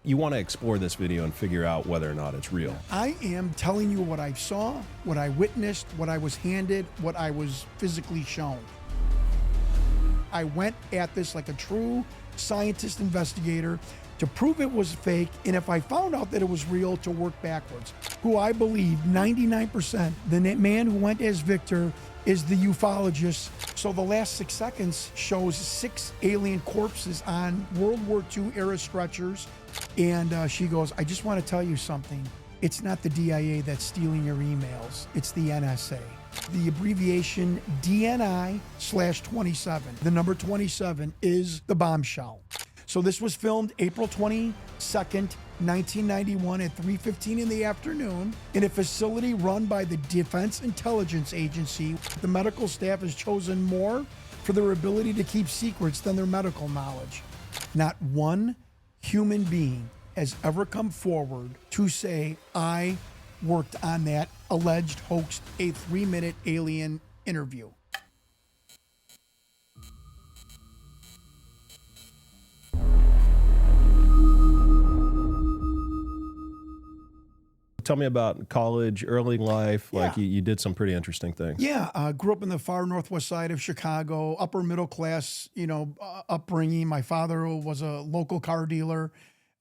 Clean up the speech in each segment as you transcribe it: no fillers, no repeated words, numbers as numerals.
you want to explore this video and figure out whether or not it's real. I am telling you what I saw, what I witnessed, what I was handed, what I was physically shown. I went at this like a true scientist investigator to prove it was fake, and if I found out that it was real, to work backwards. Who I believe 99%, the man who went as Victor is the ufologist. So the last 6 seconds shows 6 alien corpses on World War II era stretchers. And she goes, I just want to tell you something. It's not the DIA that's stealing your emails. It's the NSA. The abbreviation DNI/27. The number 27 is the bombshell. So this was filmed April 22nd, 1991 at 3:15 in the afternoon in a facility run by the Defense Intelligence Agency. The medical staff has chosen more for their ability to keep secrets than their medical knowledge. Not one human being has ever come forward to say, I worked on that alleged hoax, a 3-minute alien interview. Tell me about college, early life. Like Yeah. you did some pretty interesting things. Yeah, grew up in the far northwest side of Chicago, upper middle class, upbringing. My father was a local car dealer,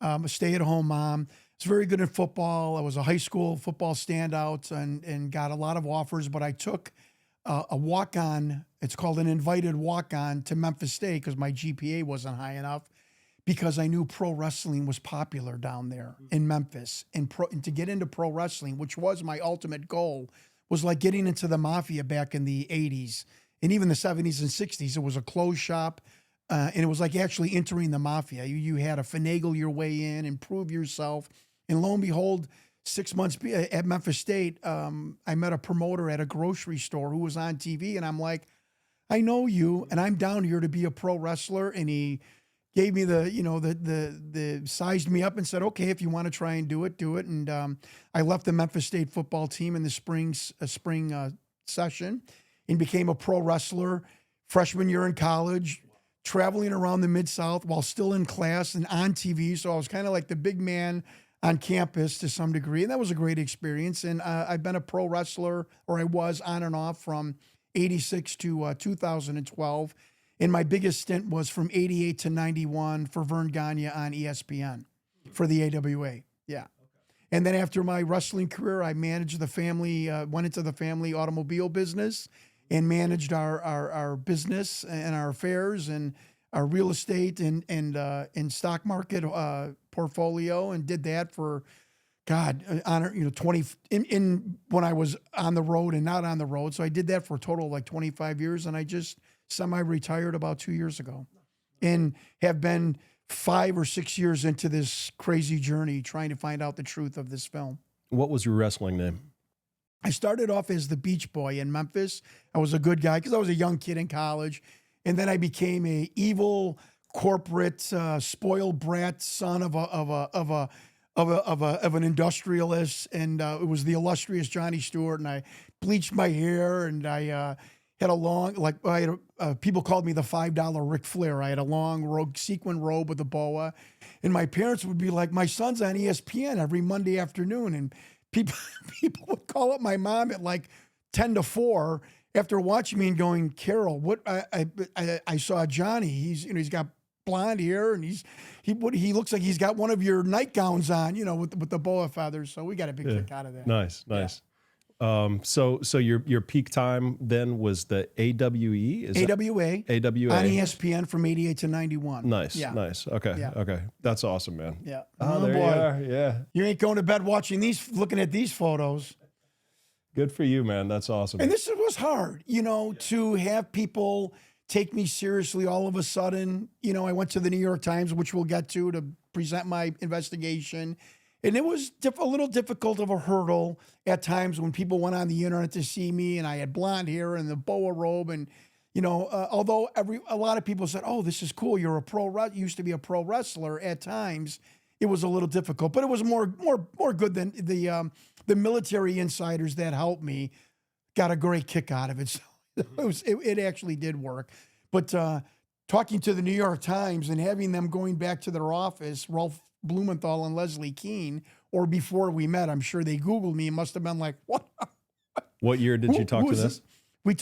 a stay-at-home mom. Was very good at football. I was a high school football standout and got a lot of offers, but I took a walk-on. It's called an invited walk-on to Memphis State because my GPA wasn't high enough, because I knew pro wrestling was popular down there in Memphis. And to get into pro wrestling, which was my ultimate goal, was like getting into the mafia back in the 80s and even the 70s and 60s. It was a clothes shop, and it was like actually entering the mafia. You had to finagle your way in and prove yourself. And lo and behold, 6 months at Memphis State, I met a promoter at a grocery store who was on TV, and I'm like, I know you, and I'm down here to be a pro wrestler. And he gave me the sized me up and said, okay, if you want to try and do it, do it. And I left the Memphis State football team in the spring session and became a pro wrestler freshman year in college, traveling around the Mid-South while still in class and on TV. So I was kind of like the big man on campus to some degree. And that was a great experience. And I've been a pro wrestler, or I was on and off, from 86 to 2012. And my biggest stint was from 88 to 91 for Vern Gagne on ESPN for the AWA. Yeah. And then after my wrestling career, I managed the family, went into the family automobile business and managed our business and our affairs and our real estate and stock market portfolio, and did that for, God, 20 when I was on the road and not on the road. So I did that for a total of like 25 years, and I just semi-retired about 2 years ago, and have been 5 or 6 years into this crazy journey trying to find out the truth of this film. What was your wrestling name? I started off as the Beach Boy in Memphis. I was a good guy because I was a young kid in college, and then I became a evil corporate spoiled brat son of an industrialist, and it was the illustrious Jon Stewart. And I bleached my hair, and I had a long, people called me the $5 Ric Flair. I had a long sequin robe with a boa, and my parents would be like, my son's on ESPN every Monday afternoon, and people would call up my mom at like 10 to 4 after watching me and going, Carol, what I saw Johnny. He's got blonde hair, and he looks like he's got one of your nightgowns on, with the boa feathers. So we got a big kick out of that. Nice. So your peak time then was the AWE? AWA on ESPN from 88 to 91. Nice. Okay. Yeah. Okay. That's awesome, man. Yeah. Oh, there boy. you are. Yeah. You ain't going to bed looking at these photos. Good for you, man. That's awesome. And this was hard, to have people take me seriously all of a sudden. I went to the New York Times, which we'll get to present my investigation. And it was a little difficult of a hurdle at times when people went on the internet to see me, and I had blonde hair and the boa robe. And, although a lot of people said, oh, this is cool, you're used to be a pro wrestler, at times it was a little difficult. But it was more good than the military insiders that helped me got a great kick out of it. So it actually did work. But talking to the New York Times and having them going back to their office, Ralph Blumenthal and Leslie Keene, or before we met, I'm sure they Googled me and must have been like, what? What year did you talk who to is this?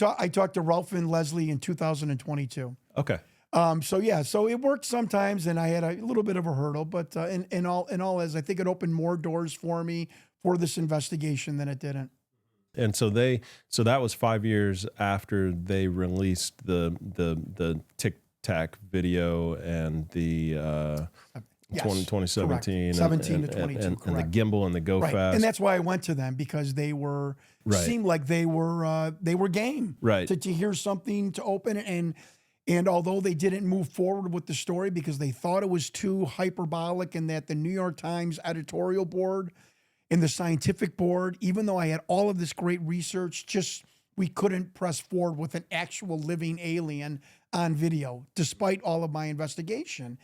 I talked to Ralph and Leslie in 2022. Okay. So yeah, so it worked sometimes, and I had a little bit of a hurdle, but in all, as I think it opened more doors for me for this investigation than it didn't. And so that was 5 years after they released the Tic Tac video and the Yes, 2017 17 to 22, and the correct. gimbal and the Go Right, Fast. and that's why I went to them, because they were seemed like they were game to hear something to open it. And although they didn't move forward with the story because they thought it was too hyperbolic, and that the New York Times editorial board and the scientific board, even though I had all of this great research, we couldn't press forward with an actual living alien on video, despite all of my investigation.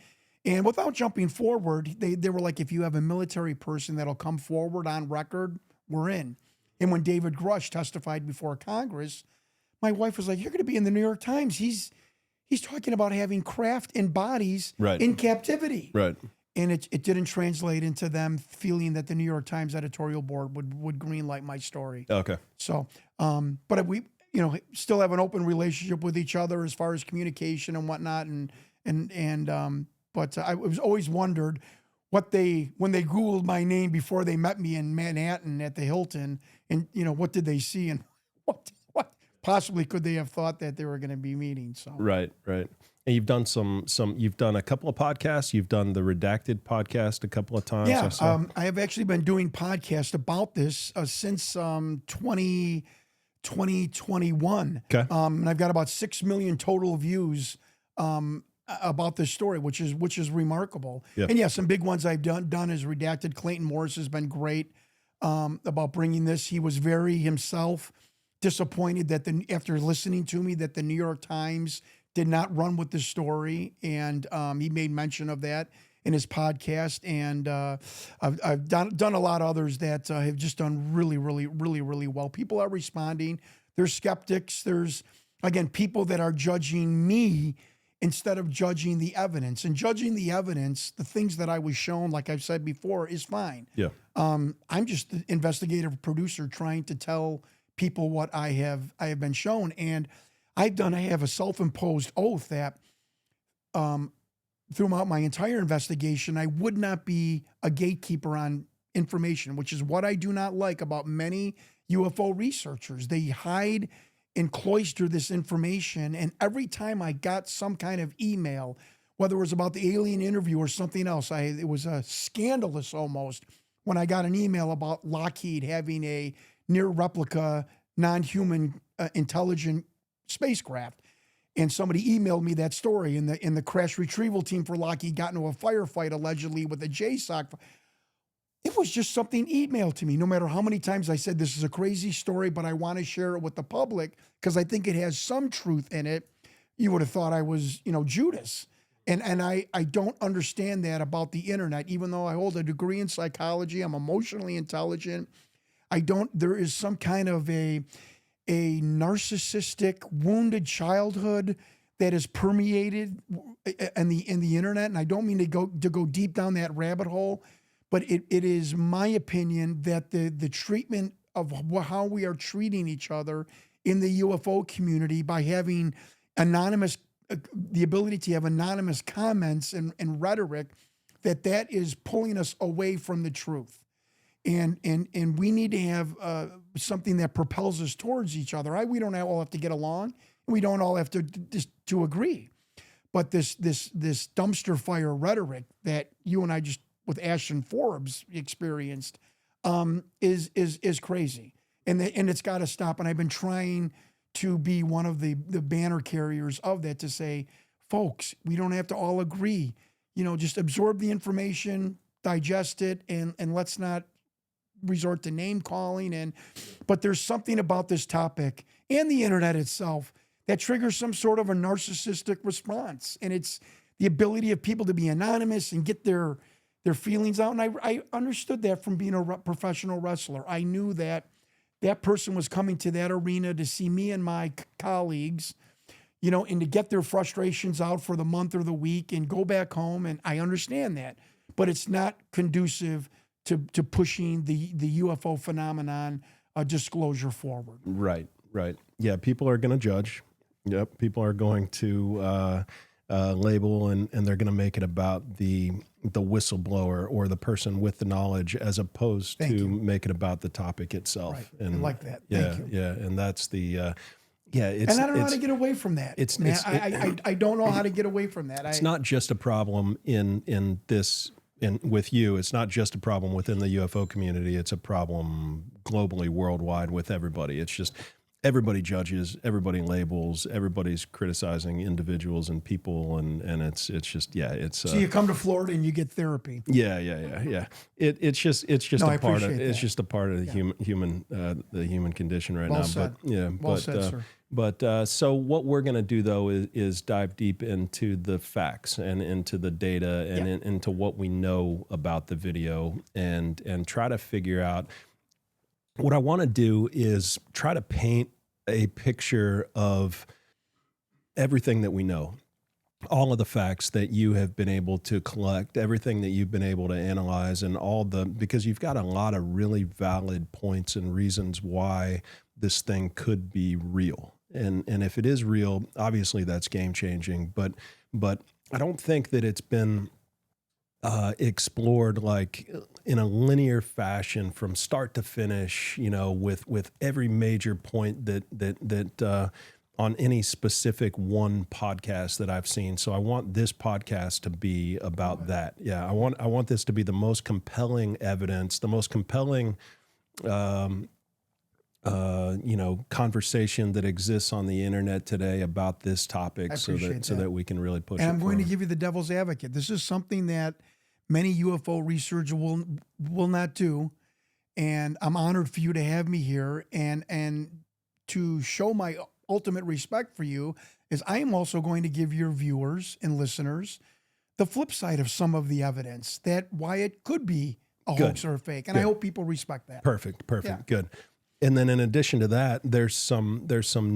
And without jumping forward, they were like, if you have a military person that'll come forward on record, we're in. And when David Grush testified before Congress, my wife was like, you're going to be in the New York Times. He's talking about having craft in bodies in captivity. Right. And it didn't translate into them feeling that the New York Times editorial board would greenlight my story. Okay. So, but we, still have an open relationship with each other as far as communication and whatnot. But I was always wondered when they Googled my name before they met me in Manhattan at the Hilton, and what did they see, and what possibly could they have thought that they were going to be meeting? So right. And you've done you've done a couple of podcasts. You've done the Redacted podcast a couple of times. Yeah, I have actually been doing podcasts about this since 2021. Okay. And I've got about 6 million total views about this story, which is remarkable. Yeah. And yeah, some big ones I've done is Redacted. Clayton Morris has been great about bringing this. He was very himself disappointed that after listening to me that the New York Times did not run with the story, and he made mention of that in his podcast. And I've done a lot of others that have just done really, really, really, really well. People are responding. There's skeptics. There's, again, people that are judging me instead of judging the evidence. And judging the evidence, the things that I was shown, like I've said before, is fine. Yeah. I'm just the investigative producer trying to tell people what I have been shown. And I have a self-imposed oath that throughout my entire investigation, I would not be a gatekeeper on information, which is what I do not like about many UFO researchers. They hide and cloister this information. And every time I got some kind of email, whether it was about the alien interview or something else, it was scandalous almost when I got an email about Lockheed having a near replica non-human intelligent spacecraft. And somebody emailed me that story, and the crash retrieval team for Lockheed got into a firefight allegedly with a JSOC. It was just something emailed to me. No matter how many times I said, this is a crazy story, but I want to share it with the public because I think it has some truth in it. You would have thought I was, Judas. And I don't understand that about the internet. Even though I hold a degree in psychology, I'm emotionally intelligent. There is some kind of a narcissistic, wounded childhood that is permeated in the internet. And I don't mean to go deep down that rabbit hole, but it is my opinion that the treatment of how we are treating each other in the UFO community by having the ability to have anonymous comments and rhetoric, that is pulling us away from the truth. And we need to have something that propels us towards each other. We don't all have to get along, and we don't all have to agree. But this dumpster fire rhetoric that you and I just with Ashton Forbes experienced is crazy, and it's got to stop. And I've been trying to be one of the banner carriers of that, to say, folks, we don't have to all agree. Just absorb the information, digest it, and let's not resort to name calling. But there's something about this topic and the internet itself that triggers some sort of a narcissistic response. And it's the ability of people to be anonymous and get their feelings out. And I understood that from being a professional wrestler. I knew that person was coming to that arena to see me and my colleagues, you know, and to get their frustrations out for the month or the week and go back home. And I understand that, but it's not conducive to pushing the UFO phenomenon disclosure forward. Right. Yeah, people are going to judge. Yep, people are going to label, and they're going to make it about the whistleblower or the person with the knowledge, as opposed to make it about the topic itself. Right. And I like that. Yeah, Thank you. yeah, and that's the And I don't know how to get away from that. I don't know how to get away from that. It's not just a problem in with you. It's not just a problem within the UFO community. It's a problem globally, worldwide, with everybody. It's just everybody judges, everybody labels, everybody's criticizing individuals and people, and it's just it's. So you come to Florida and you get therapy. Yeah. It's just No, a part of that. it's just a part of the human condition right now. Said. But yeah, well said, sir. But so what we're going to do, though, is dive deep into the facts and into the data and into what we know about the video, and try to figure out. What I want to do is try to paint a picture of everything that we know, all of the facts that you have been able to collect, everything that you've been able to analyze, and because you've got a lot of really valid points and reasons why this thing could be real. And if it is real, obviously that's game changing, but I don't think that it's been explored like in a linear fashion from start to finish, you know, with every major point that on any specific one podcast that I've seen. So I want this podcast to be about that. Yeah, I want this to be the most compelling evidence, the most compelling conversation that exists on the internet today about this topic, so that we can really push it. And I'm going to forward. give you the devil's advocate. This is something that many UFO researchers will not do, and I'm honored for you to have me here, and to show my ultimate respect for you is I am also going to give your viewers and listeners the flip side of some of the evidence that why it could be a hoax or a fake, and I hope people respect that. Perfect, Yeah. good. And then in addition to that, there's some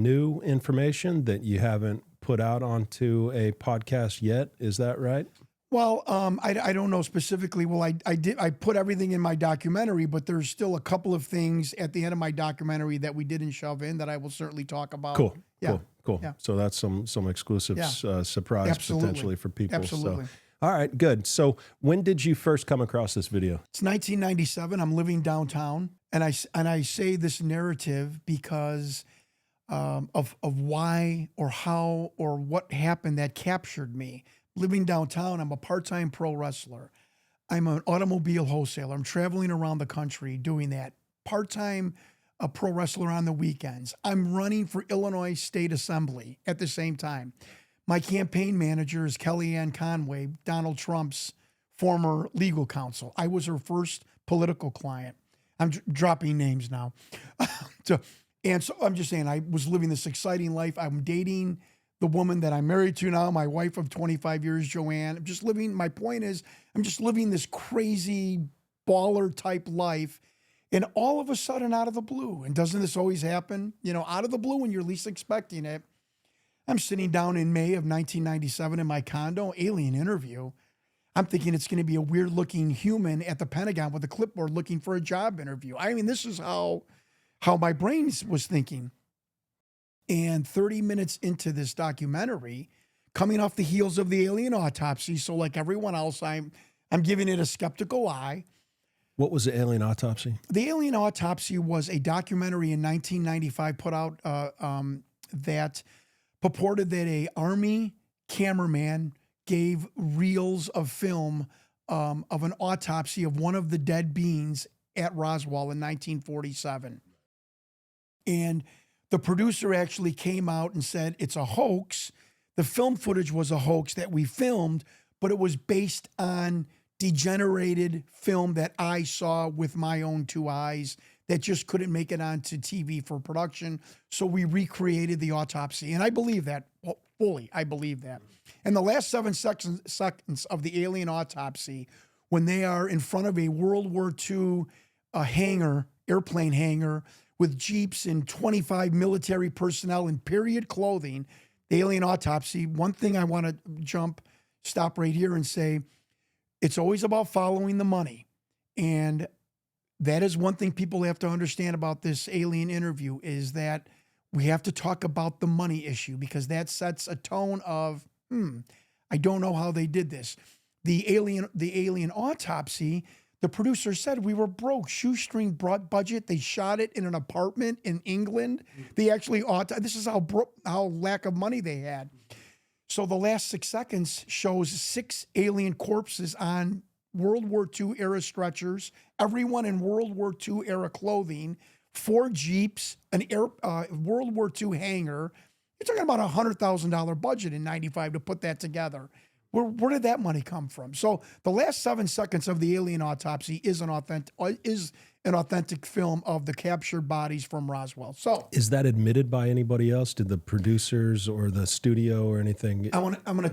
new information that you haven't put out onto a podcast yet. Is that right? Well, I don't know specifically. Well, I put everything in my documentary, but there's still a couple of things at the end of my documentary that we didn't shove in that I will certainly talk about. Cool. Yeah. Cool. Yeah. So that's some exclusive surprise Absolutely. potentially for people. Absolutely. So, all right, good. So when did you first come across this video? It's 1997. I'm living downtown, and I say this narrative because of why or how or what happened that captured me. Living downtown, I'm a part-time pro wrestler. I'm an automobile wholesaler. I'm traveling around the country doing that. Part-time pro wrestler on the weekends. I'm running for Illinois State Assembly at the same time. My campaign manager is Kellyanne Conway, Donald Trump's former legal counsel. I was her first political client. I'm dropping names now. So I'm just saying, I was living this exciting life. I'm dating the woman that I'm married to now, my wife of 25 years, Joanne. My point is, I'm just living this crazy baller type life. And all of a sudden, out of the blue, and doesn't this always happen? You know, out of the blue when you're least expecting it, I'm sitting down in May of 1997 in my condo, alien interview. I'm thinking it's going to be a weird looking human at the Pentagon with a clipboard looking for a job interview. I mean, this is how my brain was thinking. And 30 minutes into this documentary, coming off the heels of the alien autopsy, so like everyone else, I'm giving it a skeptical eye. What was the alien autopsy? The alien autopsy was a documentary in 1995 put out that purported that a Army cameraman gave reels of film of an autopsy of one of the dead beings at Roswell in 1947. And the producer actually came out and said, it's a hoax. The film footage was a hoax that we filmed, but it was based on degenerated film that I saw with my own two eyes that just couldn't make it onto TV for production. So we recreated the autopsy. And I believe that fully. I believe that. And the last 7 seconds of the alien autopsy, when they are in front of a World War II airplane hangar with Jeeps and 25 military personnel in period clothing, the alien autopsy, one thing I want to stop right here and say, it's always about following the money. And that is one thing people have to understand about this alien interview, is that we have to talk about the money issue, because that sets a tone of, I don't know how they did this. The alien autopsy, the producer said we were broke, shoestring budget. They shot it in an apartment in England. They actually this is how lack of money they had. So the last 6 seconds shows 6 alien corpses on World War II era stretchers, everyone in World War II era clothing, 4 Jeeps, an World War II hangar. You're talking about $100,000 budget in '95 to put that together. Where did that money come from? So the last 7 seconds of the alien autopsy is an authentic film of the captured bodies from Roswell. So is that admitted by anybody else? Did the producers or the studio or anything? I'm gonna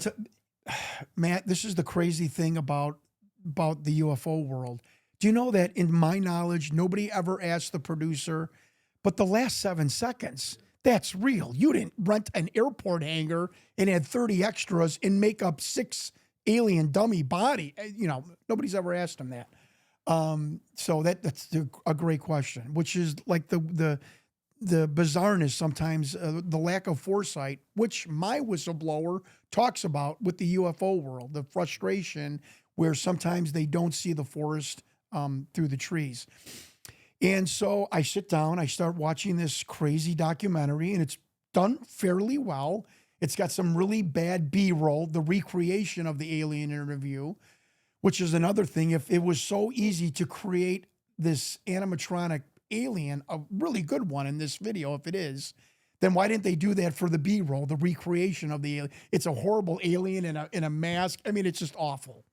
Matt, this is the crazy thing about the UFO world. Do you know that, in my knowledge, nobody ever asked the producer, but the last 7 seconds, that's real. You didn't rent an airport hangar and add 30 extras and make up 6 alien dummy body. You know, nobody's ever asked him that. So that's a great question, which is like the bizarreness sometimes, the lack of foresight, which my whistleblower talks about with the UFO world, the frustration where sometimes they don't see the forest through the trees. And so I sit down, I start watching this crazy documentary, and it's done fairly well. It's got some really bad B-roll, the recreation of the alien interview, which is another thing. If it was so easy to create this animatronic alien, a really good one in this video, if it is, then why didn't they do that for the B-roll, the recreation of the alien? It's a horrible alien in a mask. I mean, it's just awful.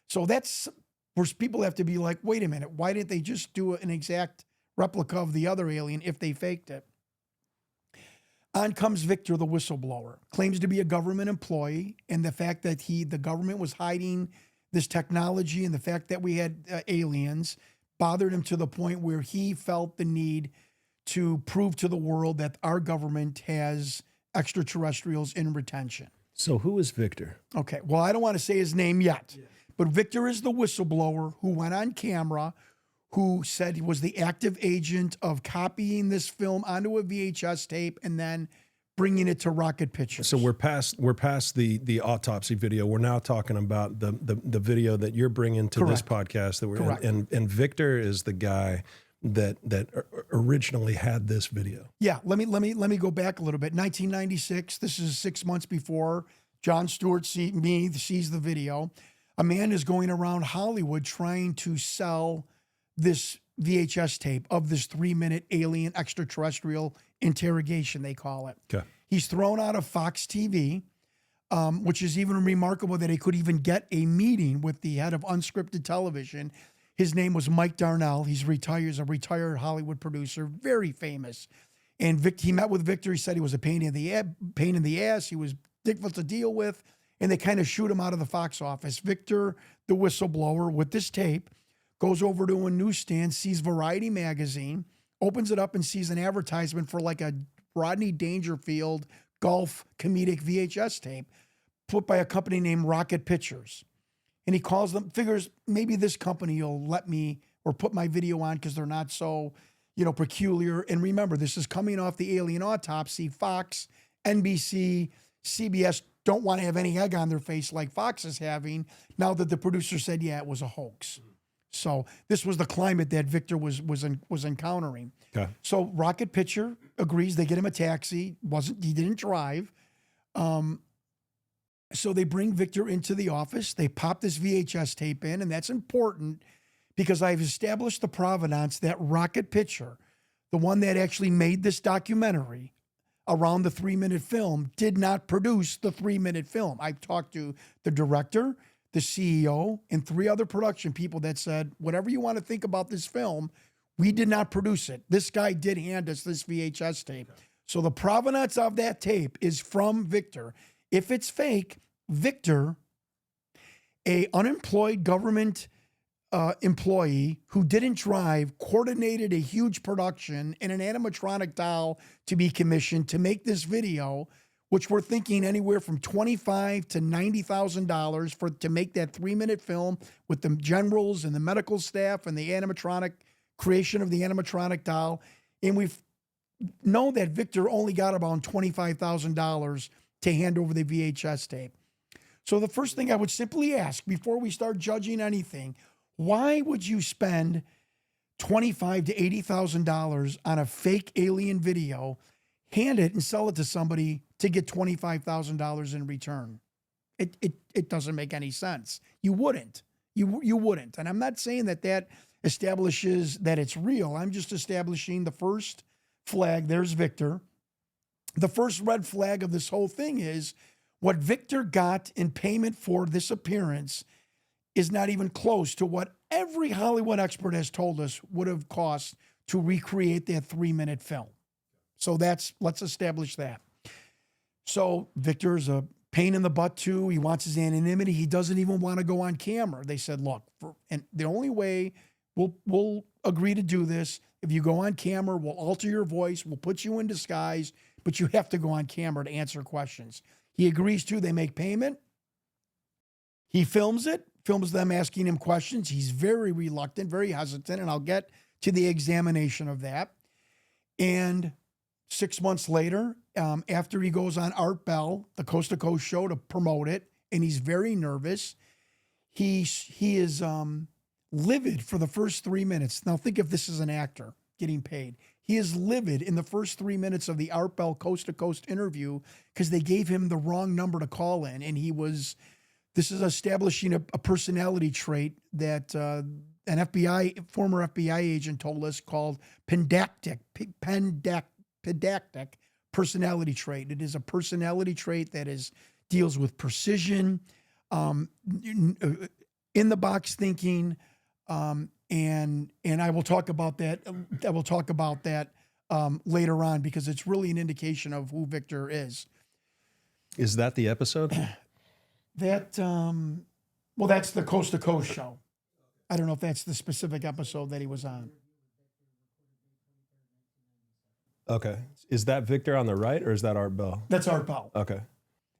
So that's where people have to be like, wait a minute, why didn't they just do an exact replica of the other alien if they faked it? On comes Victor, the whistleblower, claims to be a government employee, and the fact that the government was hiding this technology and the fact that we had aliens bothered him to the point where he felt the need to prove to the world that our government has extraterrestrials in retention. So who is Victor? Okay, well, I don't want to say his name yet. Yeah. But Victor is the whistleblower who went on camera, who said he was the active agent of copying this film onto a VHS tape and then bringing it to Rocket Pictures. So we're past the autopsy video. We're now talking about the video that you're bringing to this podcast. And Victor is the guy that originally had this video. Yeah, let me go back a little bit. 1996. This is 6 months before Jon Stewart sees the video. A man is going around Hollywood trying to sell this VHS tape of this 3-minute alien extraterrestrial interrogation, they call it. Okay. He's thrown out of Fox TV, which is even remarkable that he could even get a meeting with the head of unscripted television. His name was Mike Darnell. He's a retired Hollywood producer, very famous. And he met with Victor. He said he was a pain in the ass. He was difficult to deal with. And they kind of shoot him out of the Fox office. Victor, the whistleblower, with this tape, goes over to a newsstand, sees Variety magazine, opens it up and sees an advertisement for like a Rodney Dangerfield golf comedic VHS tape put by a company named Rocket Pictures. And he calls them, figures maybe this company will let me or put my video on because they're not so, peculiar. And remember, this is coming off the alien autopsy. Fox, NBC, CBS don't want to have any egg on their face like Fox is having now that the producer said, yeah, it was a hoax. So this was the climate that Victor was encountering. Okay. So Rocket Picture agrees. They get him a taxi. He didn't drive. So they bring Victor into the office. They pop this VHS tape in, and that's important because I've established the provenance that Rocket Picture, the one that actually made this documentary around the 3-minute film, did not produce the 3-minute film. I've talked to the director, the CEO, and 3 other production people that said, whatever you want to think about this film, we did not produce it. This guy did hand us this VHS tape. So the provenance of that tape is from Victor. If it's fake, Victor, a unemployed government employee who didn't drive, coordinated a huge production and an animatronic doll to be commissioned to make this video which we're thinking anywhere from $25,000 to $90,000 to make that 3-minute film with the generals and the medical staff and the animatronic creation of the animatronic doll. And we know that Victor only got about $25,000 to hand over the VHS tape. So the first thing I would simply ask before we start judging anything, why would you spend $25,000 to $80,000 on a fake alien video, hand it and sell it to somebody to get $25,000 in return? It doesn't make any sense. You wouldn't. You wouldn't. And I'm not saying that establishes that it's real. I'm just establishing the first flag. There's Victor. The first red flag of this whole thing is what Victor got in payment for this appearance is not even close to what every Hollywood expert has told us would have cost to recreate that 3-minute film. So let's establish that. So Victor's a pain in the butt too. He wants his anonymity. He doesn't even want to go on camera. They said, look, and the only way we'll agree to do this, if you go on camera, we'll alter your voice, we'll put you in disguise, but you have to go on camera to answer questions. He agrees to, they make payment. He films them asking him questions. He's very reluctant, very hesitant, and I'll get to the examination of that. And 6 months later, after he goes on Art Bell, the Coast to Coast show, to promote it, and he's very nervous, he is livid for the first 3 minutes. Now think if this is an actor getting paid. He is livid in the first 3 minutes of the Art Bell Coast to Coast interview because they gave him the wrong number to call in, and this is establishing a personality trait that an former FBI agent told us called pendactic personality trait. It is a personality trait that deals with precision, in the box thinking, and I will talk about that. I will talk about that later on because it's really an indication of who Victor is. Is that the episode? That's the Coast to Coast show. I don't know if that's the specific episode that he was on. Okay. Is that Victor on the right or is that Art Bell? That's Art Bell. Okay.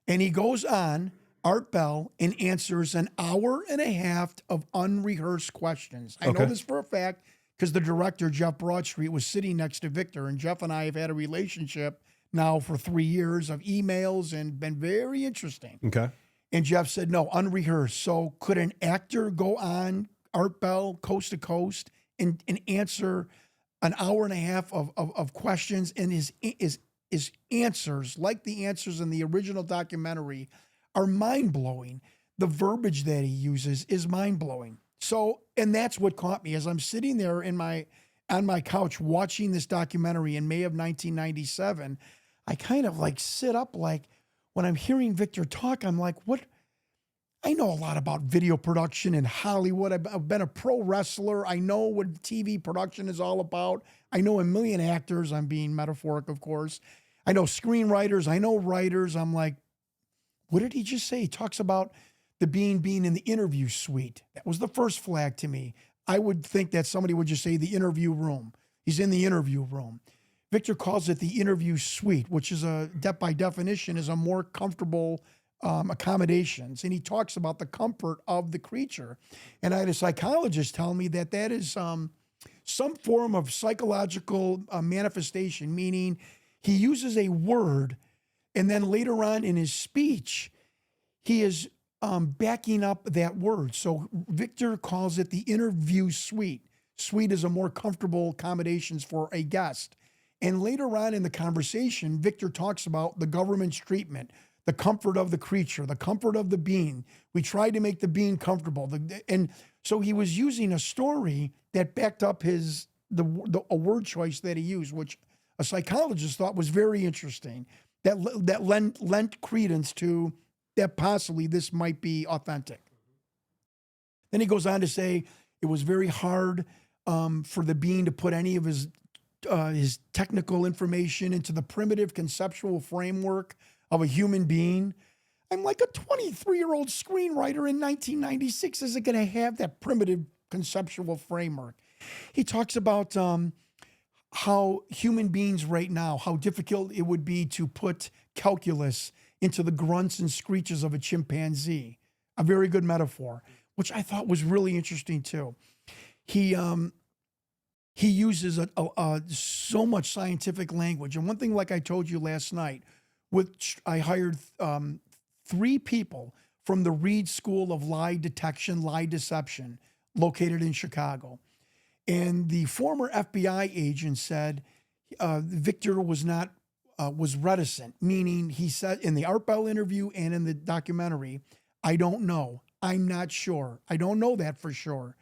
And he goes on, Art Bell, and answers an hour and a half of unrehearsed questions. I know this for a fact because the director, Jeff Broadstreet, was sitting next to Victor, and Jeff and I have had a relationship now for 3 years of emails and been very interesting. Okay. And Jeff said, no, unrehearsed. So could an actor go on Art Bell, Coast to Coast, and answer an hour and a half of questions, and his answers, like the answers in the original documentary, are mind-blowing. The verbiage that he uses is mind-blowing. So, and that's what caught me as I'm sitting there on my couch watching this documentary in May of 1997. I kind of like sit up, like when I'm hearing Victor talk, I'm like, what? I know a lot about video production in Hollywood. I've been a pro wrestler. I know what TV production is all about. I know a million actors. I'm being metaphoric, of course. I know screenwriters. I know writers. I'm like, what did he just say? He talks about the being in the interview suite. That was the first flag to me. I would think that somebody would just say the interview room. He's in the interview room. Victor calls it the interview suite, which is by definition is a more comfortable accommodations. And he talks about the comfort of the creature. And I had a psychologist tell me that is some form of psychological manifestation, meaning he uses a word and then later on in his speech, he is backing up that word. So Victor calls it the interview suite. Suite is a more comfortable accommodations for a guest. And later on in the conversation, Victor talks about the government's treatment, the comfort of the creature, the comfort of the being. We tried to make the being comfortable. And so he was using a story that backed up a word choice that he used, which a psychologist thought was very interesting, that lent credence to that possibly this might be authentic. Then he goes on to say it was very hard for the being to put any of his technical information into the primitive conceptual framework of a human being. I'm like, a 23-year-old screenwriter in 1996 isn't going to have that primitive conceptual framework. He talks about how human beings right now, how difficult it would be to put calculus into the grunts and screeches of a chimpanzee. A very good metaphor, which I thought was really interesting too. He uses so much scientific language. And one thing, like I told you last night, which I hired 3 people from the Reed School of Lie Detection, Lie Deception, located in Chicago. And the former FBI agent said Victor was reticent, meaning he said in the Art Bell interview and in the documentary, I don't know. I'm not sure. I don't know that for sure.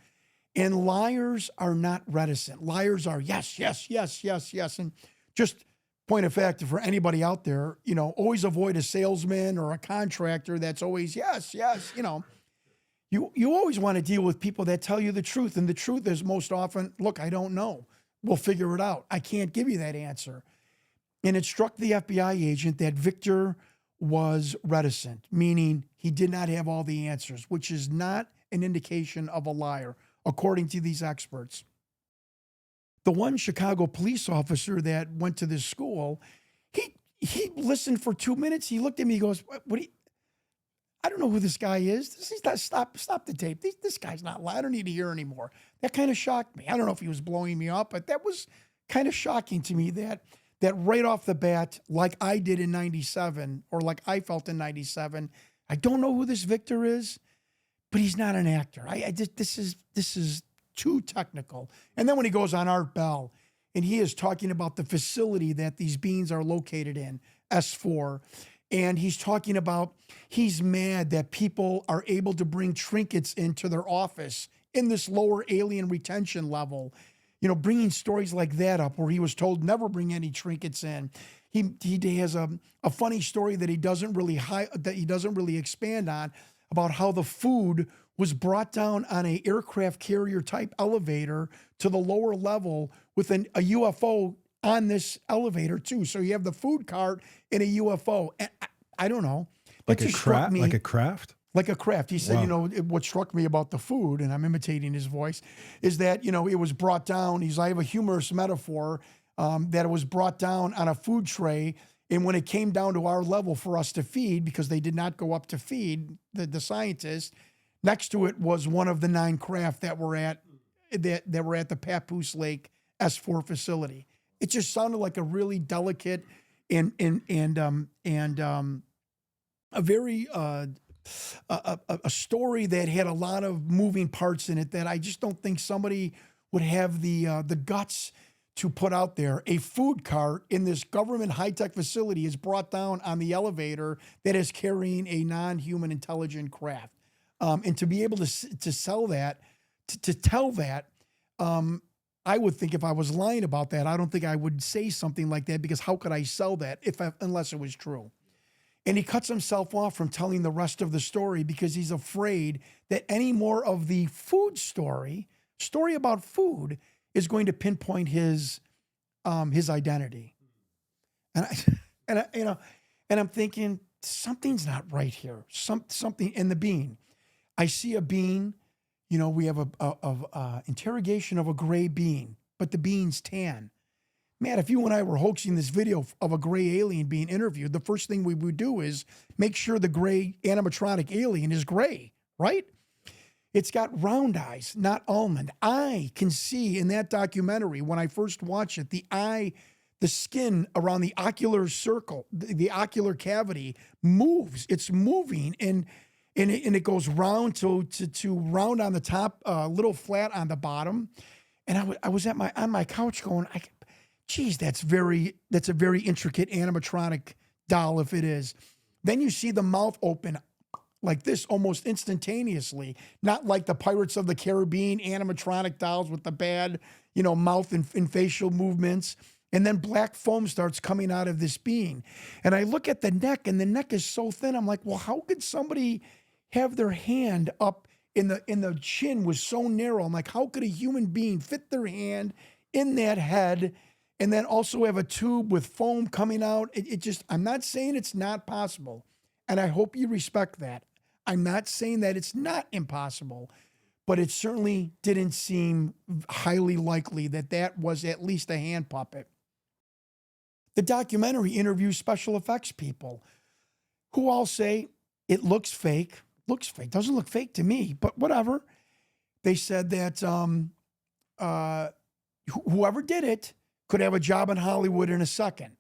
And liars are not reticent. Liars are yes, yes, yes, yes, yes. And just point of fact for anybody out there, always avoid a salesman or a contractor that's always yes, yes, You always want to deal with people that tell you the truth. And the truth is most often, look, I don't know. We'll figure it out. I can't give you that answer. And it struck the FBI agent that Victor was reticent, meaning he did not have all the answers, which is not an indication of a liar, according to these experts. The one Chicago police officer that went to this school, he listened for 2 minutes. He looked at me, he goes, I don't know who this guy is. Stop the tape. This guy's not lying. I don't need to hear anymore. That kind of shocked me. I don't know if he was blowing me up, but that was kind of shocking to me that right off the bat, like I did in 97, or like I felt in 97, I don't know who this Victor is, but he's not an actor. This is too technical. And then when he goes on Art Bell and he is talking about the facility that these beings are located in, S4, and he's talking about he's mad that people are able to bring trinkets into their office in this lower alien retention level, bringing stories like that up where he was told never bring any trinkets in. He has a funny story that he doesn't really expand on about how the food was brought down on a aircraft carrier type elevator to the lower level with a UFO on this elevator too. So you have the food cart and a UFO. And I don't know. Like a craft? Like a craft? Like a craft. He said, Wow. what struck me about the food, and I'm imitating his voice, is that, it was brought down. I have a humorous metaphor that it was brought down on a food tray. And when it came down to our level for us to feed, because they did not go up to feed the scientists, next to it was one of the 9 craft that were at the Papoose Lake S4 facility. It just sounded like a really delicate and a very a story that had a lot of moving parts in it that I just don't think somebody would have the guts to put out there. A food cart in this government high-tech facility is brought down on the elevator that is carrying a non-human intelligent craft. And to be able to sell that, to tell that, I would think if I was lying about that, I don't think I would say something like that, because how could I sell that unless it was true? And he cuts himself off from telling the rest of the story because he's afraid that any more of the food story about food, is going to pinpoint his identity. And I'm thinking something's not right here. Something in the bean. I see a bean. We have a interrogation of a gray bean, but the bean's tan. Man, if you and I were hoaxing this video of a gray alien being interviewed, the first thing we would do is make sure the gray animatronic alien is gray, right? It's got round eyes, not almond. I can see in that documentary, when I first watched it, the skin around the ocular circle, the ocular cavity moves. It's moving, and it goes round to round on the top, little flat on the bottom. And I was on my couch going, geez, that's a very intricate animatronic doll if it is. Then you see the mouth open like this almost instantaneously, not like the Pirates of the Caribbean animatronic dolls with the bad, mouth and facial movements. And then black foam starts coming out of this being. And I look at the neck, and the neck is so thin. I'm like, well, how could somebody have their hand up in the chin was so narrow? I'm like, how could a human being fit their hand in that head and then also have a tube with foam coming out? I'm not saying it's not possible. And I hope you respect that. I'm not saying that it's not impossible, but it certainly didn't seem highly likely that that was at least a hand puppet. The documentary interviews special effects people who all say it looks fake, doesn't look fake to me, but whatever. They said that whoever did it could have a job in Hollywood in a second.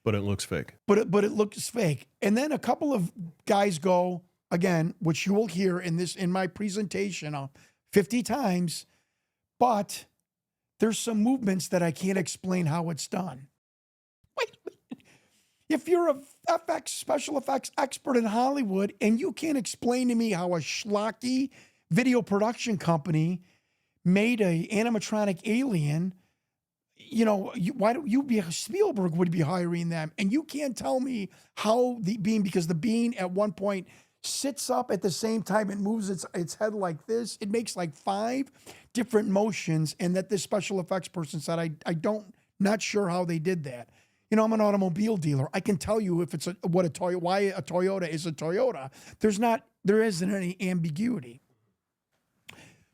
But it looks fake. But it looks fake. And then a couple of guys go, again, which you will hear in my presentation 50 times, but there's some movements that I can't explain how it's done. Wait. If you're a special effects expert in Hollywood and you can't explain to me how a schlocky video production company made a animatronic alien, why don't you be Spielberg would be hiring them, and you can't tell me how the being, because the being at one point sits up at the same time and moves its head like this. It makes like 5 different motions, and that this special effects person said, not sure how they did that. I'm an automobile dealer. I can tell you if it's why a Toyota is a Toyota. There isn't any ambiguity.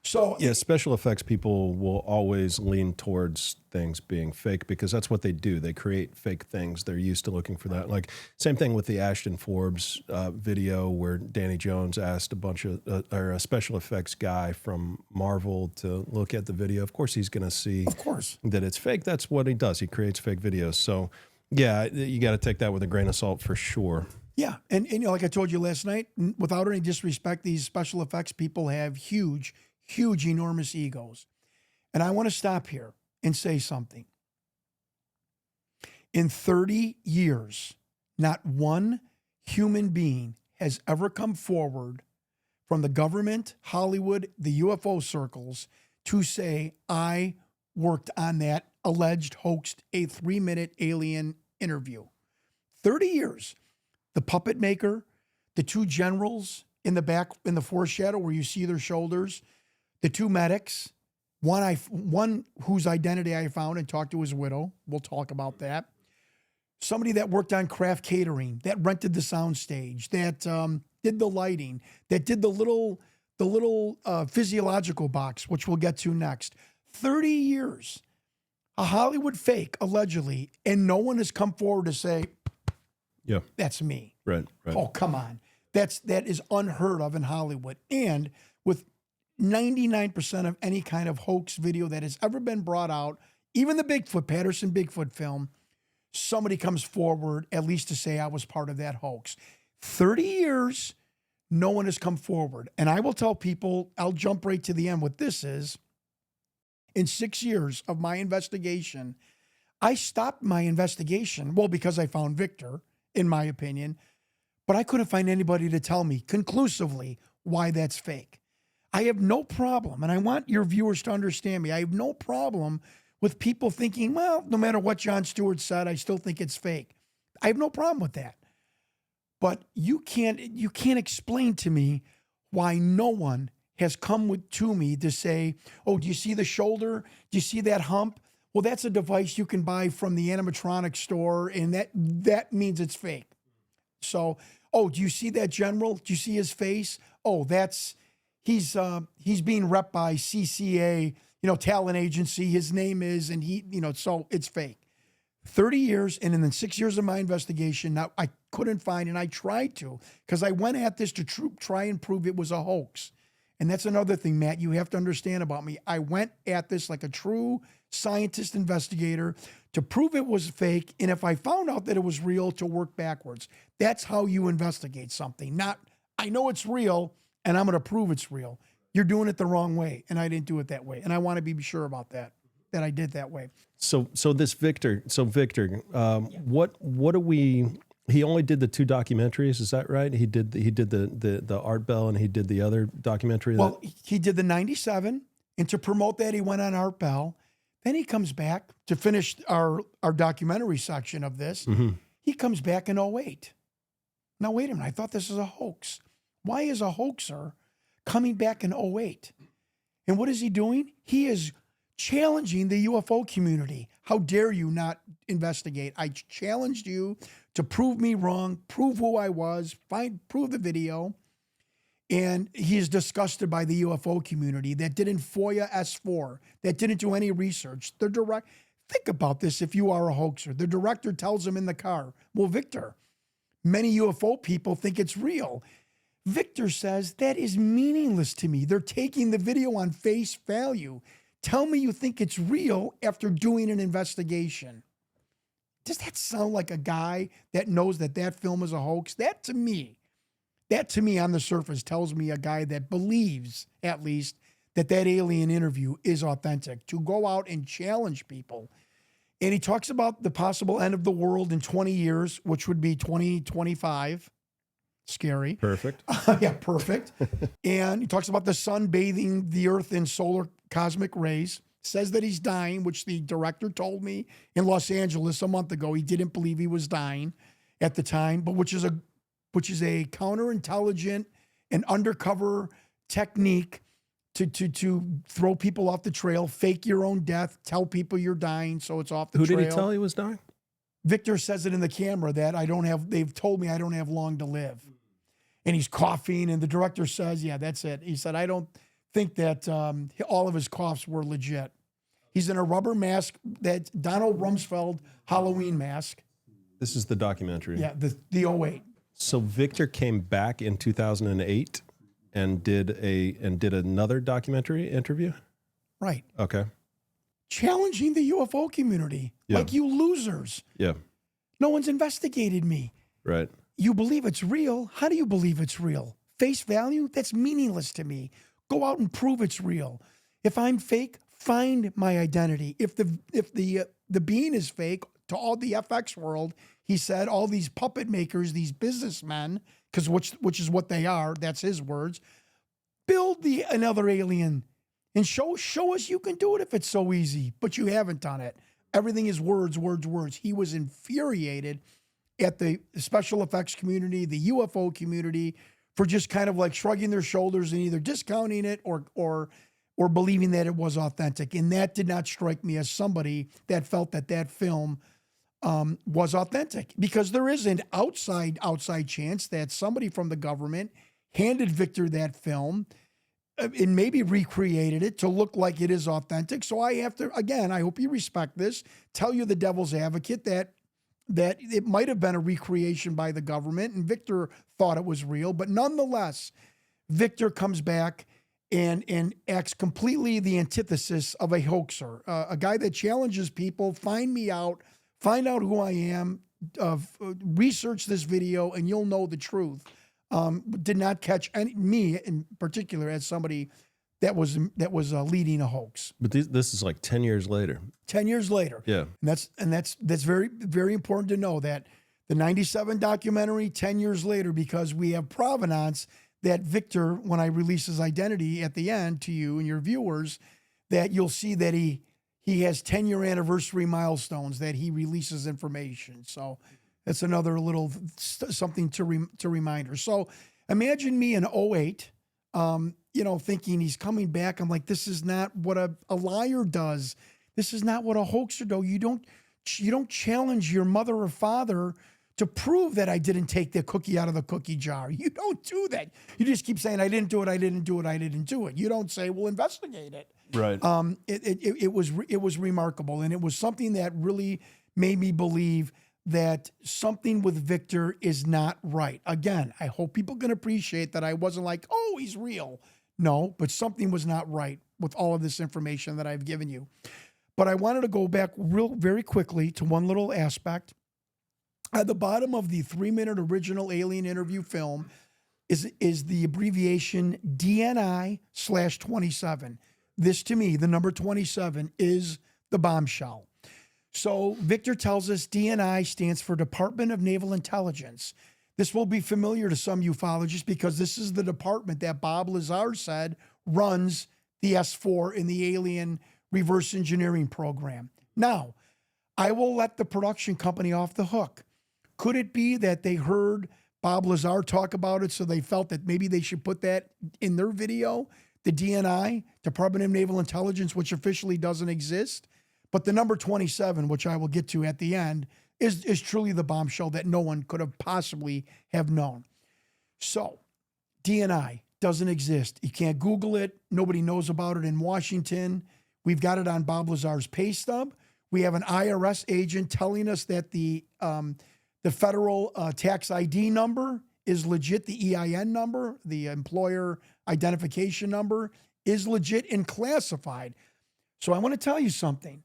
So yeah, special effects people will always lean towards things being fake because that's what they do. They create fake things. They're used to looking for that. Like same thing with the Ashton Forbes video where Danny Jones asked a special effects guy from Marvel to look at the video. Of course, he's going to see that it's fake. That's what he does. He creates fake videos. So yeah, you got to take that with a grain of salt for sure. Yeah, and like I told you last night, without any disrespect, these special effects people have huge, enormous egos. And I want to stop here and say something. In 30 years, not one human being has ever come forward from the government, Hollywood, the UFO circles to say, I worked on that alleged hoaxed a 3-minute alien interview. 30 years. The puppet maker, the 2 generals in the back, in the foreshadow where you see their shoulders, the 2 medics, one whose identity I found and talked to his widow. We'll talk about that. Somebody that worked on craft catering, that rented the soundstage, that did the lighting, that did the little physiological box, which we'll get to next. 30 years, a Hollywood fake, allegedly, and no one has come forward to say, yeah, that's me. Right. Oh, come on. That is unheard of in Hollywood. And with 99% of any kind of hoax video that has ever been brought out, even the Patterson Bigfoot film, somebody comes forward at least to say I was part of that hoax. 30 years, no one has come forward. And I will tell people, I'll jump right to the end. What this is, in 6 years of my investigation, I stopped my investigation, well, because I found Victor, in my opinion, but I couldn't find anybody to tell me conclusively why that's fake. I have no problem, and I want your viewers to understand me, I have no problem with people thinking, well, no matter what Jon Stewart said, I still think it's fake. I have no problem with that. But you can't explain to me why no one has come to me to say, oh, do you see the shoulder? Do you see that hump? Well, that's a device you can buy from the animatronic store, and that means it's fake. So, oh, do you see that general? Do you see his face? Oh, he's being repped by CCA, talent agency. His name is, and so it's fake. 30 years, and in the 6 years of my investigation, now I couldn't find, and I tried to, because I went at this to try and prove it was a hoax. And that's another thing, Matt, you have to understand about me. I went at this like a true scientist investigator to prove it was fake, and if I found out that it was real, to work backwards. That's how you investigate something. Not, I know it's real, and I'm going to prove it's real. You're doing it the wrong way, and I didn't do it that way. And I want to be sure about that I did that way. So Victor, what do we... He only did the 2 documentaries, is that right? He did the Art Bell, and he did the other documentary. Well, he did the 97, and to promote that, he went on Art Bell. Then he comes back to finish our documentary section of this. Mm-hmm. He comes back in 08. Now, wait a minute. I thought this was a hoax. Why is a hoaxer coming back in 08? And what is he doing? He is challenging the UFO community. How dare you not investigate? I challenged you to prove me wrong, prove who I was, prove the video. And he is disgusted by the UFO community that didn't FOIA S4, that didn't do any research. Think about this if you are a hoaxer. The director tells him in the car, well, Victor, many UFO people think it's real. Victor says, that is meaningless to me. They're taking the video on face value. Tell me you think it's real after doing an investigation. Does that sound like a guy that knows that that film is a hoax? That to me on the surface tells me a guy that believes, at least, that alien interview is authentic, to go out and challenge people. And he talks about the possible end of the world in 20 years, which would be 2025. Scary. Perfect. Yeah, perfect. And he talks about the sun bathing the earth in solar cosmic rays. Says that he's dying, which the director told me in Los Angeles a month ago. He didn't believe he was dying at the time, but which is a counterintelligent and undercover technique to throw people off the trail, fake your own death, tell people you're dying, so it's off the trail. Who did he tell he was dying? Victor says it in the camera that they've told me I don't have long to live. And he's coughing, and the director says, yeah, that's it. He said, I don't think that all of his coughs were legit. He's in a rubber mask, that Donald Rumsfeld Halloween mask. This is the documentary. Yeah, the 08. So Victor came back in 2008 and did another documentary interview? Right. Okay. Challenging the UFO community. Yeah. Like, you losers. Yeah. No one's investigated me. Right. You believe it's real. How do you believe it's real? Face value? That's meaningless to me. Go out and prove it's real. If I'm fake, find my identity. If the being is fake, to all the FX world, he said, all these puppet makers, these businessmen, because which is what they are, that's his words, build another alien and show us you can do it if it's so easy, but you haven't done it. Everything is words, words, words. He was infuriated at the special effects community, the UFO community, for just kind of like shrugging their shoulders and either discounting it or believing that it was authentic. And that did not strike me as somebody that felt that film was authentic, because there is an outside chance that somebody from the government handed Victor that film and maybe recreated it to look like it is authentic. So I have to, again, I hope you respect this, tell you the devil's advocate that it might have been a recreation by the government and Victor thought it was real, but nonetheless, Victor comes back and acts completely the antithesis of a hoaxer, a guy that challenges people, find me out, find out who I am, research this video, and you'll know the truth. Did not catch me in particular as somebody that was leading a hoax. But this is like 10 years later. 10 years later. Yeah. And that's very, very important to know that the 97 documentary, 10 years later, because we have provenance that Victor, when I release his identity at the end to you and your viewers, that you'll see that he has 10-year anniversary milestones that he releases information. So that's another little something to reminder. So imagine me in 08, thinking he's coming back. I'm like, this is not what a liar does. This is not what a hoaxer does. You don't challenge your mother or father to prove that I didn't take the cookie out of the cookie jar. You don't do that. You just keep saying, I didn't do it, I didn't do it, I didn't do it. You don't say, well, investigate it. Right. It was remarkable, and it was something that really made me believe that something with Victor is not right. Again, I hope people can appreciate that I wasn't like, oh, he's real. No, but something was not right with all of this information that I've given you. But I wanted to go back very quickly to one little aspect. At the bottom of the 3-minute original alien interview film is the abbreviation DNI/27. This, to me, the number 27, is the bombshell. So Victor tells us DNI stands for Department of Naval Intelligence. This will be familiar to some ufologists because this is the department that Bob Lazar said runs the S4 in the alien reverse engineering program. Now, I will let the production company off the hook. Could it be that they heard Bob Lazar talk about it, so they felt that maybe they should put that in their video? The DNI, Department of Naval Intelligence, which officially doesn't exist. But the number 27, which I will get to at the end, is truly the bombshell that no one could have possibly have known. So, DNI, doesn't exist. You can't Google it. Nobody knows about it in Washington. We've got it on Bob Lazar's pay stub. We have an IRS agent telling us that the federal tax ID number is legit. The EIN number, the employer identification number, is legit and classified. So I want to tell you something.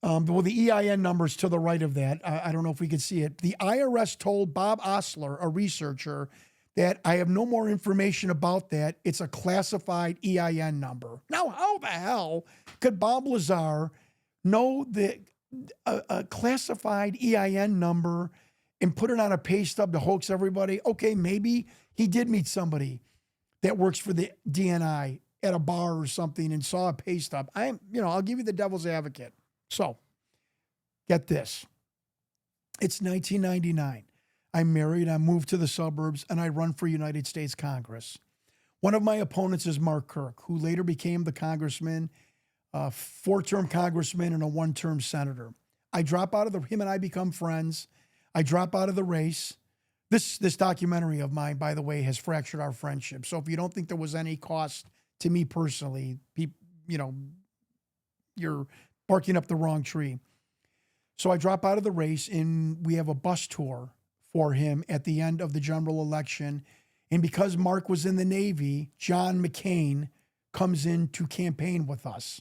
Well, the EIN number is to the right of that. I don't know if we can see it. The IRS told Bob Osler, a researcher, that I have no more information about that. It's a classified EIN number. Now, how the hell could Bob Lazar know a classified EIN number and put it on a pay stub to hoax everybody? Okay, maybe he did meet somebody that works for the DNI at a bar or something and saw a pay stub. I'll give you the devil's advocate. So, get this. It's 1999. I'm married, I moved to the suburbs, and I run for United States Congress. One of my opponents is Mark Kirk, who later became the congressman, a 4-term congressman and a 1-term senator. I drop out of him and I become friends. I drop out of the race. This documentary of mine, by the way, has fractured our friendship. So if you don't think there was any cost to me personally, you're barking up the wrong tree. So I drop out of the race, and we have a bus tour for him at the end of the general election. And because Mark was in the Navy, John McCain comes in to campaign with us.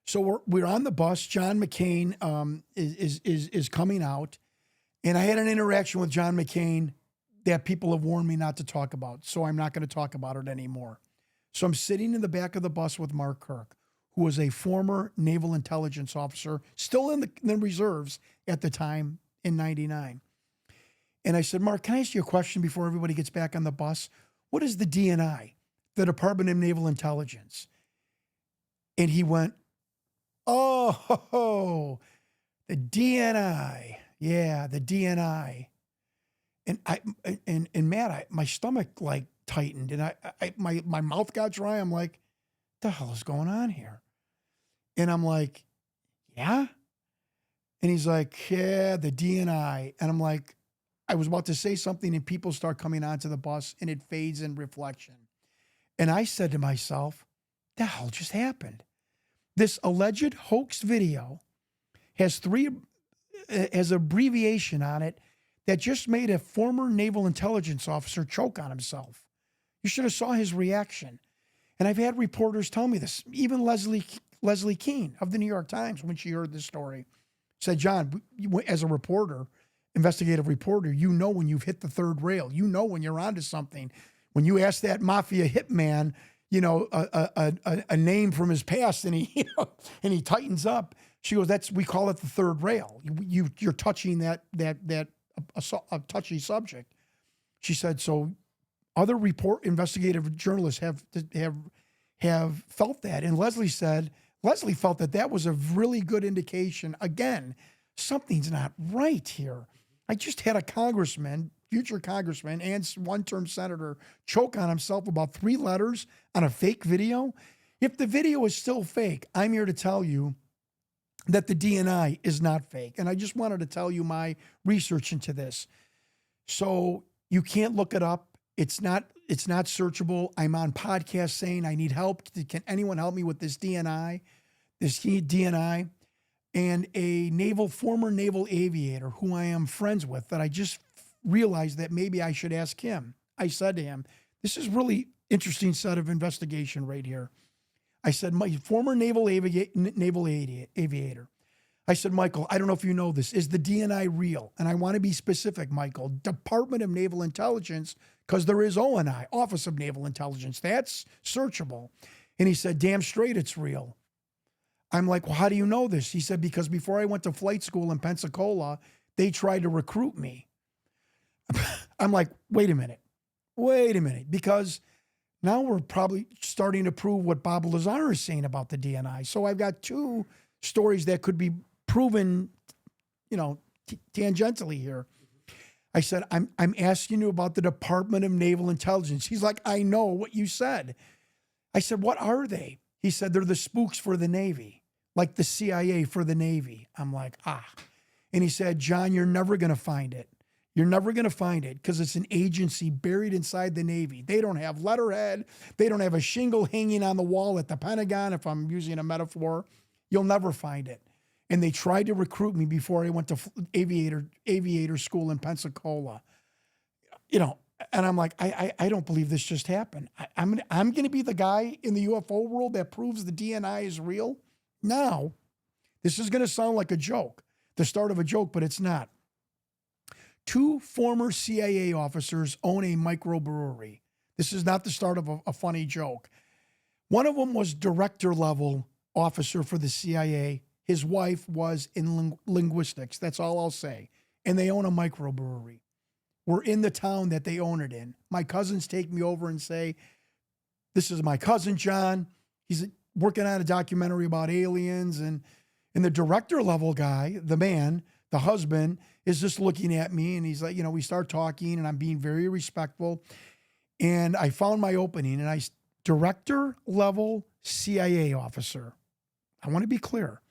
So we're on the bus. John McCain is coming out. And I had an interaction with John McCain that people have warned me not to talk about. So I'm not going to talk about it anymore. So I'm sitting in the back of the bus with Mark Kirk, who was a former naval intelligence officer, still in the reserves at the time in 99. And I said, Mark, can I ask you a question before everybody gets back on the bus? What is the DNI, the Department of Naval Intelligence? And he went, oh, the DNI. Yeah, the DNI. And Matt, my stomach like tightened, and my mouth got dry. I'm like, the hell is going on here? And I'm like, yeah. And he's like, yeah, the DNI. And I'm like, I was about to say something, and people start coming onto the bus, and it fades in reflection. And I said to myself, the hell just happened? This alleged hoax video has abbreviation on it that just made a former naval intelligence officer choke on himself. You should have saw his reaction. And I've had reporters tell me this. Even Leslie Keene of the New York Times, when she heard this story, said, John, as a reporter, investigative reporter, you know when you've hit the third rail. You know when you're onto something. When you ask that mafia hitman, a name from his past, and he tightens up. She goes, we call it the third rail. You're touching a touchy subject. She said, so other investigative journalists have felt that. And Leslie felt that was a really good indication. Again, something's not right here. I just had a future congressman and 1-term senator choke on himself about 3 letters on a fake video. If the video is still fake, I'm here to tell you that the DNI is not fake. And I just wanted to tell you my research into this. So you can't look it up. It's not searchable. I'm on podcasts saying I need help. Can anyone help me with this DNI? And a former naval aviator who I am friends with, that I just realized that maybe I should ask him. I said to him, this is really interesting set of investigation right here. I said, my former naval aviator. I said, Michael, I don't know if you know this. Is the DNI real? And I want to be specific, Michael. Department of Naval Intelligence, because there is ONI, Office of Naval Intelligence. That's searchable. And he said, damn straight it's real. I'm like, well, how do you know this? He said, because before I went to flight school in Pensacola, they tried to recruit me. I'm like, wait a minute. Because now we're probably starting to prove what Bob Lazar is saying about the DNI. So I've got 2 stories that could be proven, tangentially here. I said, I'm asking you about the Department of Naval Intelligence. He's like, I know what you said. I said, what are they? He said, they're the spooks for the Navy, like the CIA for the Navy. I'm like, And he said, John, you're never going to find it. You're never going to find it because it's an agency buried inside the Navy. They don't have letterhead. They don't have a shingle hanging on the wall at the Pentagon, if I'm using a metaphor. You'll never find it. And they tried to recruit me before I went to aviator school in Pensacola. You know, and I'm like, I don't believe this just happened. I'm going to be the guy in the UFO world that proves the DNI is real. Now, this is going to sound like a joke, the start of a joke, but it's not. 2 former CIA officers own a microbrewery. This is not the start of a funny joke. One of them was director level officer for the CIA. His wife was in linguistics. That's all I'll say. And they own a microbrewery. We're in the town that they own it in. My cousins take me over and say, this is my cousin, John. He's working on a documentary about aliens. And the director level guy, the man, the husband, is just looking at me and he's like, we start talking and I'm being very respectful. And I found my opening and director level CIA officer. I want to be clear.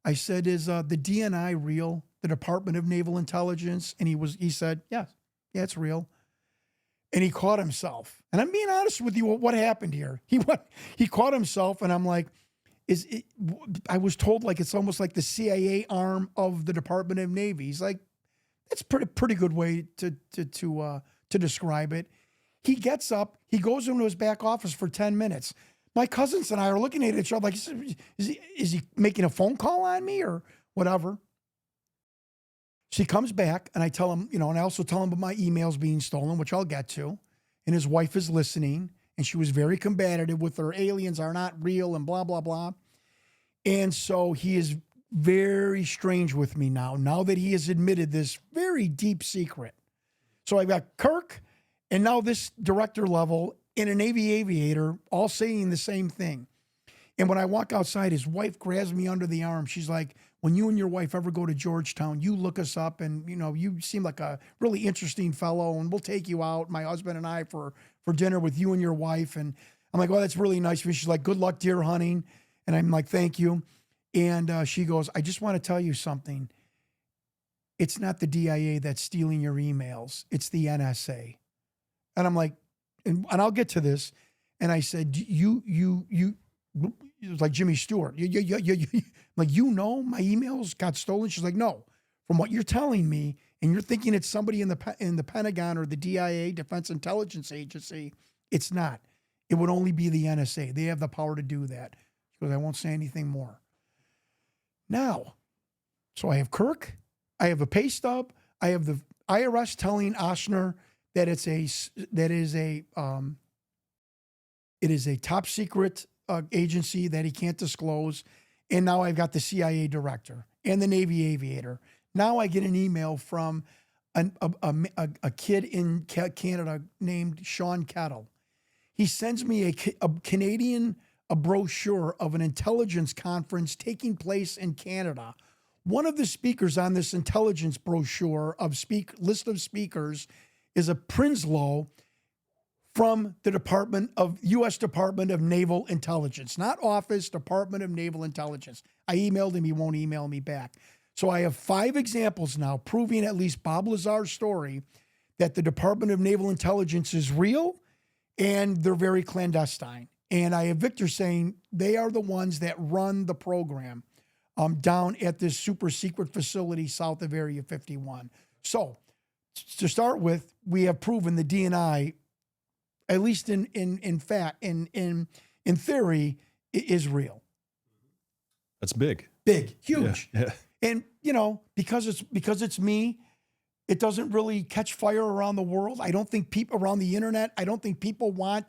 I said, is the DNI real? The Department of Naval Intelligence? And he said, yes, yeah, it's real. And he caught himself. And I'm being honest with you, what happened here? He caught himself and I'm like, I was told like it's almost like the CIA arm of the Department of Navy. He's like, that's pretty good way to describe it. He gets up, he goes into his back office for 10 minutes. My cousins and I are looking at each other like, is he making a phone call on me or whatever? So he comes back and I tell him, and I also tell him about my emails being stolen, which I'll get to. And his wife is listening and she was very combative with her aliens are not real and blah, blah, blah. And so he is very strange with me now that he has admitted this very deep secret. So I've got Kirk and now this director level and a Navy aviator all saying the same thing. And when I walk outside, his wife grabs me under the arm. She's like, when you and your wife ever go to Georgetown, you look us up and, you seem like a really interesting fellow and we'll take you out, my husband and I, for dinner with you and your wife. And I'm like, well, that's really nice of you. She's like, good luck deer hunting. And I'm like, thank you. And she goes, I just want to tell you something. It's not the DIA that's stealing your emails. It's the NSA. And I'm like, and I'll get to this. And I said, you, it was like Jimmy Stewart. You, like, my emails got stolen. She's like, no, from what you're telling me, and you're thinking it's somebody in the Pentagon or the DIA, Defense Intelligence Agency. It's not. It would only be the NSA. They have the power to do that. She goes, I won't say anything more. Now, so I have Kirk, I have a pay stub, I have the IRS telling Oshner that it is a top secret agency that he can't disclose, and now I've got the CIA director and the Navy aviator. Now I get an email from a kid in Canada named Sean Kettle. He sends me a Canadian brochure of an intelligence conference taking place in Canada. One of the speakers on this intelligence brochure list of speakers is a Prinsloo from the U.S. Department of Naval Intelligence, not Office, Department of Naval Intelligence. I emailed him, he won't email me back. So I have 5 examples now proving at least Bob Lazar's story that the Department of Naval Intelligence is real and they're very clandestine. And I have Victor saying they are the ones that run the program down at this super secret facility south of Area 51. So to start with, we have proven the DNI, at least in fact, in theory, is real. That's big. Big, huge. Yeah. And because it's me, it doesn't really catch fire around the world. I don't think people around the internet, I don't think people want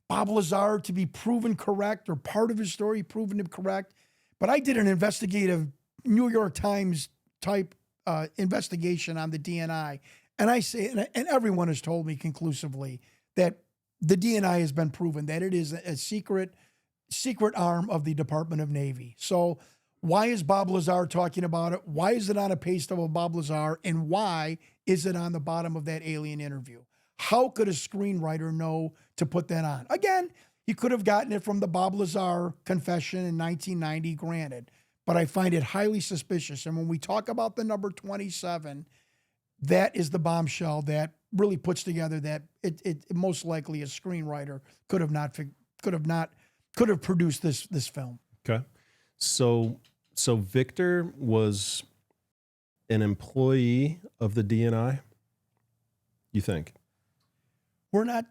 Bob Lazar to be proven correct or part of his story proven to be correct. But I did an investigative New York Times type investigation on the DNI. And I say, and everyone has told me conclusively that the DNI has been proven that it is a secret arm of the Department of Navy. So why is Bob Lazar talking about it? Why is it on a pay stub of Bob Lazar? And why is it on the bottom of that alien interview? How could a screenwriter know to put that on? Again, he could have gotten it from the Bob Lazar confession in 1990, granted. But I find it highly suspicious. And when we talk about the number 27, that is the bombshell that really puts together that it most likely a screenwriter could have produced this film. Okay. So Victor was an employee of the DNI, you think? We're not,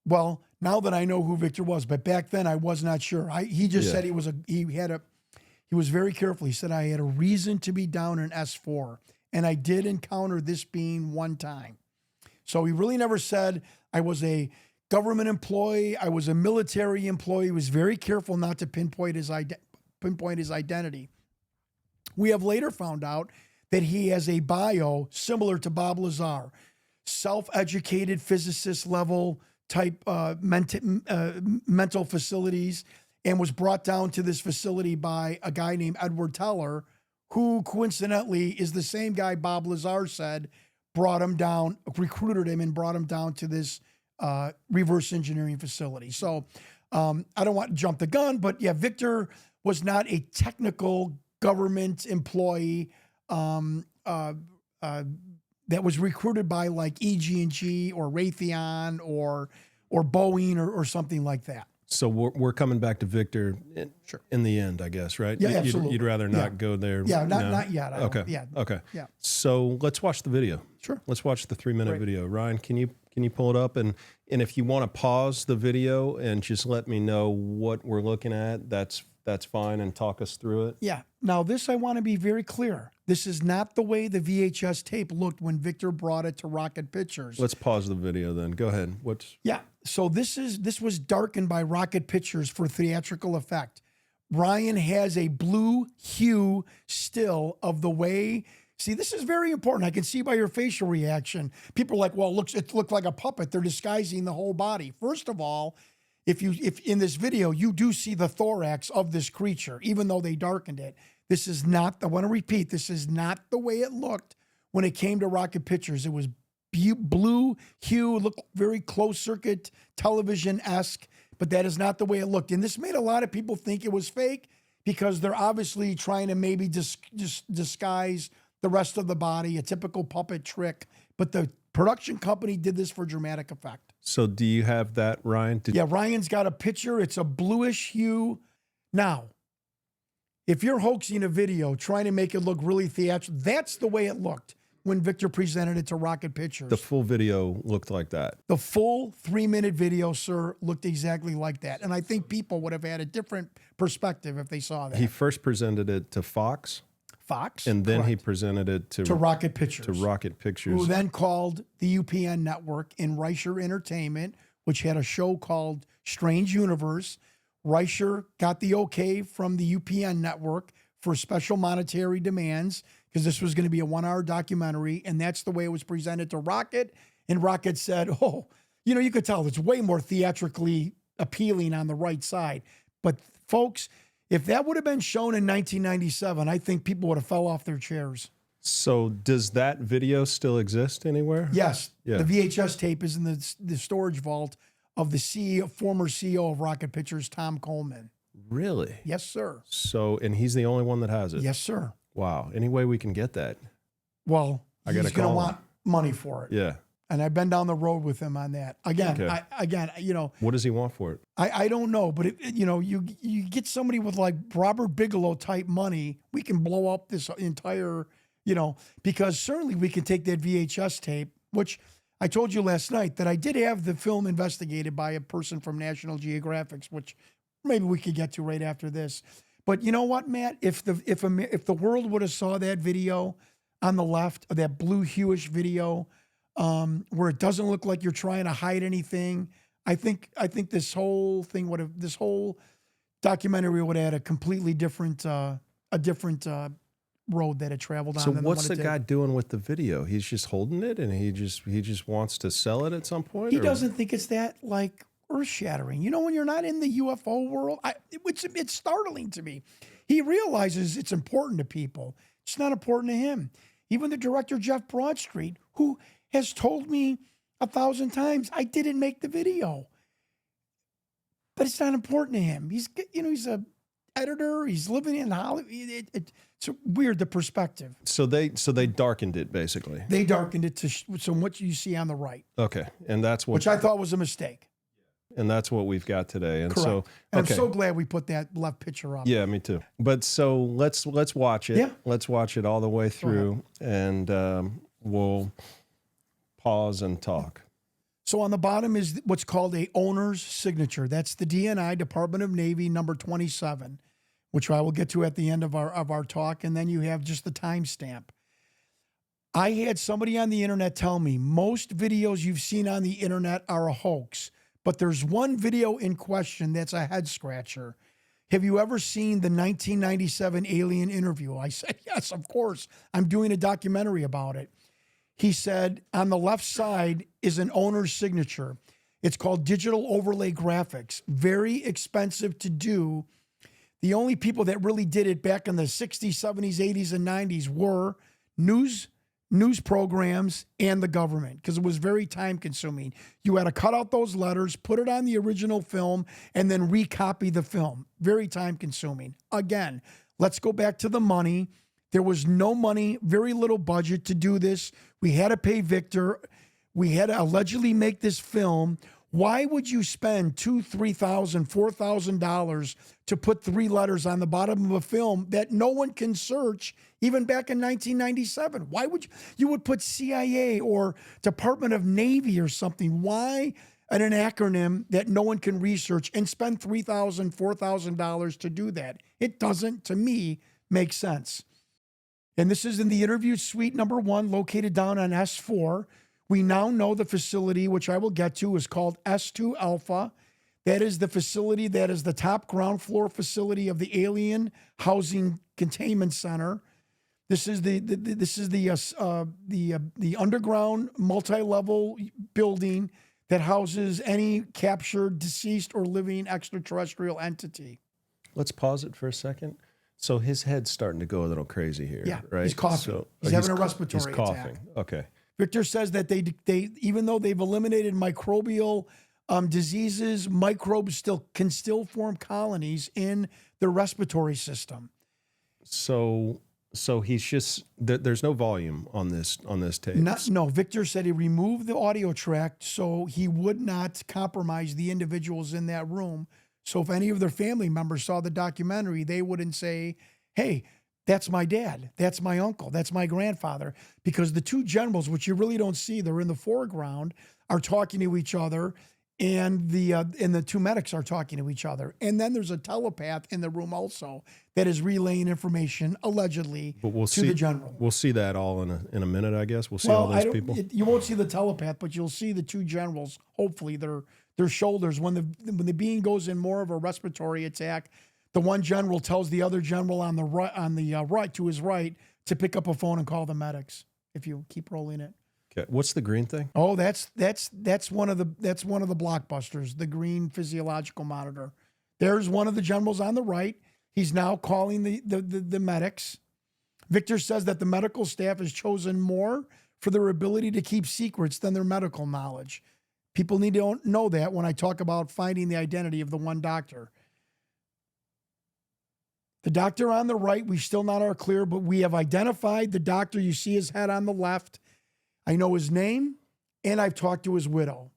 well, now that I know who Victor was, but back then I was not sure. He just said he was very careful. He said, I had a reason to be down in S4, and I did encounter this being one time. So he really never said I was a government employee, I was a military employee. He was very careful not to pinpoint his identity. We have later found out that he has a bio similar to Bob Lazar, self-educated physicist level type mental facilities, and was brought down to this facility by a guy named Edward Teller, who coincidentally is the same guy Bob Lazar said brought him down, recruited him and brought him down to this reverse engineering facility. So I don't want to jump the gun, but yeah, Victor was not a technical government employee that was recruited by like EG&G or Raytheon or Boeing or something like that. So we're coming back to Victor in the end, I guess, right? Yeah, absolutely. You'd rather not go there. Yeah, not yet. Okay. Yeah. Okay. Yeah. So let's watch the video. Sure. Let's watch the 3-minute video. Ryan, can you pull it up? And if you want to pause the video and just let me know what we're looking at, that's fine, and talk us through it. Yeah. Now this, I want to be very clear. This is not the way the VHS tape looked when Victor brought it to Rocket Pictures. Let's pause the video then. Go ahead. Yeah. So this was darkened by Rocket Pictures for theatrical effect. Ryan has a blue hue still of the way. See, this is very important. I can see by your facial reaction. People are like, well, it looked like a puppet. They're disguising the whole body. First of all, if in this video, you do see the thorax of this creature, even though they darkened it. This is not, I want to repeat, this is not the way it looked when it came to Rocket Pictures. It was blue hue, looked very closed circuit television-esque, but that is not the way it looked. And this made a lot of people think it was fake because they're obviously trying to maybe just disguise the rest of the body, a typical puppet trick. But the production company did this for dramatic effect. So do you have that, Ryan? Yeah, Ryan's got a picture. It's a bluish hue. Now, if you're hoaxing a video, trying to make it look really theatrical, that's the way it looked when Victor presented it to Rocket Pictures. The full video looked like that. The full 3-minute video, sir, looked exactly like that. And I think people would have had a different perspective if they saw that. He first presented it to Fox. And then he presented it to Rocket Pictures. Who then called the UPN network in Reicher Entertainment, which had a show called Strange Universe. Reicher got the okay from the UPN network for special monetary demands because this was going to be a 1-hour documentary, and that's the way it was presented to Rocket. And Rocket said, oh, you could tell it's way more theatrically appealing on the right side. But folks, if that would have been shown in 1997, I think people would have fell off their chairs. So does that video still exist anywhere? Yes. Yeah. The VHS tape is in the storage vault of the former CEO of Rocket Pictures, Tom Coleman. Really? Yes, sir. So, and he's the only one that has it? Yes, sir. Wow. Any way we can get that? Well, he's going to want money for it. Yeah. And I've been down the road with him on that. Again, okay. What does he want for it? I don't know, but you get somebody with like Robert Bigelow type money, we can blow up this entire, because certainly we can take that VHS tape, which I told you last night that I did have the film investigated by a person from National Geographic, which maybe we could get to right after this. But you know what, Matt? If the world would have saw that video on the left, that blue hueish video, where it doesn't look like you're trying to hide anything, I think this whole documentary would have had a completely different road that it traveled on. So what's the guy doing with the video? He's just holding it, and he just wants to sell it at some point. He doesn't think it's that like earth shattering. When you're not in the UFO world, it's startling to me. He realizes it's important to people. It's not important to him. Even the director Jeff Broadstreet, who has told me 1,000 times I didn't make the video, but it's not important to him. He's a editor. He's living in Hollywood. It's weird, the perspective. So they darkened it basically. They darkened it to so what you see on the right. Okay, and that's what, which I thought was a mistake. And that's what we've got today. And correct. so, okay. And I'm so glad we put that left picture up. Yeah, me too. But so let's watch it. Yeah. Let's watch it all the way through, and we'll pause and talk. So on the bottom is what's called a owner's signature. That's the DNI, Department of Navy, number 27, which I will get to at the end of our talk. And then you have just the timestamp. I had somebody on the internet tell me most videos you've seen on the internet are a hoax, but there's one video in question that's a head scratcher. Have you ever seen the 1997 alien interview? I said, yes, of course. I'm doing a documentary about it. He said, on the left side is an owner's signature. It's called digital overlay graphics. Very expensive to do. The only people that really did it back in the 60s, 70s, 80s, and 90s were news programs and the government, because it was very time consuming. You had to cut out those letters, put it on the original film, and then recopy the film. Very time consuming. Again, let's go back to the money. There was no money, very little budget to do this. We had to pay Victor. We had to allegedly make this film. Why would you spend $2,000, $3,000, $4,000 to put 3 letters on the bottom of a film that no one can search even back in 1997? Why would you would put CIA or Department of Navy or something? Why an acronym that no one can research and spend $3,000, $4,000 to do that? It doesn't, to me, make sense. And this is in the interview suite number 1, located down on S4. We now know the facility, which I will get to, is called S2 Alpha. That is the facility that is the top ground floor facility of the Alien Housing Containment Center. This is the underground multi-level building that houses any captured, deceased, or living extraterrestrial entity. Let's pause it for a second. So his head's starting to go a little crazy here, yeah, right? He's coughing. So, he's having a respiratory he's coughing. attack. Okay. Victor says that they even though they've eliminated microbial diseases, microbes can still form colonies in the respiratory system. So he's just there's no volume on this tape. No, Victor said he removed the audio track so he would not compromise the individuals in that room. So if any of their family members saw the documentary, they wouldn't say, hey, that's my dad, that's my uncle, that's my grandfather. Because the 2 generals, which you really don't see, they're in the foreground, are talking to each other, and the 2 medics are talking to each other. And then there's a telepath in the room also that is relaying information, allegedly, to the general. We'll see that all in a minute, I guess. We'll see all those people. You won't see the telepath, but you'll see the 2 generals, hopefully, their shoulders. When the being goes in more of a respiratory attack, the one general tells the other general on the right to his right to pick up a phone and call the medics. If you keep rolling it. Okay. What's the green thing? Oh, that's one of the blockbusters. The green physiological monitor. There's one of the generals on the right. He's now calling the medics. Victor says that the medical staff has chosen more for their ability to keep secrets than their medical knowledge. People need to know that when I talk about finding the identity of the one doctor. The doctor on the right, we still not are clear, but we have identified the doctor. You see his head on the left. I know his name, and I've talked to his widow,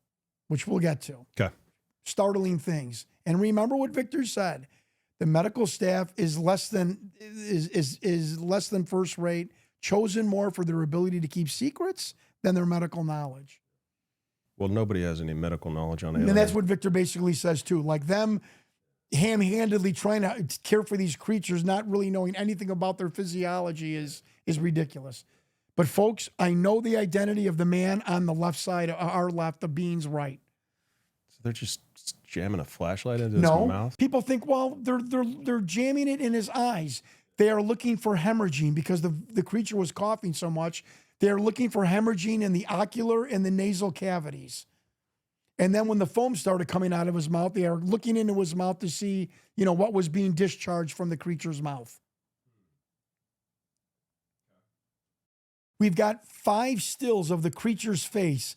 which we'll get to. Okay. Startling things. And remember what Victor said. The medical staff is less than first rate, chosen more for their ability to keep secrets than their medical knowledge. Well, nobody has any medical knowledge on aliens. And that's what Victor basically says too. Like them ham-handedly trying to care for these creatures, not really knowing anything about their physiology is ridiculous. But folks, I know the identity of the man on the left side, our left, the being's right. So they're just jamming a flashlight into his mouth? People think, well, they're jamming it in his eyes. They are looking for hemorrhaging because the creature was coughing so much. They're looking for hemorrhaging in the ocular and the nasal cavities. And then when the foam started coming out of his mouth, they are looking into his mouth to see, what was being discharged from the creature's mouth. We've got 5 stills of the creature's face.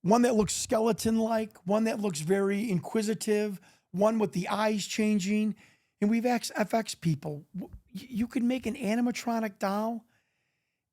One that looks skeleton-like, one that looks very inquisitive, one with the eyes changing. and we've asked FX people, you could make an animatronic doll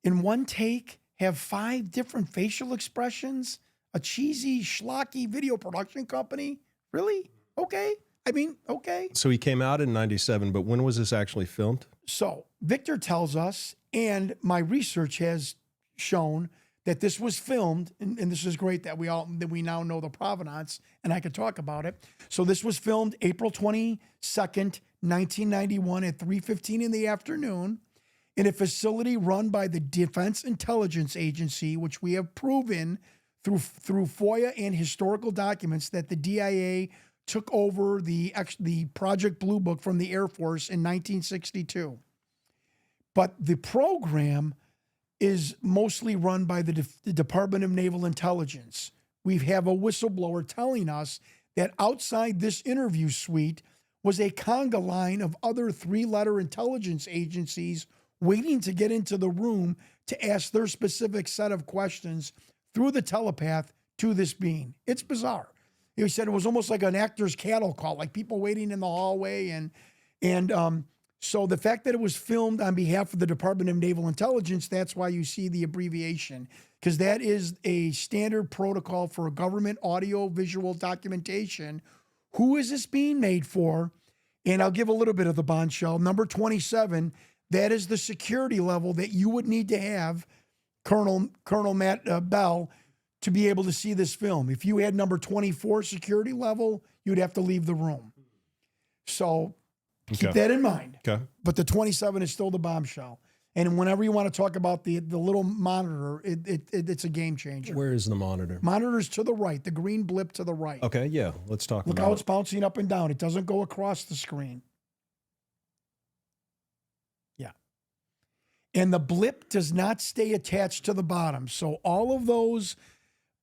in one take, have 5 different facial expressions, a cheesy, schlocky video production company? Really? Okay. I mean, okay. So he came out in 97, but when was this actually filmed? So Victor tells us, and my research has shown that this was filmed, and this is great that we now know the provenance, and I could talk about it. So this was filmed April 22nd, 1991 at 3:15 in the afternoon in a facility run by the Defense Intelligence Agency, which we have proven through FOIA and historical documents that the DIA took over the Project Blue Book from the Air Force in 1962. But the program is mostly run by the Department of Naval Intelligence. We have a whistleblower telling us that outside this interview suite was a conga line of other 3-letter intelligence agencies waiting to get into the room to ask their specific set of questions through the telepath to this being. It's bizarre. He said it was almost like an actor's cattle call, like people waiting in the hallway. And so the fact that it was filmed on behalf of the Department of Naval Intelligence, that's why you see the abbreviation, because that is a standard protocol for government audio-visual documentation. Who is this being made for? And I'll give a little bit of the bombshell. Number 27, that is the security level that you would need to have, Colonel Matt Beall, to be able to see this film. If you had number 24 security level, you'd have to leave the room. So keep that in mind. Okay. But the 27 is still the bombshell. And whenever you want to talk about the little monitor, it's a game changer. Where is the monitor? Monitor's to the right, the green blip to the right. Okay, yeah, let's talk about it. Look how it's bouncing up and down. It doesn't go across the screen. Yeah. And the blip does not stay attached to the bottom. So all of those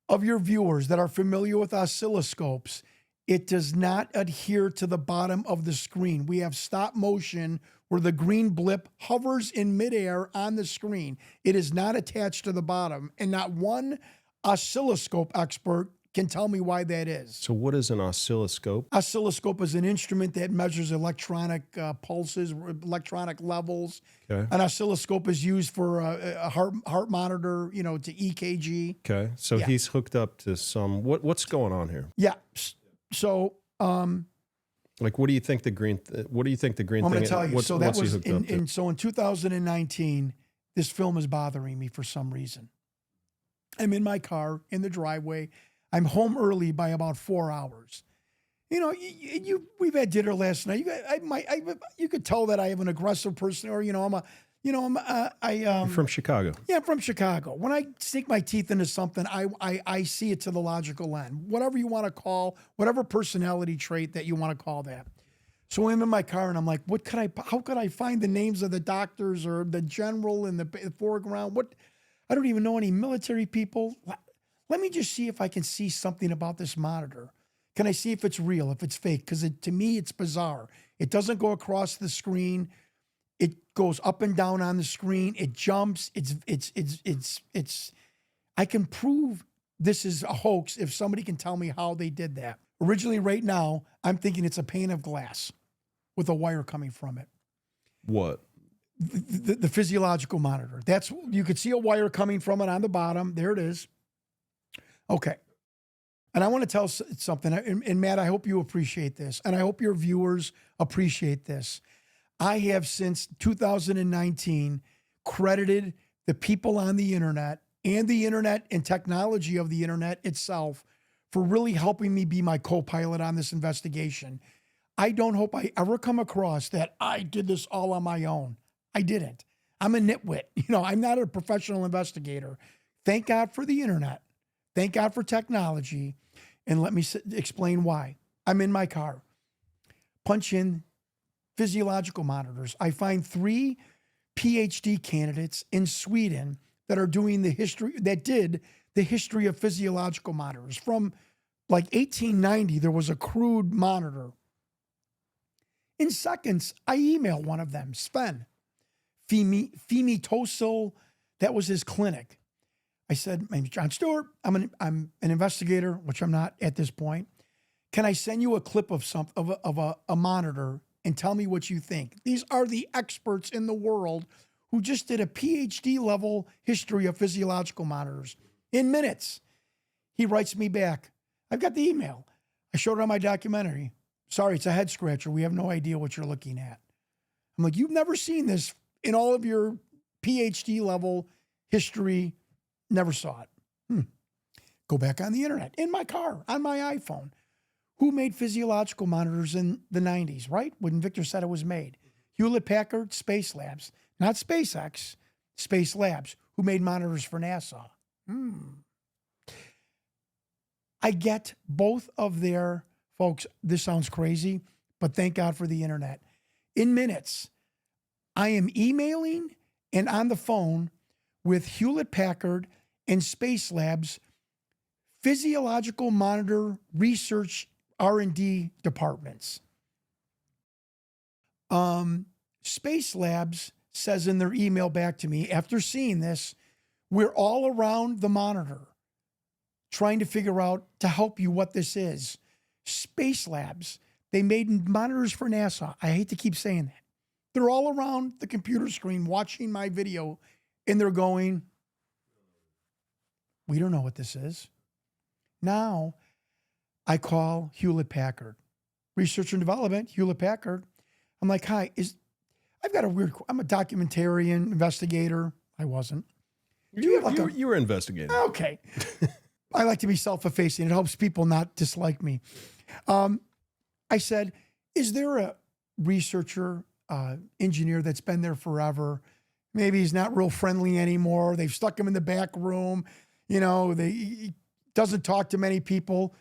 of your viewers that are familiar with oscilloscopes, it does not adhere to the bottom of the screen. We have stop motion where the green blip hovers in midair on the screen. It is not attached to the bottom, and not one oscilloscope expert can tell me why that is. So what is an oscilloscope? Oscilloscope is an instrument that measures electronic pulses, electronic levels. Okay. An oscilloscope is used for a heart monitor, to EKG. Okay. So Yeah. he's hooked up to some, what's going on here? Yeah. So, Like, what do you think the green thing? I'm going to tell you. So that what's he was hooked up to? so in 2019, this film is bothering me for some reason. I'm in my car in the driveway. I'm home early by about 4 hours. We've had dinner last night. You could tell that I have an aggressive person, or You're from Chicago. Yeah, I'm from Chicago. When I sink my teeth into something, I see it to the logical end. Whatever you want to call, whatever personality trait that you want to call that. So I'm in my car and I'm like, how could I find the names of the doctors or the general in the foreground? I don't even know any military people. Let me just see if I can see something about this monitor. Can I see if it's real, if it's fake? Because to me, it's bizarre. It doesn't go across the screen. It goes up and down on the screen. It jumps. I can prove this is a hoax if somebody can tell me how they did that. Originally, right now, I'm thinking it's a pane of glass with a wire coming from it. What? The physiological monitor. You could see a wire coming from it on the bottom. There it is. Okay. And I want to tell something. And Matt, I hope you appreciate this. And I hope your viewers appreciate this. I have since 2019 credited the people on the internet and the internet and technology of the internet itself for really helping me be my co-pilot on this investigation. I don't hope I ever come across that I did this all on my own. I didn't. I'm a nitwit. I'm not a professional investigator. Thank God for the internet. Thank God for technology. And let me explain why. I'm in my car. Punch in physiological monitors. I find 3 PhD candidates in Sweden that are doing the history of physiological monitors. From like 1890, there was a crude monitor. In seconds, I email one of them, Sven. Femi Tosil, that was his clinic. I said, my name's Jon Stewart. I'm an investigator, which I'm not at this point. Can I send you a clip of a monitor and tell me what you think. These are the experts in the world who just did a PhD level history of physiological monitors in minutes. He writes me back. I've got the email. I showed it on my documentary. Sorry, it's a head scratcher. We have no idea what you're looking at. I'm like, you've never seen this in all of your PhD level history. Never saw it. Go back on the internet, in my car, on my iPhone. Who made physiological monitors in the 90s, right? When Victor said it was made. Hewlett-Packard, Space Labs. Not SpaceX, Space Labs, who made monitors for NASA. I get both of their, folks, this sounds crazy, but thank God for the internet. In minutes, I am emailing and on the phone with Hewlett-Packard and Space Labs physiological monitor research R&D departments. Space Labs says in their email back to me, after seeing this, we're all around the monitor trying to figure out to help you what this is. Space Labs, they made monitors for NASA. I hate to keep saying that. They're all around the computer screen watching my video, and they're going, we don't know what this is. Now, I call Hewlett-Packard. Research and development, Hewlett-Packard. I'm like, hi, I'm a documentarian investigator. I wasn't. You were investigating. Okay. I like to be self-effacing. It helps people not dislike me. I said, is there a researcher, engineer that's been there forever? Maybe he's not real friendly anymore. They've stuck him in the back room. He doesn't talk to many people.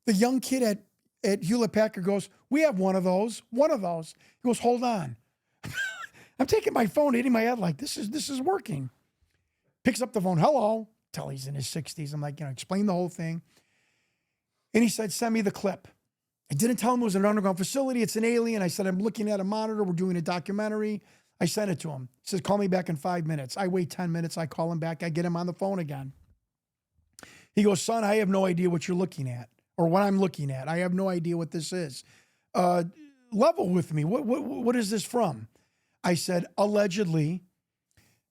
The young kid at Hewlett-Packard goes, we have one of those. He goes, hold on. I'm taking my phone, hitting my head like, this is working. Picks up the phone. Hello. Tell he's in his 60s. I'm like, explain the whole thing. And he said, send me the clip. I didn't tell him it was an underground facility. It's an alien. I said, I'm looking at a monitor. We're doing a documentary. I sent it to him. He says, call me back in 5 minutes. I wait 10 minutes. I call him back. I get him on the phone again. He goes, son, I have no idea what you're looking at or what I'm looking at. I have no idea what this is. Level with me. What is this from? I said, allegedly.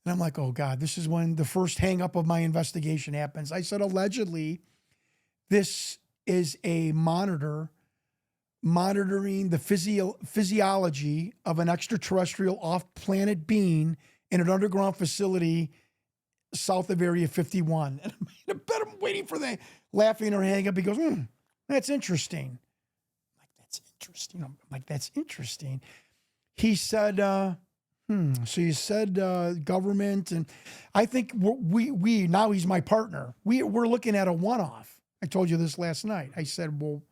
And I'm like, oh God, this is when the first hang up of my investigation happens. I said, allegedly, this is a monitor monitoring the physiology of an extraterrestrial off-planet being in an underground facility south of Area 51. And I'm waiting for the laughing or hang up. He goes, that's interesting. I'm like, that's interesting. He said, so you said government, and I think we now he's my partner. We're looking at a one-off. I told you this last night. I said, well,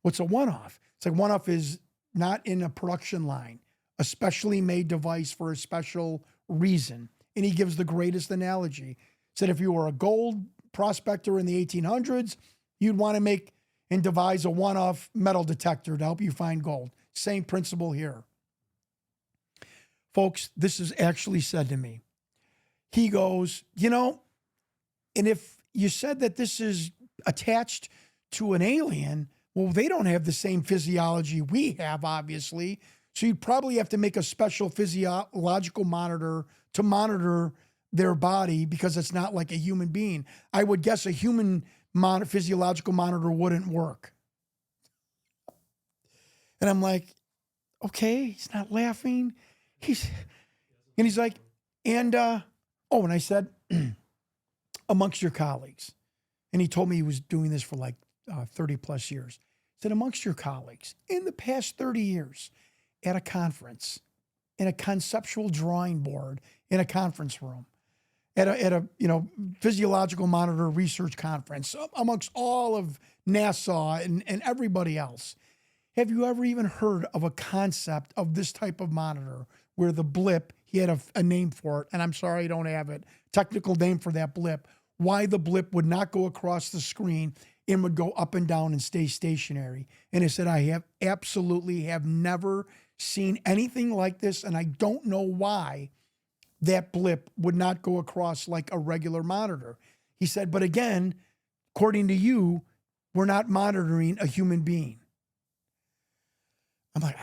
what's a one-off? It's like one-off is not in a production line, a specially made device for a special reason. And he gives the greatest analogy. Said if you were a gold prospector in the 1800s, you'd want to make and devise a one-off metal detector to help you find gold. Same principle here. Folks, this is actually said to me. He goes, and if you said that this is attached to an alien, well, they don't have the same physiology we have, obviously. So you'd probably have to make a special physiological monitor to monitor their body because it's not like a human being. I would guess a human physiological monitor wouldn't work. And I'm like, okay, he's not laughing. He's like, and I said, amongst your colleagues. And he told me he was doing this for like 30 plus years. He said, amongst your colleagues, in the past 30 years, at a conference, in a conceptual drawing board, in a conference room, at a physiological monitor research conference, amongst all of NASA and everybody else, have you ever even heard of a concept of this type of monitor where the blip, he had a name for it, and I'm sorry I don't have it, technical name for that blip, why the blip would not go across the screen and would go up and down and stay stationary. And he said, I absolutely have never seen anything like this, and I don't know why that blip would not go across like a regular monitor. He said, but again, according to you, we're not monitoring a human being. I'm like,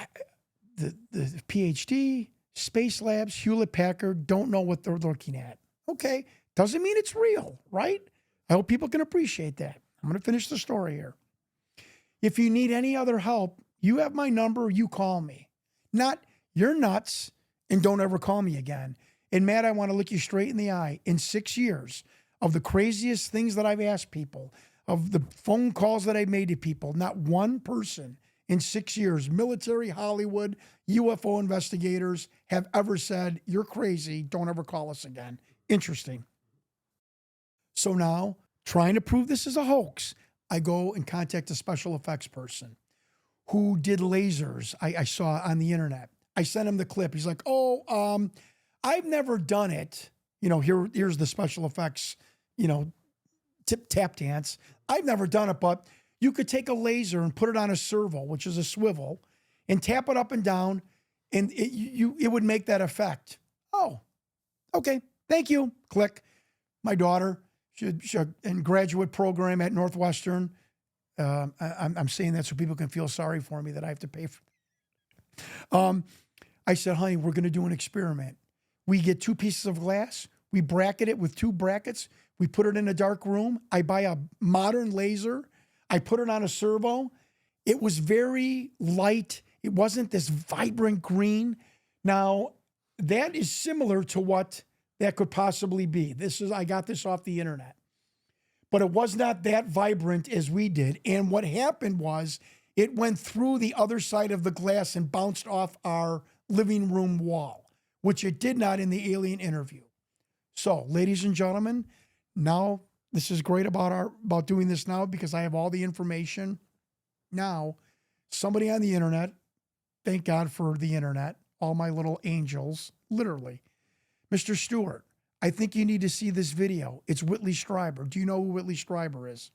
the PhD, Space Labs, Hewlett Packard don't know what they're looking at. Okay, doesn't mean it's real, right? I hope people can appreciate that. I'm going to finish the story here. If you need any other help, you have my number, you call me. Not, you're nuts and don't ever call me again. And Matt, I want to look you straight in the eye. In 6 years of the craziest things that I've asked people, of the phone calls that I've made to people, not one person in 6 years, military, Hollywood, UFO investigators have ever said, you're crazy, don't ever call us again. Interesting. So now, trying to prove this is a hoax, I go and contact a special effects person who did lasers I saw on the internet. I sent him the clip. He's like, I've never done it. You know, here's the special effects, you know, tap dance. I've never done it, but you could take a laser and put it on a servo, which is a swivel, and tap it up and down, and it would make that effect. Oh, okay. Thank you. Click. My daughter, she's in graduate program at Northwestern. I'm saying that so people can feel sorry for me that I have to pay for. I said, honey, we're going to do an experiment. We get 2 pieces of glass. We bracket it with 2 brackets. We put it in a dark room. I buy a modern laser. I put it on a servo. It was very light. It wasn't this vibrant green. Now, that is similar to what that could possibly be. I got this off the internet. But it was not that vibrant as we did. And what happened was it went through the other side of the glass and bounced off our living room wall, which it did not in the alien interview. So, ladies and gentlemen, now this is great about doing this now because I have all the information. Now, somebody on the internet, thank God for the internet, all my little angels, literally. Mr. Stewart, I think you need to see this video. It's Whitley Strieber. Do you know who Whitley Strieber is?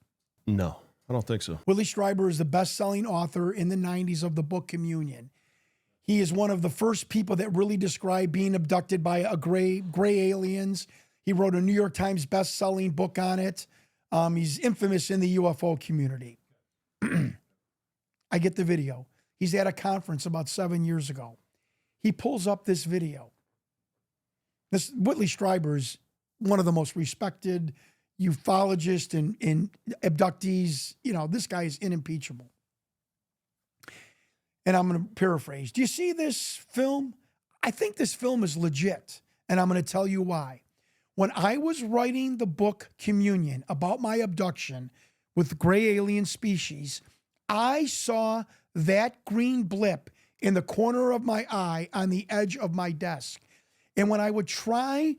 No, I don't think so. Whitley Strieber is the best-selling author in the 90s of the book Communion. He is one of the first people that really described being abducted by a gray aliens. He wrote a New York Times best-selling book on it. He's infamous in the UFO community. I get the video. He's at a conference about 7 years ago. He pulls up this video. This Whitley Strieber is one of the most respected ufologists and abductees. You know, this guy is unimpeachable. And I'm going to paraphrase. Do you see this film? I think this film is legit, and I'm going to tell you why. When I was writing the book Communion about my abduction with gray alien species, I saw that green blip in the corner of my eye on the edge of my desk. And when I would try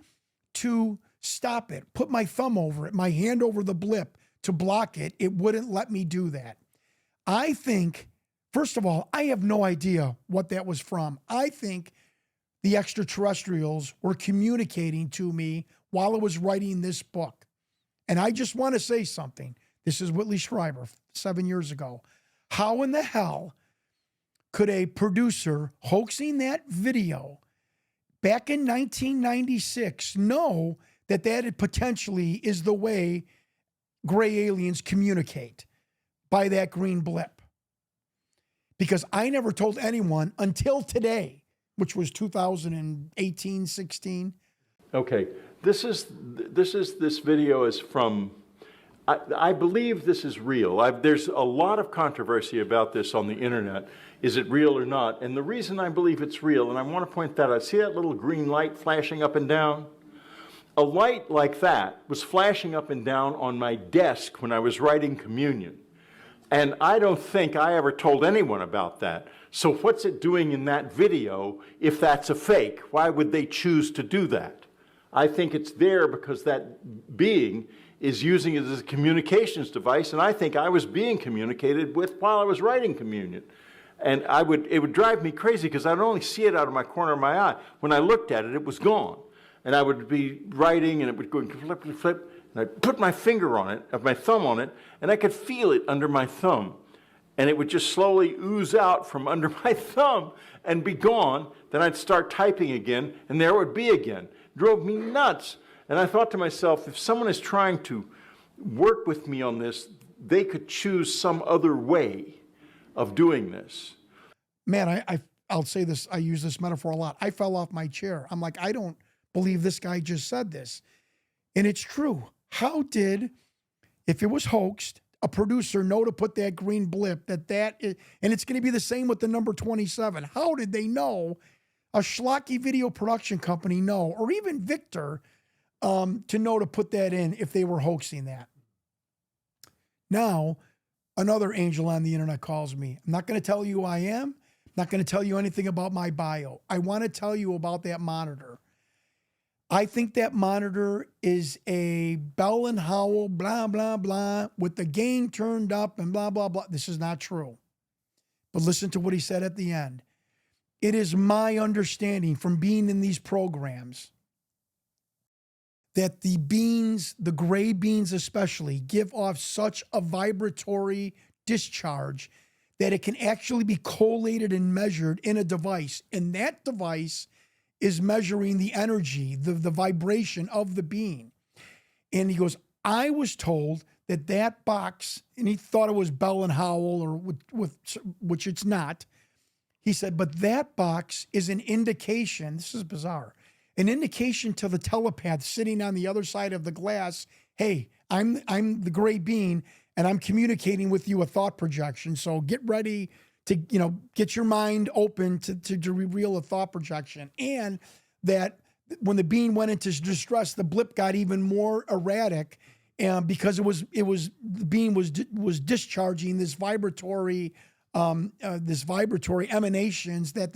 to stop it, put my thumb over it, my hand over the blip to block it, it wouldn't let me do that. I think, first of all, I have no idea what that was from. I think the extraterrestrials were communicating to me while I was writing this book. And I just want to say something. This is Whitley Strieber, 7 years ago. How in the hell could a producer hoaxing that video back in 1996 know that that potentially is the way gray aliens communicate, by that green blip? Because I never told anyone until today, which was 2018, 16. Okay, this video is from, I believe this is real. There's a lot of controversy about this on the internet. Is it real or not? And the reason I believe it's real, and I want to point that out, see that little green light flashing up and down? A light like that was flashing up and down on my desk when I was writing Communion. And I don't think I ever told anyone about that. So what's it doing in that video if that's a fake? Why would they choose to do that? I think it's there because that being is using it as a communications device, and I think I was being communicated with while I was writing Communion. And it would drive me crazy because I'd only see it out of my corner of my eye. When I looked at it, it was gone. And I would be writing, and it would go flip, flip, flip, and I'd put my finger on it, my thumb on it, and I could feel it under my thumb. And it would just slowly ooze out from under my thumb and be gone. Then I'd start typing again, and there it would be again. It drove me nuts. And I thought to myself, if someone is trying to work with me on this, they could choose some other way of doing this. Man, I'll say this, I use this metaphor a lot. I fell off my chair. I'm like, I don't believe this guy just said this. And it's true. How did, if it was hoaxed, a producer know to put that green blip, that is, and it's going to be the same with the number 27. How did they know, a schlocky video production company know, or even Victor, to know to put that in if they were hoaxing that? Now, another angel on the internet calls me. I'm not going to tell you who I am. I'm not going to tell you anything about my bio. I want to tell you about that monitor. I think that monitor is a Bell and Howell, blah, blah, blah, with the gain turned up and blah, blah, blah. This is not true. But listen to what he said at the end. It is my understanding from being in these programs that the beans, the gray beans especially, give off such a vibratory discharge that it can actually be collated and measured in a device. And that device is measuring the energy, the vibration of the bean. And he goes, I was told that that box, and he thought it was Bell and Howell, or which it's not. He said, but that box is an indication, this is bizarre, an indication to the telepath sitting on the other side of the glass, hey, I'm the gray bean, and I'm communicating with you a thought projection. So get ready to, get your mind open to reveal a thought projection. And that when the bean went into distress, the blip got even more erratic, because the bean was discharging this vibratory emanations that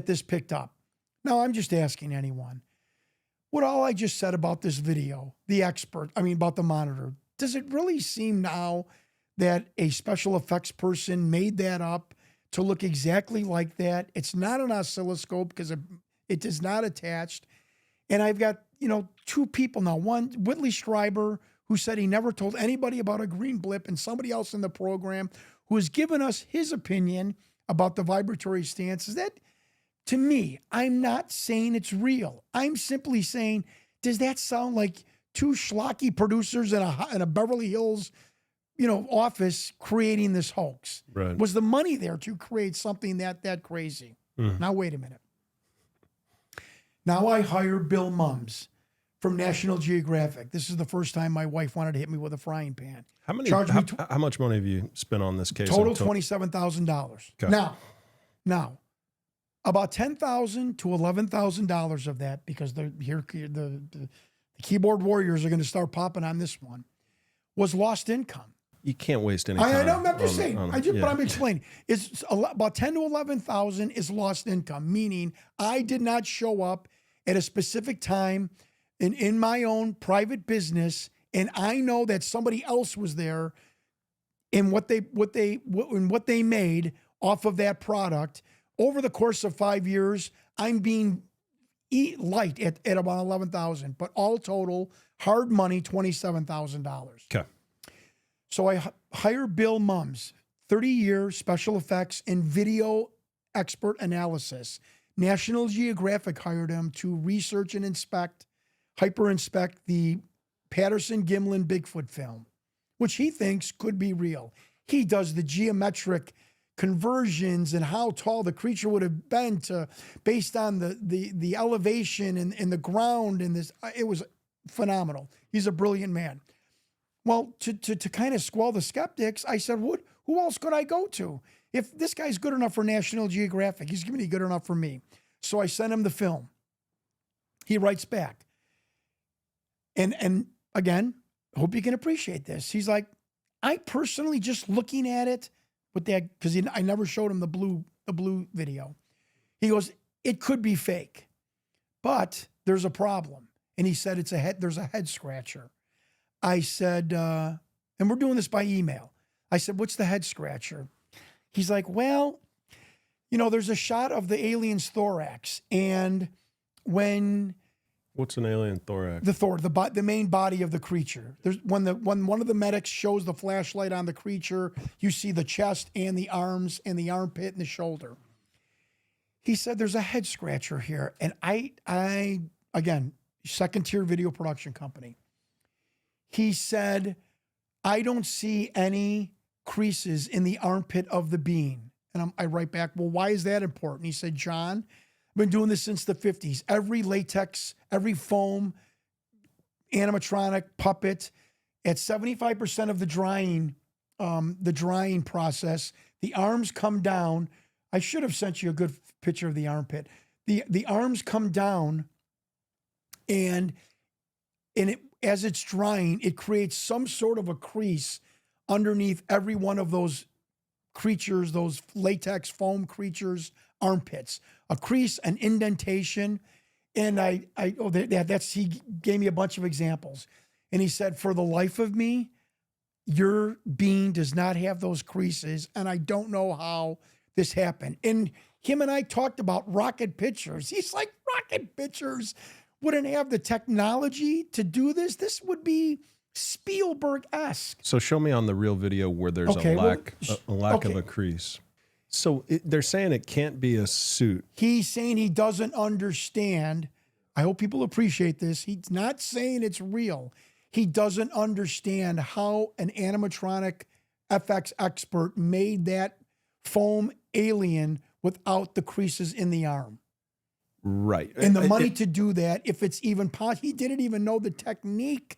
this picked up. Now, I'm just asking anyone, what all I just said about this video, about the monitor, does it really seem now that a special effects person made that up to look exactly like that? It's not an oscilloscope because it is not attached. And I've got, two people now. One, Whitley Schreiber, who said he never told anybody about a green blip, and somebody else in the program who has given us his opinion about the vibratory stance. Is that, to me, I'm not saying it's real. I'm simply saying, does that sound like two schlocky producers in a Beverly Hills office creating this hoax? Right. Was the money there to create something that crazy? Now, wait a minute. Now I hire Bill Mums from National Geographic. This is the first time my wife wanted to hit me with a frying pan. How much money have you spent on this case? Total $27,000. Okay. Now, about $10,000 to $11,000 of that, because the keyboard warriors are going to start popping on this one, was lost income. You can't waste any time. I know, I'm just saying. But I'm explaining. It's about $10,000 to $11,000 is lost income, meaning I did not show up at a specific time in my own private business, and I know that somebody else was there, and what they made off of that product over the course of 5 years. I'm being light at about $11,000, but all total hard money $27,000. Okay. So I hire Bill Mums, 30-year special effects and video expert analysis. National Geographic hired him to research and hyper-inspect the Patterson-Gimlin Bigfoot film, which he thinks could be real. He does the geometric conversions and how tall the creature would have been based on the elevation and the ground, and this. It was phenomenal. He's a brilliant man. Well, to kind of squall the skeptics, I said, who else could I go to? If this guy's good enough for National Geographic, he's going to be good enough for me. So I sent him the film. He writes back. And again, hope you can appreciate this. He's like, I personally, just looking at it with that, because I never showed him the blue video. He goes, it could be fake, but there's a problem. And he said, there's a head scratcher. I said, and we're doing this by email. I said, what's the head scratcher? He's like, well, there's a shot of the alien's thorax. And what's an alien thorax? The main body of the creature. When one of the medics shows the flashlight on the creature, you see the chest and the arms and the armpit and the shoulder. He said, there's a head scratcher here. And I again, second tier video production company. He said, I don't see any creases in the armpit of the bean. And I write back, well, why is that important? He said, Jon, I've been doing this since the 50s. Every latex, every foam, animatronic, puppet, at 75% of the drying process, the arms come down. I should have sent you a good picture of the armpit. The arms come down, and as it's drying, it creates some sort of a crease underneath every one of those creatures, those latex foam creatures' armpits. A crease, an indentation, and he gave me a bunch of examples. And he said, for the life of me, your being does not have those creases, and I don't know how this happened. And him and I talked about rocket pictures. He's like, rocket pictures wouldn't have the technology to do this. This would be Spielberg-esque. So show me on the real video where there's a lack of a crease. So they're saying it can't be a suit. He's saying he doesn't understand. I hope people appreciate this. He's not saying it's real. He doesn't understand how an animatronic FX expert made that foam alien without the creases in the arm. Right. And the money to do that, if it's even possible, he didn't even know the technique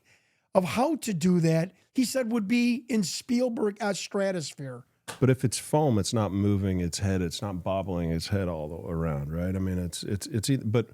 of how to do that, he said would be in Spielberg-esque stratosphere. But if it's foam, it's not moving its head. It's not bobbling its head all the way around, right? I mean, but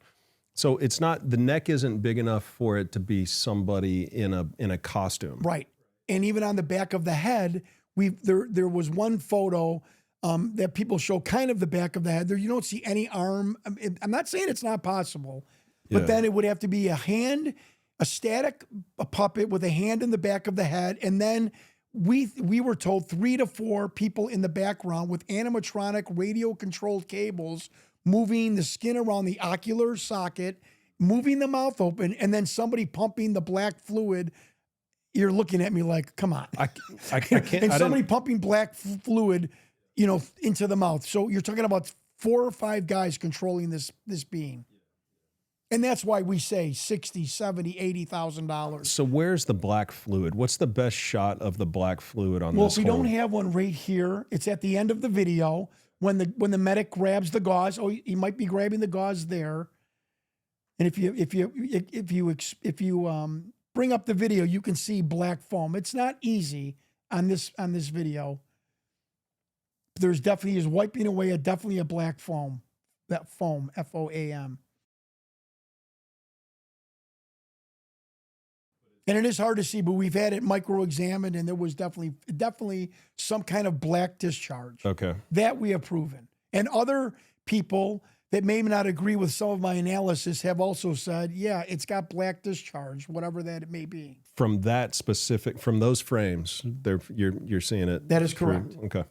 so it's not, the neck isn't big enough for it to be somebody in a costume. Right. And even on the back of the head, there was one photo that people show kind of the back of the head. There, you don't see any arm. I'm not saying it's not possible, but then it would have to be a hand, a static puppet with a hand in the back of the head, and then we were told 3 to 4 people in the background with animatronic radio-controlled cables moving the skin around the ocular socket, moving the mouth open, and then somebody pumping the black fluid. You're looking at me like, come on. I can't. And somebody pumping black fluid, into the mouth. So you're talking about 4 or 5 guys controlling this being. And that's why we say $60,000, $70,000, $80,000. So where's the black fluid? What's the best shot of the black fluid on this? Well, if we don't have one right here, it's at the end of the video when the medic grabs the gauze. Oh, he might be grabbing the gauze there. And if you bring up the video, you can see black foam. It's not easy on this video. There's definitely is wiping away definitely a black foam. That foam, FOAM. And it is hard to see, but we've had it micro-examined, and there was definitely some kind of black discharge. Okay. That we have proven. And other people that may not agree with some of my analysis have also said, yeah, it's got black discharge, whatever that it may be. From those frames, you're seeing it. That is correct. Okay.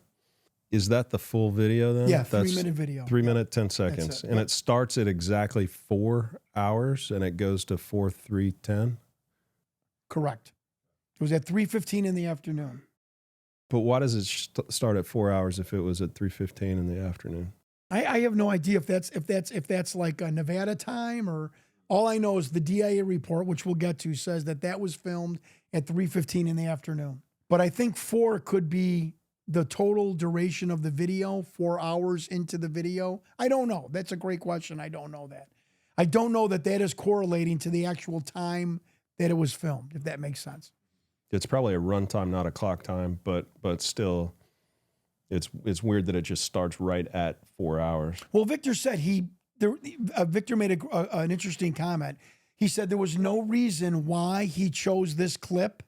Is that the full video then? Yeah, 3-minute video. 3 minute, 10 seconds. And it starts at exactly 4 hours and it goes to 4:3:10? Correct. It was at 3:15 in the afternoon. But why does it start at 4 hours if it was at 3:15 in the afternoon? I have no idea if that's like a Nevada time, or all I know is the DIA report, which we'll get to, says that was filmed at 3:15 in the afternoon. But I think 4 could be the total duration of the video, 4 hours into the video. I don't know. That's a great question. I don't know that. I don't know that is correlating to the actual time that it was filmed, if that makes sense. It's probably a runtime, not a clock time, but still, it's weird that it just starts right at 4 hours. Well, Victor said Victor made an interesting comment. He said there was no reason why he chose this clip,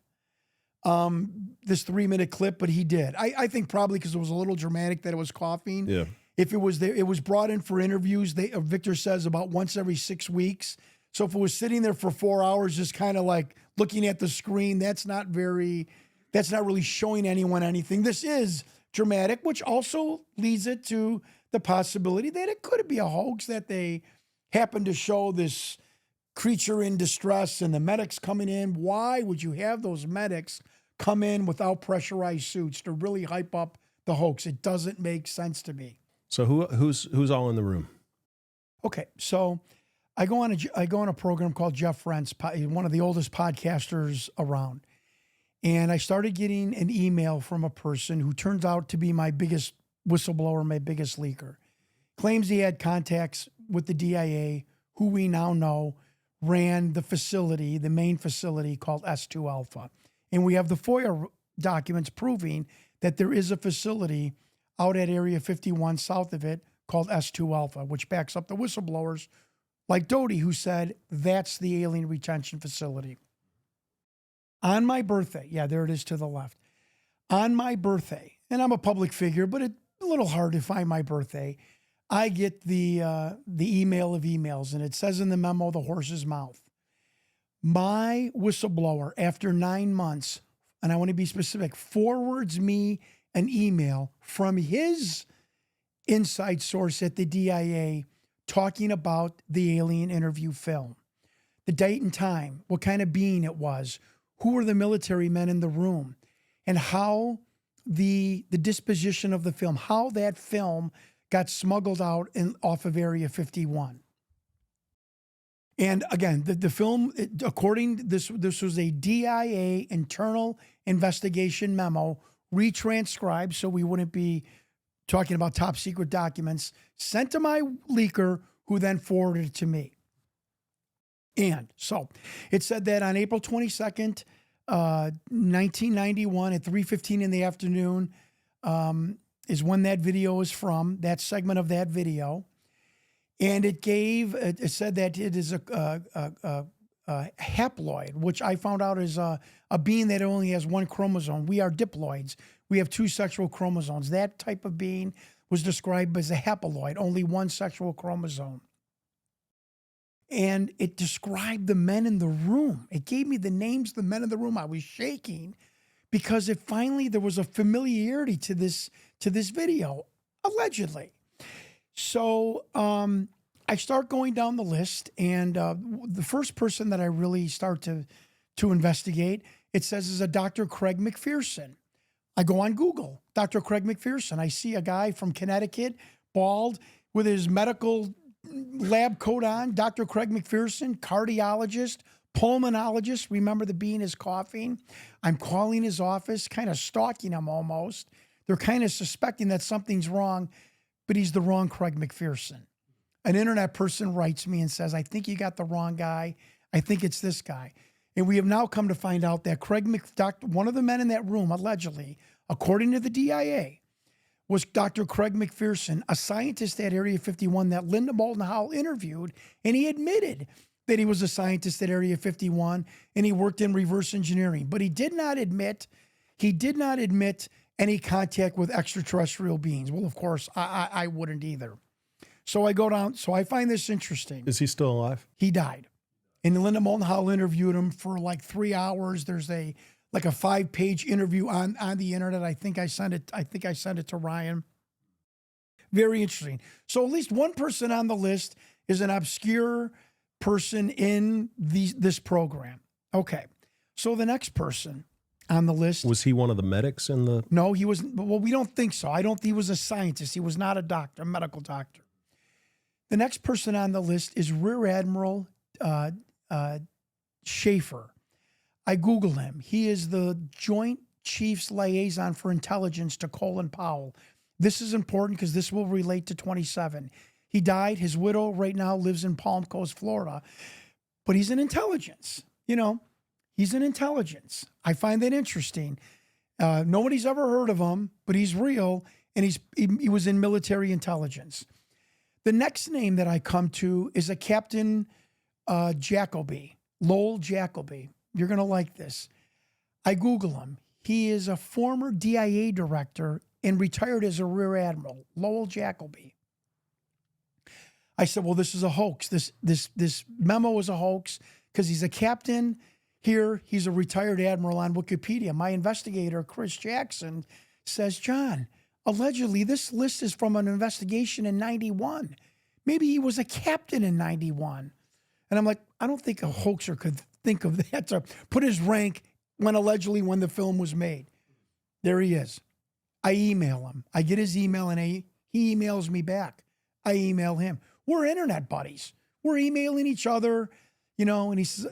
this 3-minute clip, but he did. I think probably because it was a little dramatic that it was coughing. Yeah. If it was there, it was brought in for interviews. Victor says about once every 6 weeks. So if it was sitting there for 4 hours, just kind of like looking at the screen, that's not really showing anyone anything. This is dramatic, which also leads it to the possibility that it could be a hoax, that they happen to show this creature in distress and the medics coming in. Why would you have those medics come in without pressurized suits to really hype up the hoax? It doesn't make sense to me. So who's all in the room? Okay, so I go on a program called Jeff Rent's, one of the oldest podcasters around. And I started getting an email from a person who turns out to be my biggest whistleblower, my biggest leaker. Claims he had contacts with the DIA, who we now know ran the facility, the main facility called S2 Alpha. And we have the FOIA documents proving that there is a facility out at Area 51 south of it called S2 Alpha, which backs up the whistleblowers like Doty, who said that's the alien retention facility. On my birthday, yeah, there it is to the left. On my birthday, and I'm a public figure, but it's a little hard to find my birthday, I get the email of emails, and it says in the memo, the horse's mouth. My whistleblower, after 9 months, and I want to be specific, forwards me an email from his inside source at the DIA talking about the alien interview film, the date and time, what kind of being it was, who were the military men in the room, and how the disposition of the film, how that film got smuggled out off of Area 51. And again, the film, according this was a DIA internal investigation memo, retranscribed, so we wouldn't be talking about top secret documents, sent to my leaker, who then forwarded it to me. And so it said that on April 22nd, 1991 at 3:15 in the afternoon is when that video is from, that segment of that video. And it said that it is a haploid, which I found out is a being that only has one chromosome. We are diploids. We have 2 sexual chromosomes. That type of being was described as a haploid, only 1 sexual chromosome. And it described the men in the room. It gave me the names of the men in the room. I was shaking because there was a familiarity to this video, allegedly. So I start going down the list, and the first person that I really start to investigate, it says is a Dr. Craig McPherson. I go on Google, Dr. Craig McPherson. I see a guy from Connecticut, bald, with his medical lab coat on, Dr. Craig McPherson, cardiologist, pulmonologist. Remember the being is coughing. I'm calling his office, kind of stalking him almost. They're kind of suspecting that something's wrong, but he's the wrong Craig McPherson. An internet person writes me and says, I think you got the wrong guy. I think it's this guy. And we have now come to find out that one of the men in that room, allegedly, according to the DIA, was Dr. Craig McPherson, a scientist at Area 51 that Linda Moulton Howell interviewed, and he admitted that he was a scientist at Area 51 and he worked in reverse engineering. But he did not admit any contact with extraterrestrial beings. Well, of course, I wouldn't either. So I go down. So I find this interesting. Is he still alive? He died. And Linda Moulton Howell interviewed him for like 3 hours. There's a 5-page interview on the internet. I think I sent it to Ryan. Very interesting. So at least one person on the list is an obscure person in this program. Okay. So the next person on the list. Was he one of the medics in the? No, he was. Well, we don't think so. I don't think he was a scientist. He was not a doctor, a medical doctor. The next person on the list is Rear Admiral Schaefer. I Googled him. He is the Joint Chiefs Liaison for Intelligence to Colin Powell. This is important because this will relate to 27. He died. His widow right now lives in Palm Coast, Florida. But he's in intelligence. He's in intelligence. I find that interesting. Nobody's ever heard of him, but he's real, and he was in military intelligence. The next name that I come to is a Captain Jacoby, Lowell Jacoby. You're going to like this. I Google him. He is a former DIA director and retired as a Rear Admiral, Lowell Jacoby. I said, well, this is a hoax. This memo is a hoax because he's a captain here. He's a retired admiral on Wikipedia. My investigator, Chris Jackson, says, John, allegedly this list is from an investigation in 91. Maybe he was a captain in 91. And I'm like, I don't think a hoaxer could think of that to put his rank when the film was made. There he is. I email him. I get his email and he emails me back. I email him. We're internet buddies. We're emailing each other, and he says,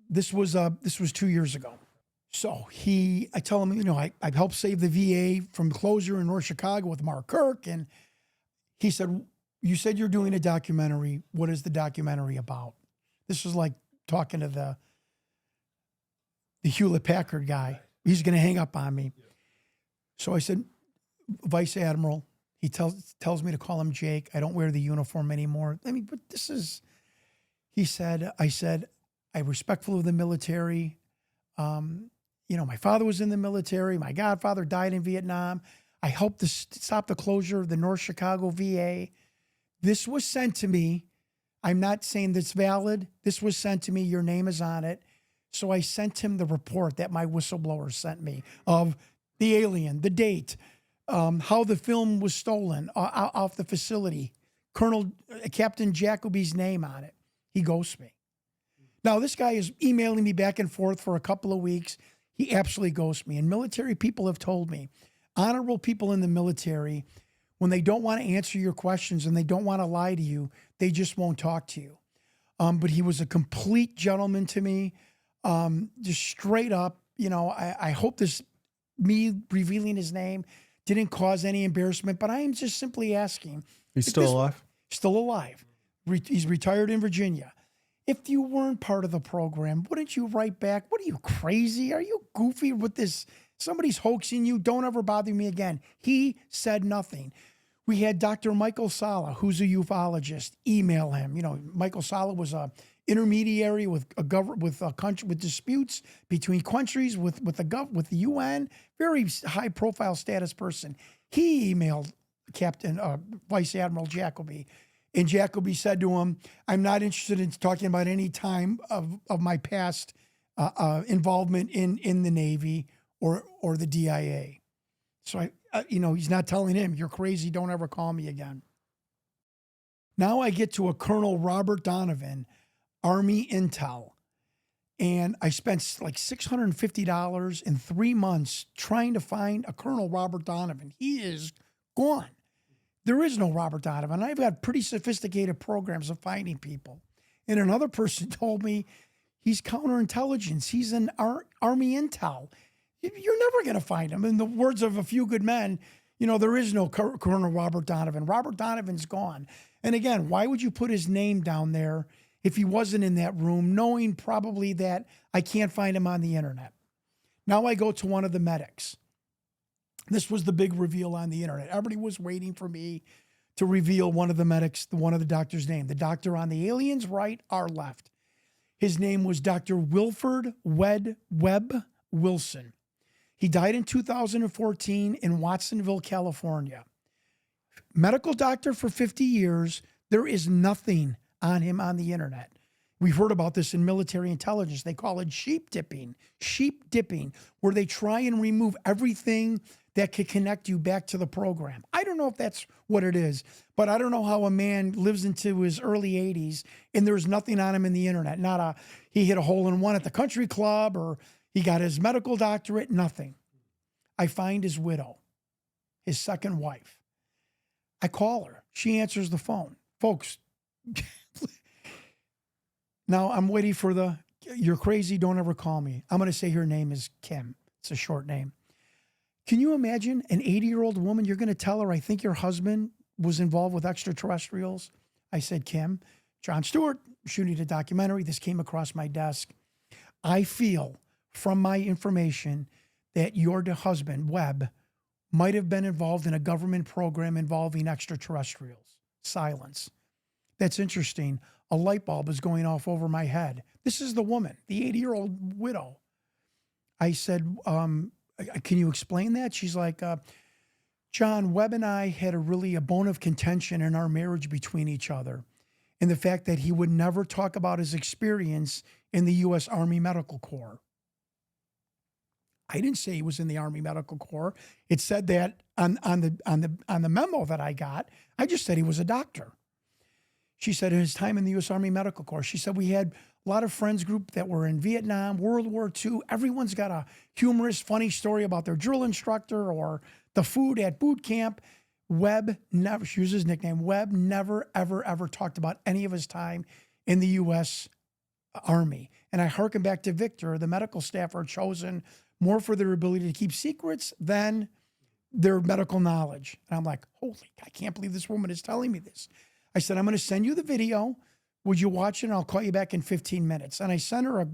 this was 2 years ago. So I tell him, I helped save the VA from closure in North Chicago with Mark Kirk. And he said, you said you're doing a documentary. What is the documentary about? This was like talking to the Hewlett Packard guy. He's going to hang up on me. So I said, Vice Admiral. He tells me to call him Jake. I don't wear the uniform anymore. I mean, but I said, I'm respectful of the military. My father was in the military. My godfather died in Vietnam. I helped to stop the closure of the North Chicago VA. This was sent to me. I'm not saying that's valid. This was sent to me. Your name is on it. So I sent him the report that my whistleblower sent me of the alien, the date, how the film was stolen off the facility, Captain Jacoby's name on it. He ghosts me. Now, this guy is emailing me back and forth for a couple of weeks. He absolutely ghosts me. And military people have told me, honorable people in the military, when they don't want to answer your questions and they don't want to lie to you, they just won't talk to you. But he was a complete gentleman to me, just straight up. I hope me revealing his name didn't cause any embarrassment, but I am just simply asking. He's still alive? Still alive. He's retired in Virginia. If you weren't part of the program, wouldn't you write back? What are you, crazy? Are you goofy with this? Somebody's hoaxing you. Don't ever bother me again. He said nothing. We had Dr. Michael Sala, who's a ufologist, email him. Michael Sala was a intermediary with disputes between countries, with the UN, very high profile status person. He emailed Vice Admiral Jacoby, and Jacoby said to him, "I'm not interested in talking about any time of my past involvement in the Navy or the DIA." So he's not telling him, "You're crazy. Don't ever call me again." Now I get to a Colonel Robert Donovan, Army Intel. And I spent like $650 in 3 months trying to find a Colonel Robert Donovan. He is gone. There is no Robert Donovan. I've got pretty sophisticated programs of finding people. And another person told me he's counterintelligence. He's an Army Intel. You're never going to find him. In the words of A Few Good Men, there is no Colonel Robert Donovan. Robert Donovan's gone. And again, why would you put his name down there if he wasn't in that room, knowing probably that I can't find him on the internet? Now I go to one of the medics. This was the big reveal on the internet. Everybody was waiting for me to reveal one of the medics, one of the doctor's name. The doctor on the alien's right, our left. His name was Dr. Wilford Webb Wilson. He died in 2014 in Watsonville, California. Medical doctor for 50 years. There is nothing on him on the internet. We've heard about this in military intelligence. They call it sheep dipping, where they try and remove everything that could connect you back to the program. I don't know if that's what it is, but I don't know how a man lives into his early 80s and there's nothing on him in the internet. He hit a hole in one at the country club or he got his medical doctorate, nothing. I find his widow, his second wife. I call her. She answers the phone. Folks, now I'm waiting for "you're crazy, don't ever call me." I'm going to say her name is Kim. It's a short name. Can you imagine an 80-year-old woman? You're going to tell her, "I think your husband was involved with extraterrestrials." I said, "Kim, Jon Stewart, shooting a documentary. This came across my desk. I feel from my information that your husband, Webb, might have been involved in a government program involving extraterrestrials." Silence. That's interesting. A light bulb is going off over my head. This is the woman, the 80-year-old widow. I said, "Can you explain that?" She's like, "John, Webb and I had a bone of contention in our marriage between each other. And the fact that he would never talk about his experience in the U.S. Army Medical Corps." I didn't say he was in the Army Medical Corps. It said that on the memo that I got. I just said he was a doctor. She said in his time in the U.S. Army Medical Corps, she said we had a lot of friends group that were in Vietnam, World War II. Everyone's got a humorous, funny story about their drill instructor or the food at boot camp. Webb never, she used his nickname, Webb never, ever, ever talked about any of his time in the U.S. Army. And I hearken back to Victor. The medical staff are chosen more for their ability to keep secrets than their medical knowledge. And I'm like, holy, I can't believe this woman is telling me this. I said, I'm going to send you the video. Would you watch it? And I'll call you back in 15 minutes. And I sent her a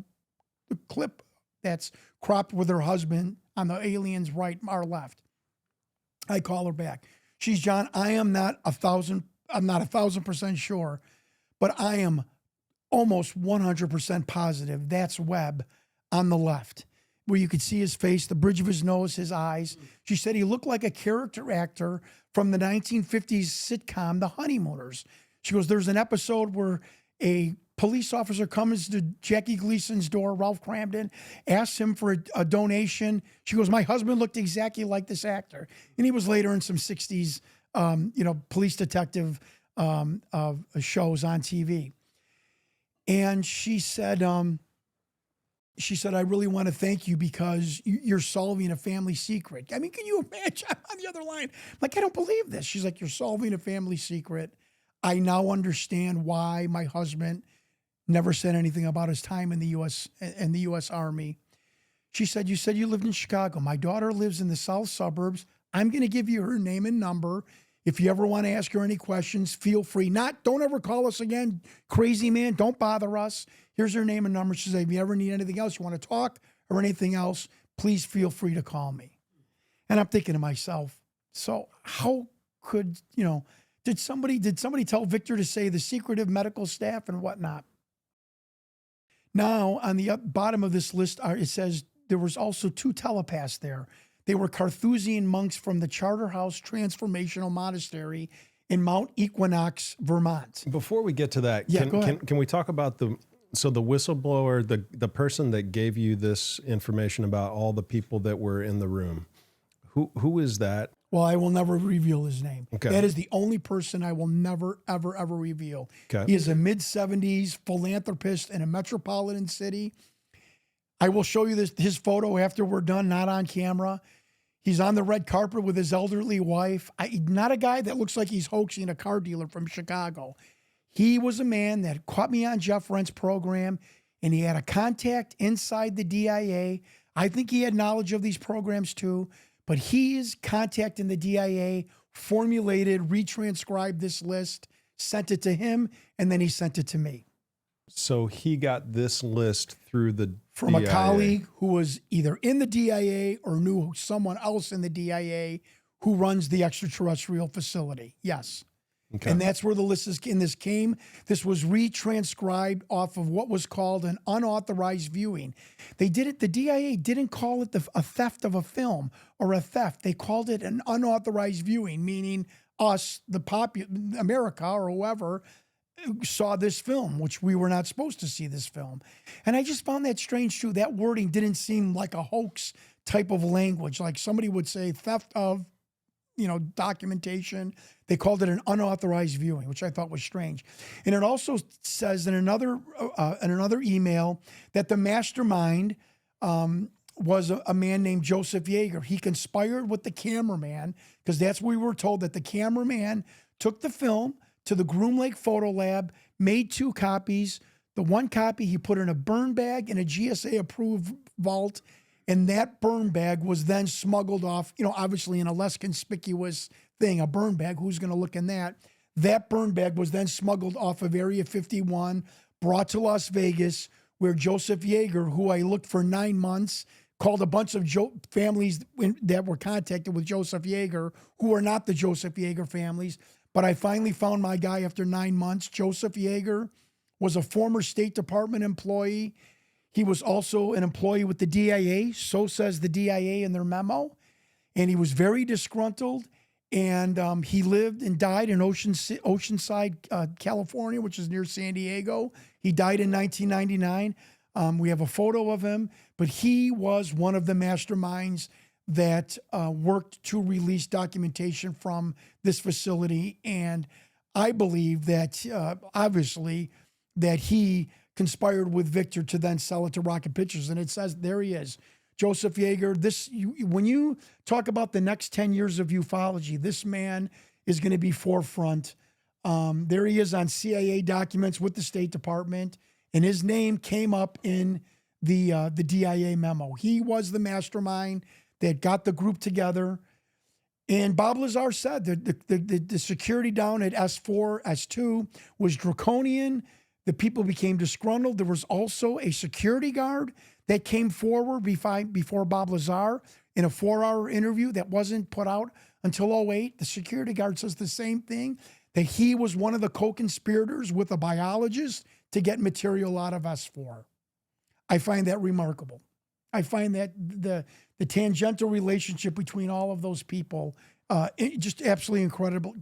clip that's cropped with her husband on the alien's right or left. I call her back. She's, John, I'm not 1,000% sure, but I am almost 100% positive that's Webb on the left, where you could see his face, the bridge of his nose, his eyes. She said he looked like a character actor from the 1950s sitcom, The Honeymooners. She goes, there's an episode where a police officer comes to Jackie Gleason's door, Ralph Cramden, asks him for a donation. She goes, my husband looked exactly like this actor. And he was later in some 60s, police detective shows on TV. And she said, I really want to thank you because you're solving a family secret. I mean, can you imagine? I'm on the other line. I'm like, I don't believe this. She's like, you're solving a family secret. I now understand why my husband never said anything about his time in the U.S. Army. She said, you lived in Chicago. My daughter lives in the south suburbs. I'm going to give you her name and number. If you ever want to ask her any questions, feel free. Don't ever call us again. Crazy man, don't bother us. Here's her name and number. She said, if you ever need anything else, you want to talk or anything else, please feel free to call me. And I'm thinking to myself, so how could, did somebody tell Victor to say the secretive medical staff and whatnot? Now, on the bottom of this list, it says there was also 2 telepaths there. They were Carthusian monks from the Charterhouse Transformational Monastery in Mount Equinox, Vermont. Before we get to that, can we talk about the whistleblower, the person that gave you this information about all the people that were in the room? Who is that? Well, I will never reveal his name. Okay. That is the only person I will never, ever, ever reveal. Okay. He is a mid-70s philanthropist in a metropolitan city. I will show you his photo after we're done, not on camera. He's on the red carpet with his elderly wife. Not a guy that looks like he's hoaxing a car dealer from Chicago. He was a man that caught me on Jeff Rent's program, and he had a contact inside the DIA. I think he had knowledge of these programs too, but he is contacting the DIA, formulated, retranscribed this list, sent it to him, and then he sent it to me. So he got this list through the from DIA. A colleague who was either in the DIA or knew someone else in the DIA who runs the extraterrestrial facility. Yes. Okay. And that's where the list came. This was retranscribed off of what was called an unauthorized viewing. The DIA didn't call it a theft of a film or a theft. They called it an unauthorized viewing, meaning us, America or whoever, saw this film, which we were not supposed to see this film. And I just found that strange too. That wording didn't seem like a hoax type of language. Like somebody would say theft of, documentation. They called it an unauthorized viewing, which I thought was strange. And it also says in another email that the mastermind was a man named Joseph Yeager. He conspired with the cameraman, because that's what we were told, that the cameraman took the film to the Groom Lake Photo Lab, made 2 copies. The one copy he put in a burn bag in a GSA-approved vault, and that burn bag was then smuggled off, obviously in a less conspicuous thing, a burn bag. Who's going to look in that? That burn bag was then smuggled off of Area 51, brought to Las Vegas, where Joseph Yeager, who I looked for 9 months, called a bunch of families that were contacted with Joseph Yeager, who are not the Joseph Yeager families. But I finally found my guy after 9 months. Joseph Yeager was a former State Department employee. He was also an employee with the DIA, so says the DIA in their memo. And he was very disgruntled. And he lived and died in Oceanside, California, which is near San Diego. He died in 1999. We have a photo of him. But he was one of the masterminds that worked to release documentation from this facility. And I believe that, obviously, that he conspired with Victor to then sell it to Rocket Pictures. And it says, there he is, Joseph Yeager. When you talk about the next 10 years of ufology, this man is going to be forefront. There he is on CIA documents with the State Department. and his name came up in the DIA memo. He was the mastermind that got the group together. And Bob Lazar said that the security down at S4, S2 was draconian. The people became disgruntled. There was also a security guard that came forward before Bob Lazar in a 4-hour interview that wasn't put out until 2008. The security guard says the same thing, that he was one of the co-conspirators with a biologist to get material out of S4. I find that remarkable. I find that the tangential relationship between all of those people just absolutely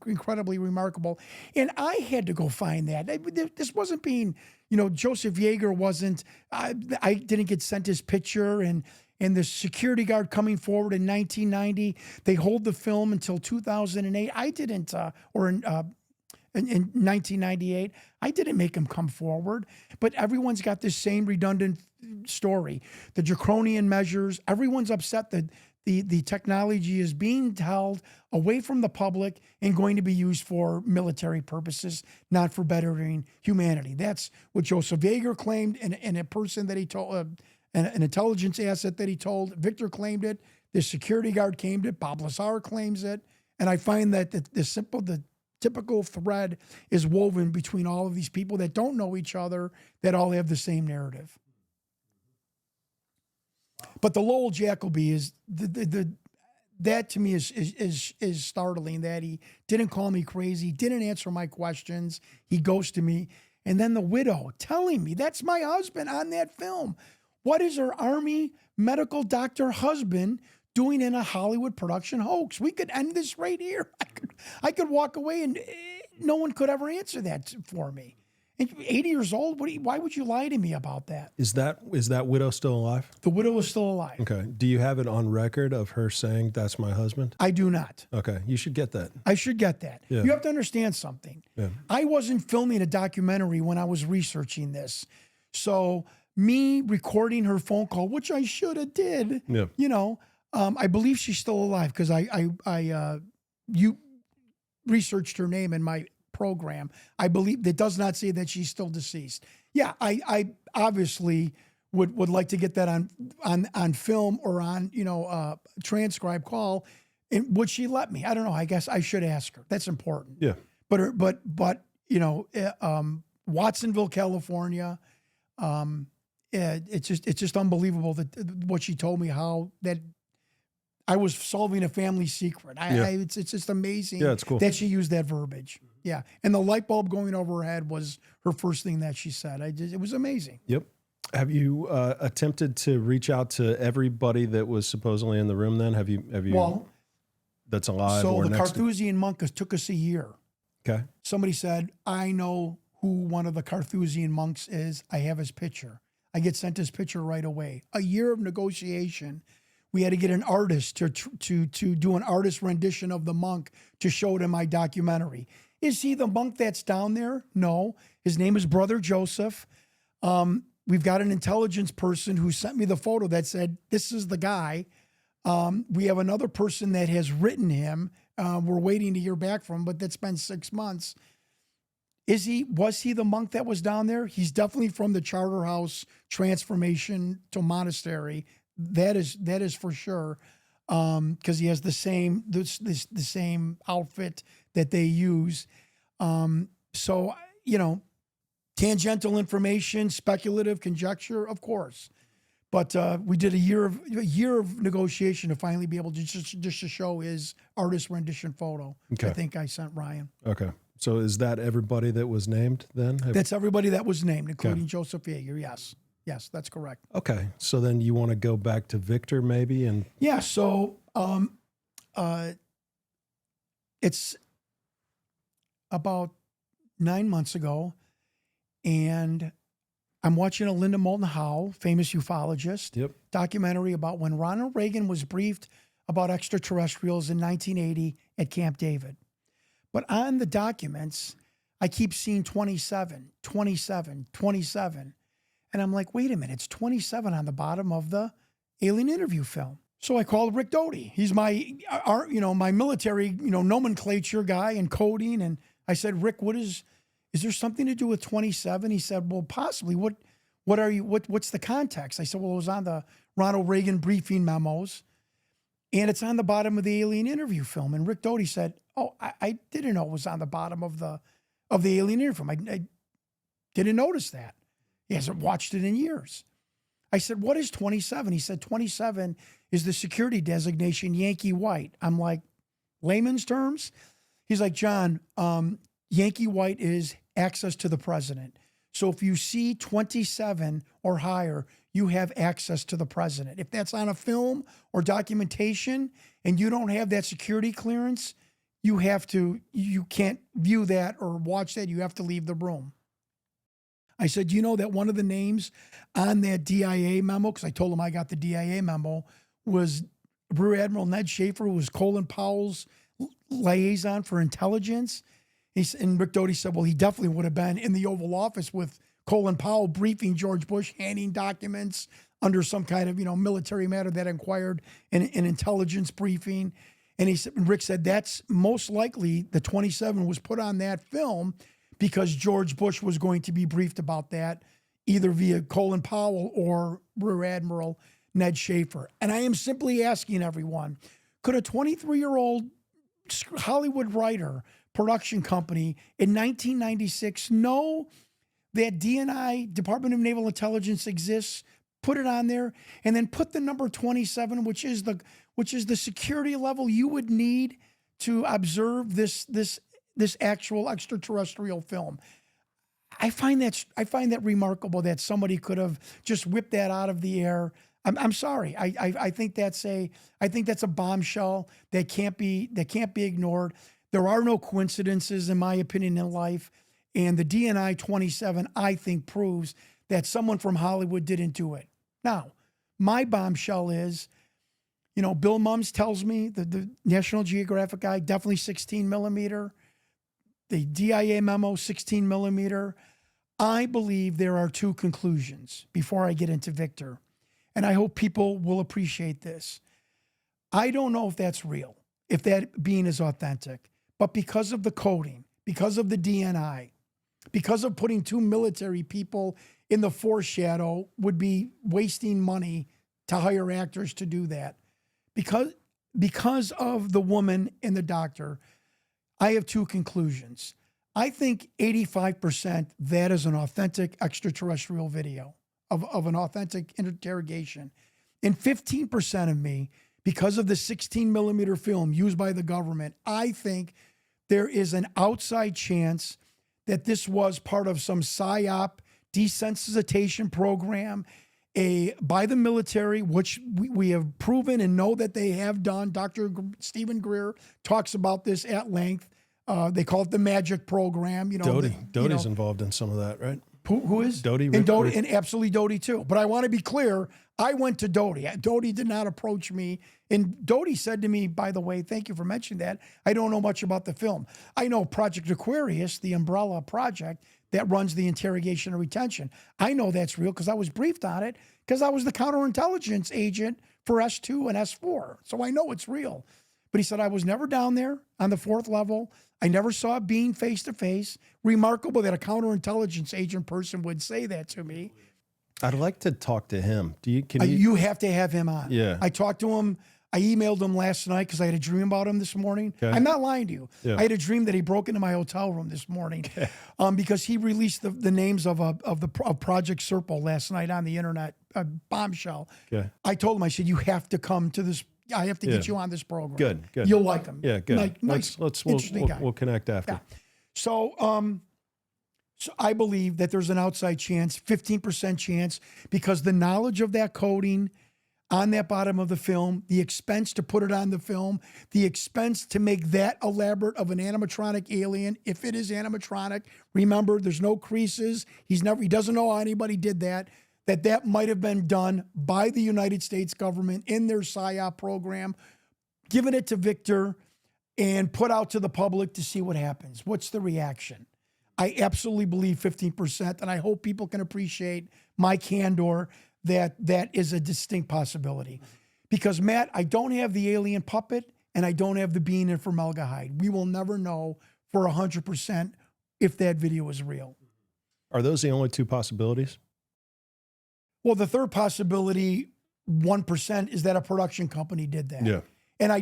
incredibly remarkable. And I had to go find that. This wasn't being, Joseph Yeager wasn't, I didn't get sent his picture, and the security guard coming forward in 1990, they hold the film until 2008. I didn't, or in 1998, I didn't make him come forward, but everyone's got this same redundant story. The draconian measures, everyone's upset that the technology is being held away from the public and going to be used for military purposes, not for bettering humanity. That's what Joseph Yeager claimed, and a person that he told, an intelligence asset that he told. Victor claimed it. The security guard claimed it. Bob Lazar claims it. And I find that the typical thread is woven between all of these people that don't know each other, that all have the same narrative. But the Lowell Jacoby is that to me is startling, that he didn't call me crazy, didn't answer my questions, he ghosted me. And then the widow telling me that's my husband on that film. What is her Army medical doctor husband doing in a Hollywood production hoax? We could end this right here. I could walk away and no one could ever answer that for me. And 80 years old, why would you lie to me about that? Is that widow still alive? The widow is still alive. Okay. Do you have it on record of her saying that's my husband? I do not. Okay. You should get that. I should get that. Yeah. You have to understand something. Yeah. I wasn't filming a documentary when I was researching this. So me recording her phone call, which I should have did, I believe she's still alive because you researched her name in my program. I believe that does not say that she's still deceased. Yeah, I obviously would like to get that on film or on transcribe call. And would she let me? I don't know. I guess I should ask her. That's important. Yeah. But Watsonville, California. It's just unbelievable that what she told me, how that I was solving a family secret. It's just amazing. Yeah, it's cool that she used that verbiage. Yeah, and the light bulb going over her head was her first thing that she said. It was amazing. Yep. Have you attempted to reach out to everybody that was supposedly in the room? Then have you? Well, that's alive. So or the next Carthusian monk took us a year. Okay. Somebody said, I know who one of the Carthusian monks is. I have his picture. I get sent his picture right away. A year of negotiation. We had to get an artist to do an artist rendition of the monk to show it in my documentary. Is he the monk that's down there? No. His name is Brother Joseph. We've got an intelligence person who sent me the photo that said, this is the guy. We have another person that has written him. We're waiting to hear back from him, but that's been 6 months. Was he the monk that was down there? He's definitely from the Charterhouse transformation to monastery. That is for sure. Because he has the same outfit that they use. So, tangential information, speculative conjecture, of course. But we did a year of negotiation to finally be able to just to show his artist rendition photo. Okay. I think I sent Ryan. Okay. So is that everybody that was named then? That's everybody that was named, including Joseph Yeager. Yes. Yes, that's correct. Okay. So then you want to go back to Victor maybe? Yeah. So it's about 9 months ago, and I'm watching a Linda Moulton Howe, famous ufologist, documentary about when Ronald Reagan was briefed about extraterrestrials in 1980 at Camp David. But on the documents, I keep seeing 27, 27, 27. And I'm like, wait a minute, it's 27 on the bottom of the alien interview film. So I called Rick Doty. He's my military, nomenclature guy and coding. And I said, Rick, what is is there something to do with 27? He said, well, possibly. What's the context? I said, well, it was on the Ronald Reagan briefing memos, and it's on the bottom of the alien interview film. And Rick Doty said, oh, I didn't know it was on the bottom of the alien interview film. I didn't notice that. He hasn't watched it in years. I said, what is 27? He said, 27 is the security designation Yankee White. I'm like, layman's terms? He's like, John, Yankee White is access to the president. So if you see 27 or higher, you have access to the president. If that's on a film or documentation and you don't have that security clearance, you can't view that or watch that. You have to leave the room. I said, you know that one of the names on that DIA memo, because I told him I got the DIA memo, was Rear Admiral Ned Schaefer, who was Colin Powell's liaison for intelligence. And Rick Doty said, well, he definitely would have been in the Oval Office with Colin Powell briefing George Bush, handing documents under some kind of, military matter that inquired an intelligence briefing. And Rick said, that's most likely the 27 was put on that film because George Bush was going to be briefed about that either via Colin Powell or Rear Admiral Ned Schaefer. And I am simply asking everyone, could a 23-year-old Hollywood writer, production company in 1996 know that DNI, Department of Naval Intelligence, exists, put it on there, and then put the number 27, which is the security level you would need to observe this actual extraterrestrial film? I find that remarkable that somebody could have just whipped that out of the air. I'm sorry. I think that's a bombshell that can't be ignored. There are no coincidences, in my opinion, in life. And the DNI 27, I think, proves that someone from Hollywood didn't do it. Now, my bombshell is, Bill Mums tells me, the National Geographic guy, definitely 16 millimeter. The DIA memo, 16 millimeter. I believe there are two conclusions before I get into Victor. And I hope people will appreciate this. I don't know if that's real, if that being is authentic. But because of the coding, because of the DNI, because of putting two military people in the foreshadow would be wasting money to hire actors to do that. Because of the woman and the doctor, I have two conclusions. I think 85% that is an authentic extraterrestrial video of an authentic interrogation. And 15% of me, because of the 16 millimeter film used by the government, I think there is an outside chance that this was part of some PSYOP desensitization program by the military, which we have proven and know that they have done. Dr. Stephen Greer talks about this at length. They call it the magic program. Doty's involved in some of that, right? Who is? Doty. And absolutely Doty too. But I want to be clear, I went to Doty. Doty did not approach me. And Doty said to me, by the way, thank you for mentioning that, I don't know much about the film. I know Project Aquarius, the umbrella project that runs the interrogation and retention. I know that's real because I was briefed on it because I was the counterintelligence agent for S2 and S4. So I know it's real. But he said, I was never down there on the 4th level. I never saw it being face-to-face. Remarkable that a counterintelligence agent person would say that to me. I'd like to talk to him. You have to have him on. Yeah. I talked to him. I emailed him last night because I had a dream about him this morning. Okay. I'm not lying to you. Yeah. I had a dream that he broke into my hotel room this morning because he released the names of Project Serpil last night on the internet, a bombshell. Okay. I told him, I said, you have to come to this. I have to get you on this program. Good. You'll like him. Yeah, good. Nice, interesting guy. We'll connect after. Yeah. So I believe that there's an outside chance, 15% chance, because the knowledge of that coding on that bottom of the film, the expense to put it on the film, the expense to make that elaborate of an animatronic alien, if it is animatronic, remember, there's no creases. He doesn't know how anybody did that. That might have been done by the United States government in their PSYOP program, giving it to Victor and put out to the public to see what happens. What's the reaction? I absolutely believe 15%, and I hope people can appreciate my candor that is a distinct possibility. Because, Matt, I don't have the alien puppet, and I don't have the being in formaldehyde. We will never know for 100% if that video is real. Are those the only two possibilities? Well, the third possibility, 1%, is that a production company did that. Yeah. And I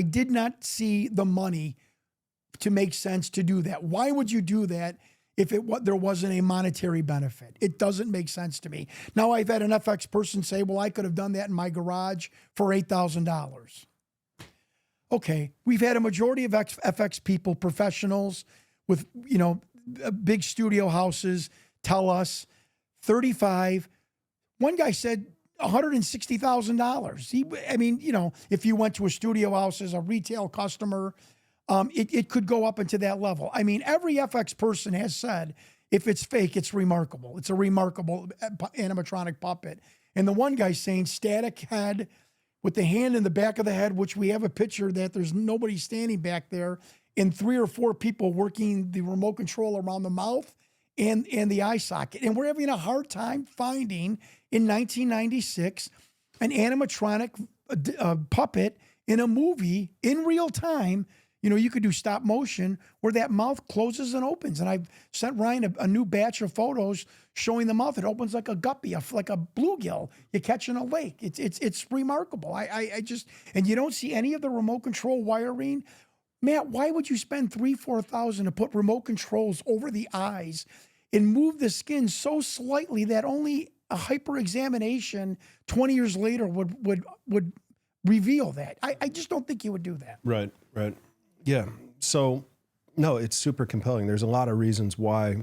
did not see the money to make sense to do that. Why would you do that if there wasn't a monetary benefit? It doesn't make sense to me. Now, I've had an FX person say, well, I could have done that in my garage for $8,000. Okay, we've had a majority of FX people, professionals with, big studio houses, tell us 35. One guy said $160,000. If you went to a studio house as a retail customer, it could go up into that level. I mean, every FX person has said, if it's fake, it's remarkable. It's a remarkable animatronic puppet. And the one guy's saying static head with the hand in the back of the head, which we have a picture that there's nobody standing back there, and 3 or 4 people working the remote control around the mouth and the eye socket. And we're having a hard time finding, in 1996, an animatronic puppet in a movie in real time. You could do stop motion where that mouth closes and opens. And I've sent Ryan a new batch of photos showing the mouth. It opens like a guppy, like a bluegill you catch in a lake. It's remarkable. I just, and you don't see any of the remote control wiring. Matt, why would you spend $3,000-$4,000 to put remote controls over the eyes and move the skin so slightly that only a hyper examination 20 years later would reveal that? I just don't think you would do that. Right. Yeah. So, no, it's super compelling. There's a lot of reasons why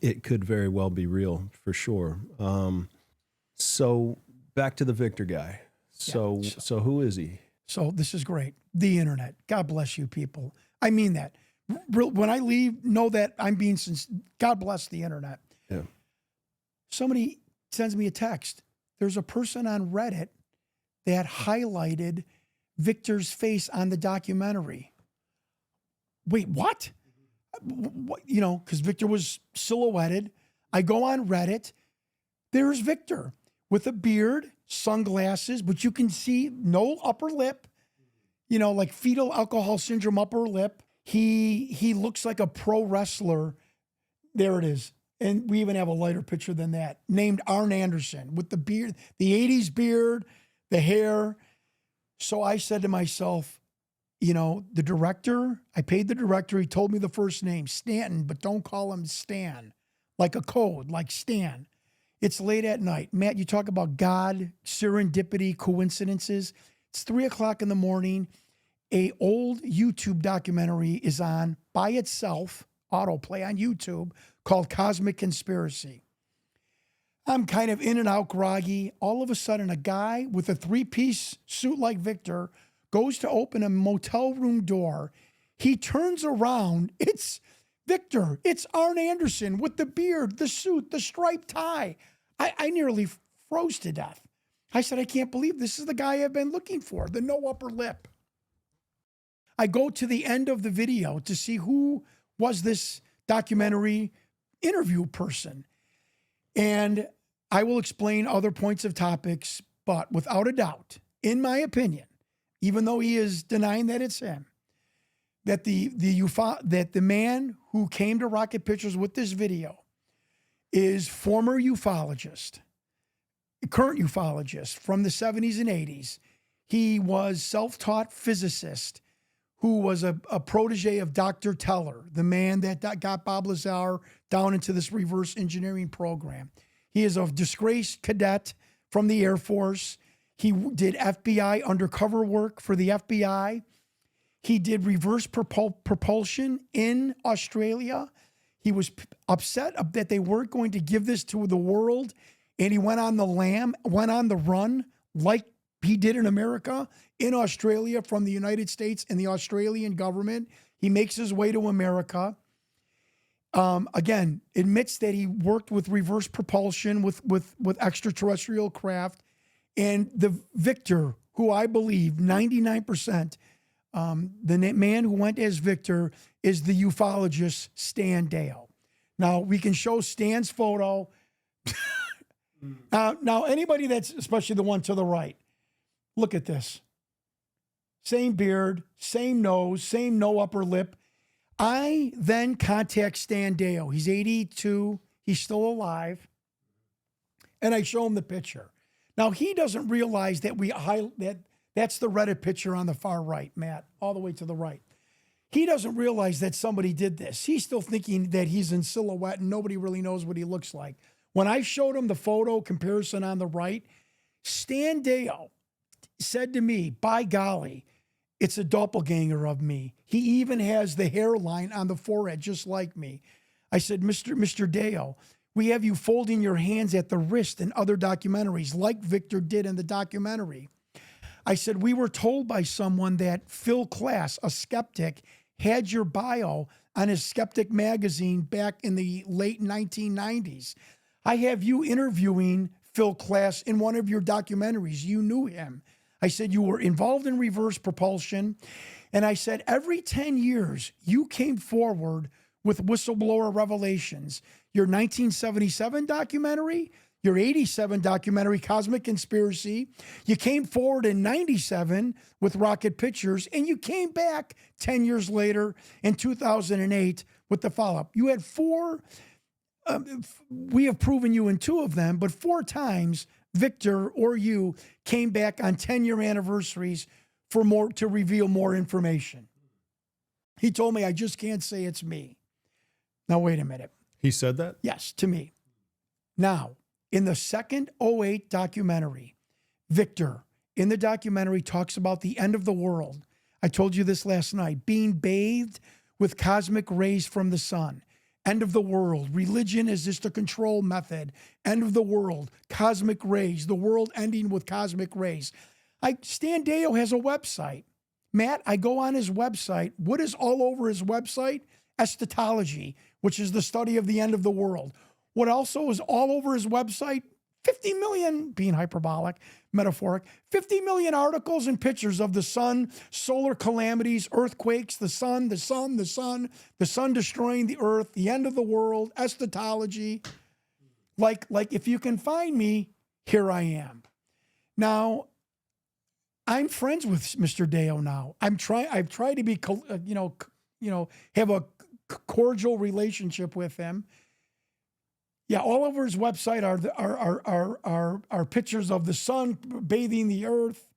it could very well be real, for sure. So back to the Victor guy. So who is he? So this is great. The internet. God bless you people. I mean that. When I leave, know that I'm being sincere. God bless the internet. Yeah. Somebody sends me a text. There's a person on Reddit that highlighted Victor's face on the documentary. Wait, what? Because Victor was silhouetted. I go on Reddit. There's Victor with a beard, sunglasses, but you can see no upper lip, like fetal alcohol syndrome upper lip. He looks like a pro wrestler. There it is. And we even have a lighter picture than that, named Arn Anderson, with the beard, the 80s beard, the hair. So I said to myself, the director, I paid the director. He told me the first name, Stanton, but don't call him Stan, like a code, like Stan. It's late at night. Matt, you talk about God, serendipity, coincidences. It's 3:00 in the morning. A old YouTube documentary is on by itself, autoplay on YouTube, called Cosmic Conspiracy. I'm kind of in and out groggy. All of a sudden, a guy with a 3-piece suit like Victor goes to open a motel room door. He turns around. It's Victor. It's Arn Anderson with the beard, the suit, the striped tie. I nearly froze to death. I said, I can't believe this is the guy I've been looking for, the no upper lip. I go to the end of the video to see who was this documentary interview person. And I will explain other points of topics, but without a doubt, in my opinion, even though he is denying that it's him, that the man who came to Rocket Pictures with this video is former ufologist, current ufologist from the 70s and 80s. He was self-taught physicist who was a protege of Dr. Teller, the man that got Bob Lazar down into this reverse engineering program. He is a disgraced cadet from the Air Force. He did FBI undercover work for the FBI. He did reverse propulsion in Australia. He was upset that they weren't going to give this to the world, and he went on the run like he did in America, in Australia, from the United States and the Australian government. He makes his way to America. Again, admits that he worked with reverse propulsion with extraterrestrial craft. And the Victor, who I believe 99%, the man who went as Victor is the ufologist Stan Dale. Now, we can show Stan's photo. Now, anybody that's, especially the one to the right, look at this. Same beard, same nose, same no upper lip. I then contact Stan Deo. He's 82. He's still alive. And I show him the picture. Now, he doesn't realize that that's the Reddit picture on the far right, Matt, all the way to the right. He doesn't realize that somebody did this. He's still thinking that he's in silhouette and nobody really knows what he looks like. When I showed him the photo comparison on the right, Stan Deo said to me, by golly, it's a doppelganger of me. He even has the hairline on the forehead, just like me. I said, Mr. Deo, we have you folding your hands at the wrist in other documentaries, like Victor did in the documentary. I said, we were told by someone that Phil Klass, a skeptic, had your bio on his Skeptic magazine back in the late 1990s. I have you interviewing Phil Klass in one of your documentaries. You knew him. I said, you were involved in reverse propulsion. And I said, every 10 years, you came forward with whistleblower revelations. Your 1977 documentary, your 87 documentary, Cosmic Conspiracy. You came forward in 97 with Rocket Pictures, and you came back 10 years later in 2008 with the follow-up. You had four, we have proven you in two of them, but 4 times Victor or you came back on 10-year anniversaries for more, to reveal more information. He told me, I just can't say it's me. Now, wait a minute. He said that? Yes, to me. Now, in the second '08 documentary, Victor, in the documentary, talks about the end of the world. I told you this last night, being bathed with cosmic rays from the sun. End of the world. Religion is just a control method. End of the world. Cosmic rays. The world ending with cosmic rays. Stan Deo has a website. Matt, I go on his website. What is all over his website? Eschatology, which is the study of the end of the world. What also is all over his website? 50 million, being hyperbolic, metaphoric, 50 million articles and pictures of the sun, solar calamities, earthquakes, the sun destroying the earth, the end of the world, eschatology. Like if you can find me, here I am. Now, I'm friends with Mr. Deo now. I've tried to be, have a cordial relationship with him. Yeah, all over his website are pictures of the sun bathing the earth.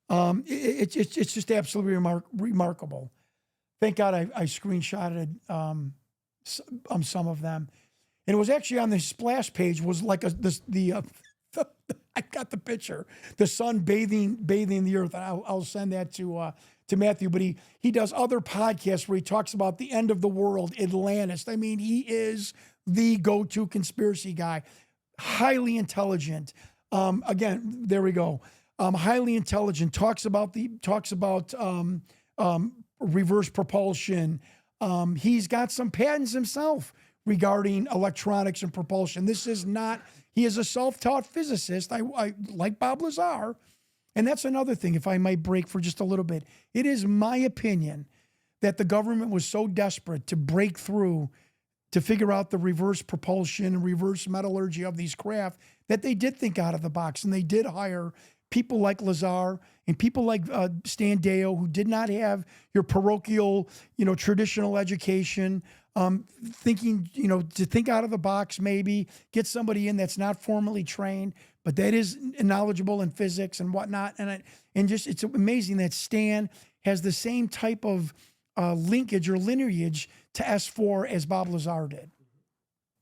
It's just absolutely remarkable. Thank God I screenshotted some of them, and it was actually on the splash page. Was like I got the picture, the sun bathing the earth. I'll send that to Matthew. But he does other podcasts where he talks about the end of the world, Atlantis. I mean, he is the go-to conspiracy guy, highly intelligent. Again, there we go. Highly intelligent, talks about reverse propulsion. He's got some patents himself regarding electronics and propulsion. He is a self-taught physicist. I like Bob Lazar. And that's another thing, if I might break for just a little bit. It is my opinion that the government was so desperate to break through to figure out the reverse propulsion and reverse metallurgy of these craft that they did think out of the box, and they did hire people like Lazar and people like Stan Deo, who did not have your parochial, traditional education, thinking, to think out of the box, maybe get somebody in that's not formally trained, but that is knowledgeable in physics and whatnot. And it's amazing that Stan has the same type of linkage or lineage to S4 as Bob Lazar did.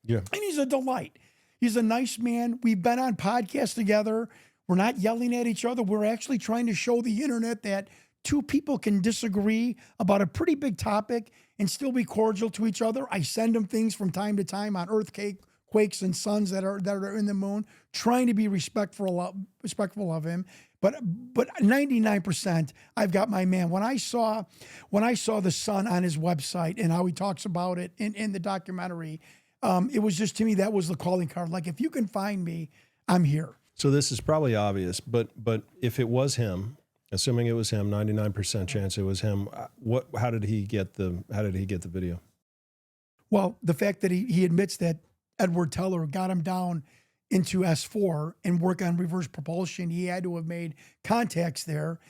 Yeah. And he's a delight. He's a nice man. We've been on podcasts together. We're not yelling at each other. We're actually trying to show the internet that two people can disagree about a pretty big topic and still be cordial to each other. I send him things from time to time on earthquakes and suns that are in the moon, trying to be respectful of him. But 99%, I've got my man. When I saw the sun on his website and how he talks about it in the documentary, it was just, to me, that was the calling card. Like, if you can find me, I'm here. So this is probably obvious, but if it was him, assuming it was him, 99% chance it was him, how did he get the video? Well, the fact that he admits that Edward Teller got him down into S4 and work on reverse propulsion, he had to have made contacts there.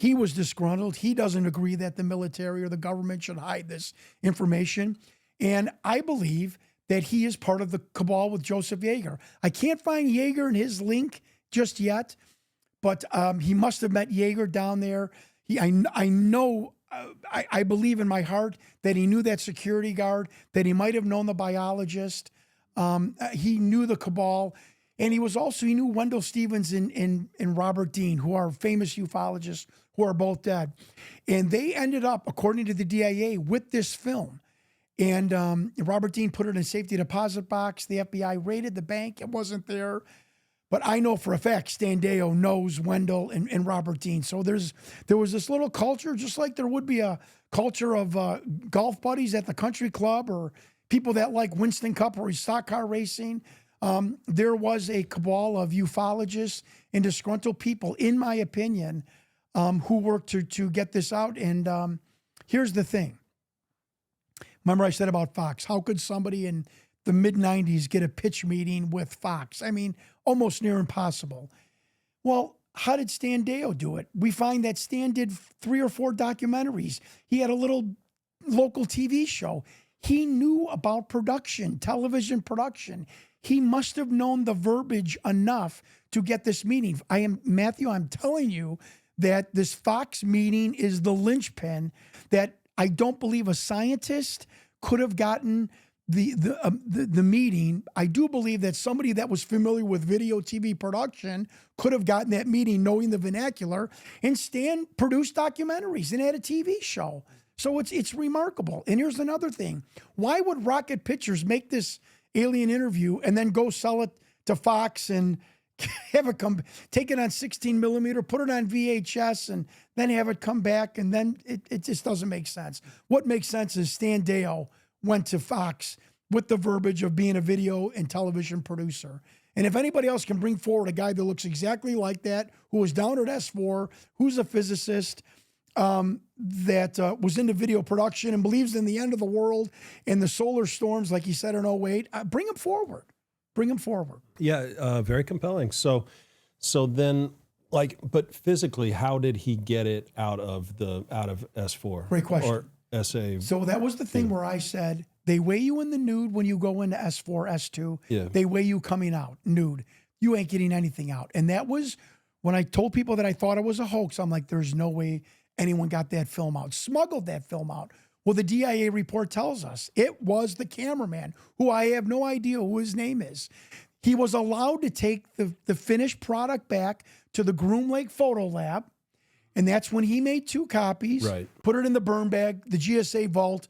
He was disgruntled. He doesn't agree that the military or the government should hide this information. And I believe that he is part of the cabal with Joseph Yeager. I can't find Yeager and his link just yet, but he must have met Yeager down there. I believe in my heart that he knew that security guard, that he might have known the biologist. He knew the cabal. And he knew Wendell Stevens and Robert Dean, who are famous ufologists who are both dead. And they ended up, according to the DIA, with this film. And Robert Dean put it in a safety deposit box. The FBI raided the bank. It wasn't there. But I know for a fact Stan Deyo knows Wendell and Robert Dean. So there was this little culture, just like there would be a culture of golf buddies at the country club or people that like Winston Cup or stock car racing. There was a cabal of ufologists and disgruntled people, in my opinion, who worked to get this out. And here's the thing. Remember I said about Fox, how could somebody in the mid-90s get a pitch meeting with Fox? I mean, almost near impossible. Well, how did Stan Deyo do it? We find that Stan did 3 or 4 documentaries. He had a little local TV show. He knew about production, television production. He must have known the verbiage enough to get this meeting. Matthew, I'm telling you that this Fox meeting is the linchpin that I don't believe a scientist could have gotten the meeting. I do believe that somebody that was familiar with video TV production could have gotten that meeting knowing the vernacular, and Stan produced documentaries and had a TV show. So it's remarkable. And here's another thing. Why would Rocket Pictures make this alien interview and then go sell it to Fox and have it take it on 16 millimeter, put it on VHS, and then have it come back? And then it just doesn't make sense. What makes sense is Stan Deyo went to Fox with the verbiage of being a video and television producer. And if anybody else can bring forward a guy that looks exactly like that, who was down at S4, who's a physicist, that was into video production and believes in the end of the world and the solar storms, like he said in 2008, bring him forward. Bring him forward. Yeah, very compelling. So then, but physically, how did he get it out of S4? Great question. Or SA? So that was the thing where I said, they weigh you in the nude when you go into S4, S2. Yeah. They weigh you coming out nude. You ain't getting anything out. And that was when I told people that I thought it was a hoax. I'm like, there's no way anyone got that film out, smuggled that film out. Well, the DIA report tells us it was the cameraman, who I have no idea who his name is. He was allowed to take the finished product back to the Groom Lake Photo Lab, and that's when he made 2 copies, right, put it in the burn bag, the GSA vault,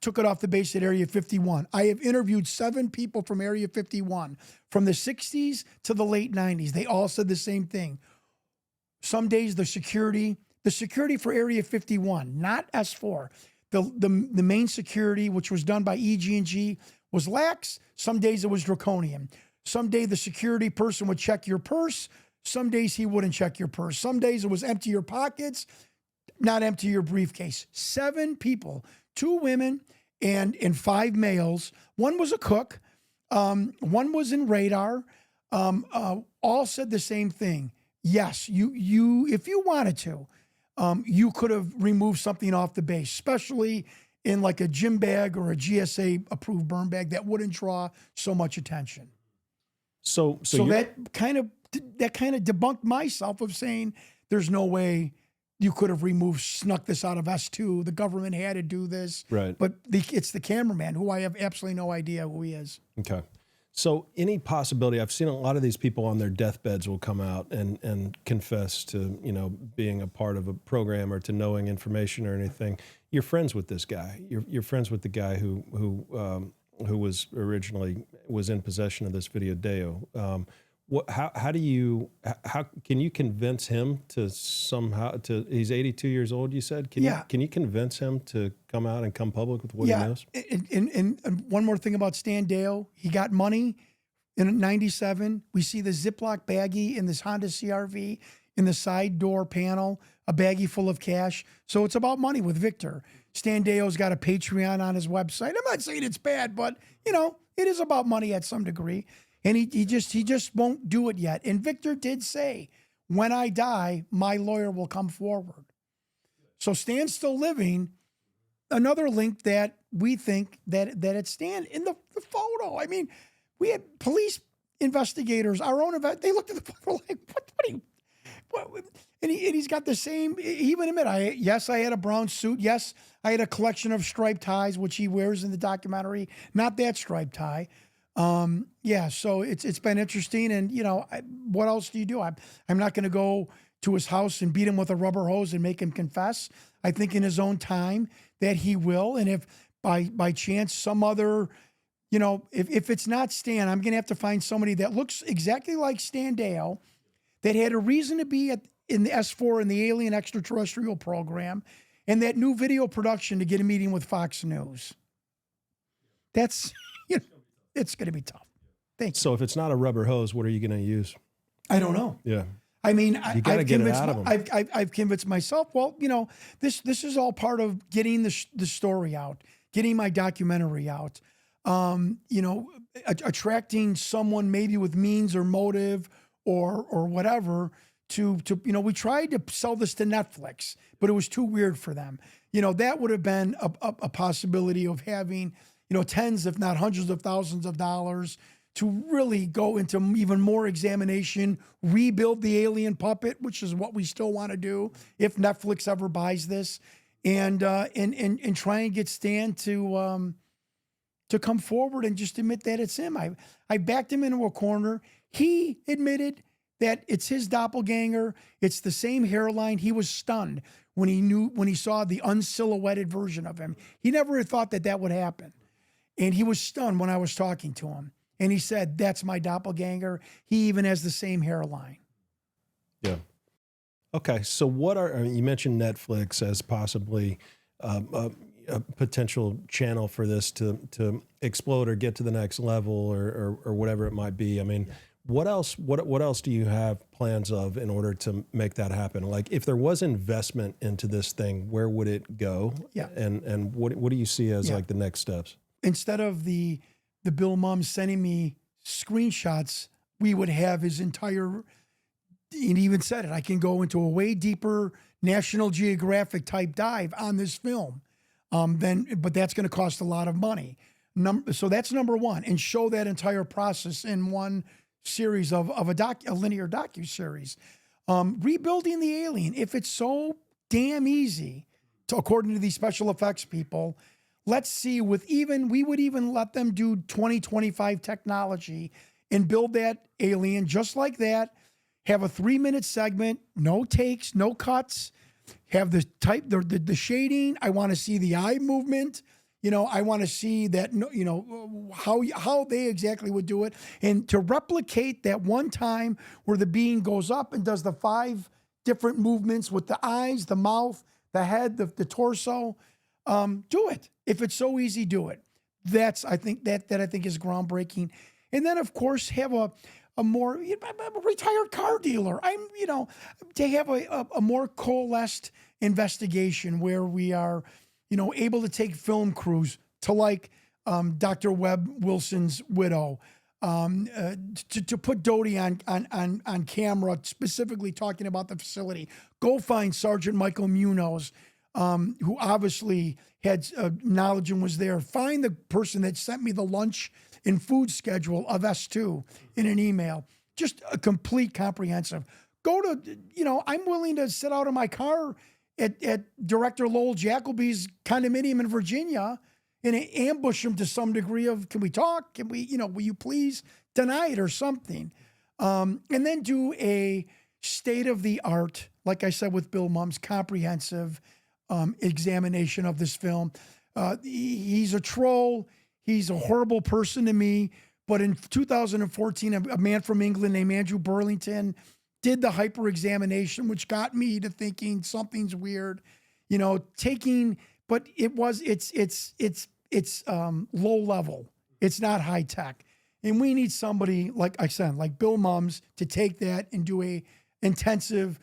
took it off the base at Area 51. I have interviewed 7 people from Area 51, from the 60s to the late 90s. They all said the same thing. Some days the security for Area 51, not S4, the main security, which was done by EG&G, was lax. Some days it was draconian. Some day the security person would check your purse. Some days he wouldn't check your purse. Some days it was empty your pockets, not empty your briefcase. 7 people, 2 women and 5 males. One was a cook. One was in radar. All said the same thing. Yes, you if you wanted to, you could have removed something off the base, especially in like a gym bag or a GSA approved burn bag that wouldn't draw so much attention. So that kind of debunked myself of saying there's no way you could have snuck this out of S2. The government had to do this. Right. But it's the cameraman, who I have absolutely no idea who he is. Okay. So any possibility, I've seen a lot of these people on their deathbeds will come out and confess to, being a part of a program or to knowing information or anything. You're friends with this guy. You're friends with the guy who was originally in possession of this video, Deyo. How can you convince him he's 82 years old, you said? Can you convince him to come out and come public with what he knows? And one more thing about Stan Deyo, he got money in 97. We see the Ziploc baggie in this Honda CRV in the side door panel, a baggie full of cash. So it's about money with Victor. Stan Deyo's got a Patreon on his website. I'm not saying it's bad, but it is about money at some degree. And he just won't do it yet. And Victor did say, when I die, my lawyer will come forward. So Stan's still living. Another link that we think that it's Stan in the photo. I mean, we had police investigators, our own they looked at the photo like, what? And he's got the same. He even admit, yes, I had a brown suit. Yes, I had a collection of striped ties, which he wears in the documentary. Not that striped tie. Yeah, so it's been interesting. And what else do you do? I'm not going to go to his house and beat him with a rubber hose and make him confess. I think in his own time that he will. And if by chance some other, if it's not Stan, I'm going to have to find somebody that looks exactly like Stan Dale, that had a reason to be in the S4 in the Alien Extraterrestrial program, and that new video production to get a meeting with Fox News. That's, it's going to be tough. Thank you. So if it's not a rubber hose, what are you going to use? I don't know. Yeah. I mean, you got to get it out of them. I've convinced myself, well, this is all part of getting the story out, getting my documentary out, attracting someone maybe with means or motive or whatever to we tried to sell this to Netflix, but it was too weird for them. That would have been a possibility of having, tens, if not hundreds of thousands of dollars to really go into even more examination, rebuild the alien puppet, which is what we still want to do if Netflix ever buys this, and try and get Stan to come forward and just admit that it's him. I backed him into a corner. He admitted that it's his doppelganger. It's the same hairline. He was stunned when he saw the unsilhouetted version of him. He never had thought that would happen. And he was stunned when I was talking to him. And he said, that's my doppelganger. He even has the same hairline. Yeah. Okay. So you mentioned Netflix as possibly a potential channel for this to explode or get to the next level or whatever it might be. I mean, what else do you have plans of in order to make that happen? Like if there was investment into this thing, where would it go? Yeah. And what do you see as like the next steps? Instead of the Bill Mum sending me screenshots, we would have his entire, he even said it, I can go into a way deeper National Geographic type dive on this film. But that's going to cost a lot of money. So that's number one, and show that entire process in one series of a linear docuseries. Rebuilding the alien, if it's so damn easy, according to these special effects people, let's see, we would even let them do 2025 technology and build that alien just like that, have a 3-minute segment, no takes, no cuts, have the shading. I want to see the eye movement. I want to see that, how they exactly would do it. And to replicate that one time where the being goes up and does the 5 different movements with the eyes, the mouth, the head, the torso, do it. If it's so easy, do it. I think is groundbreaking. And then of course have a more I'm a retired car dealer. To have a more coalesced investigation where we are, able to take film crews to like Dr. Webb Wilson's widow, to put Doty on camera, specifically talking about the facility. Go find Sergeant Michael Munoz, who obviously had knowledge and was there. Find the person that sent me the lunch and food schedule of S2 in an email. Just a complete comprehensive. Go to, I'm willing to sit out of my car at Director Lowell Jacoby's condominium in Virginia and ambush him to some degree of, can we talk? Can we, will you please deny it or something? And then do a state-of-the-art, like I said with Bill Mum's comprehensive examination of this film. He's a troll. He's a horrible person to me. But in 2014, a man from England named Andrew Burlington did the hyper examination, which got me to thinking something's weird, but it's low level. It's not high tech. And we need somebody, like I said, like Bill Mums, to take that and do a intensive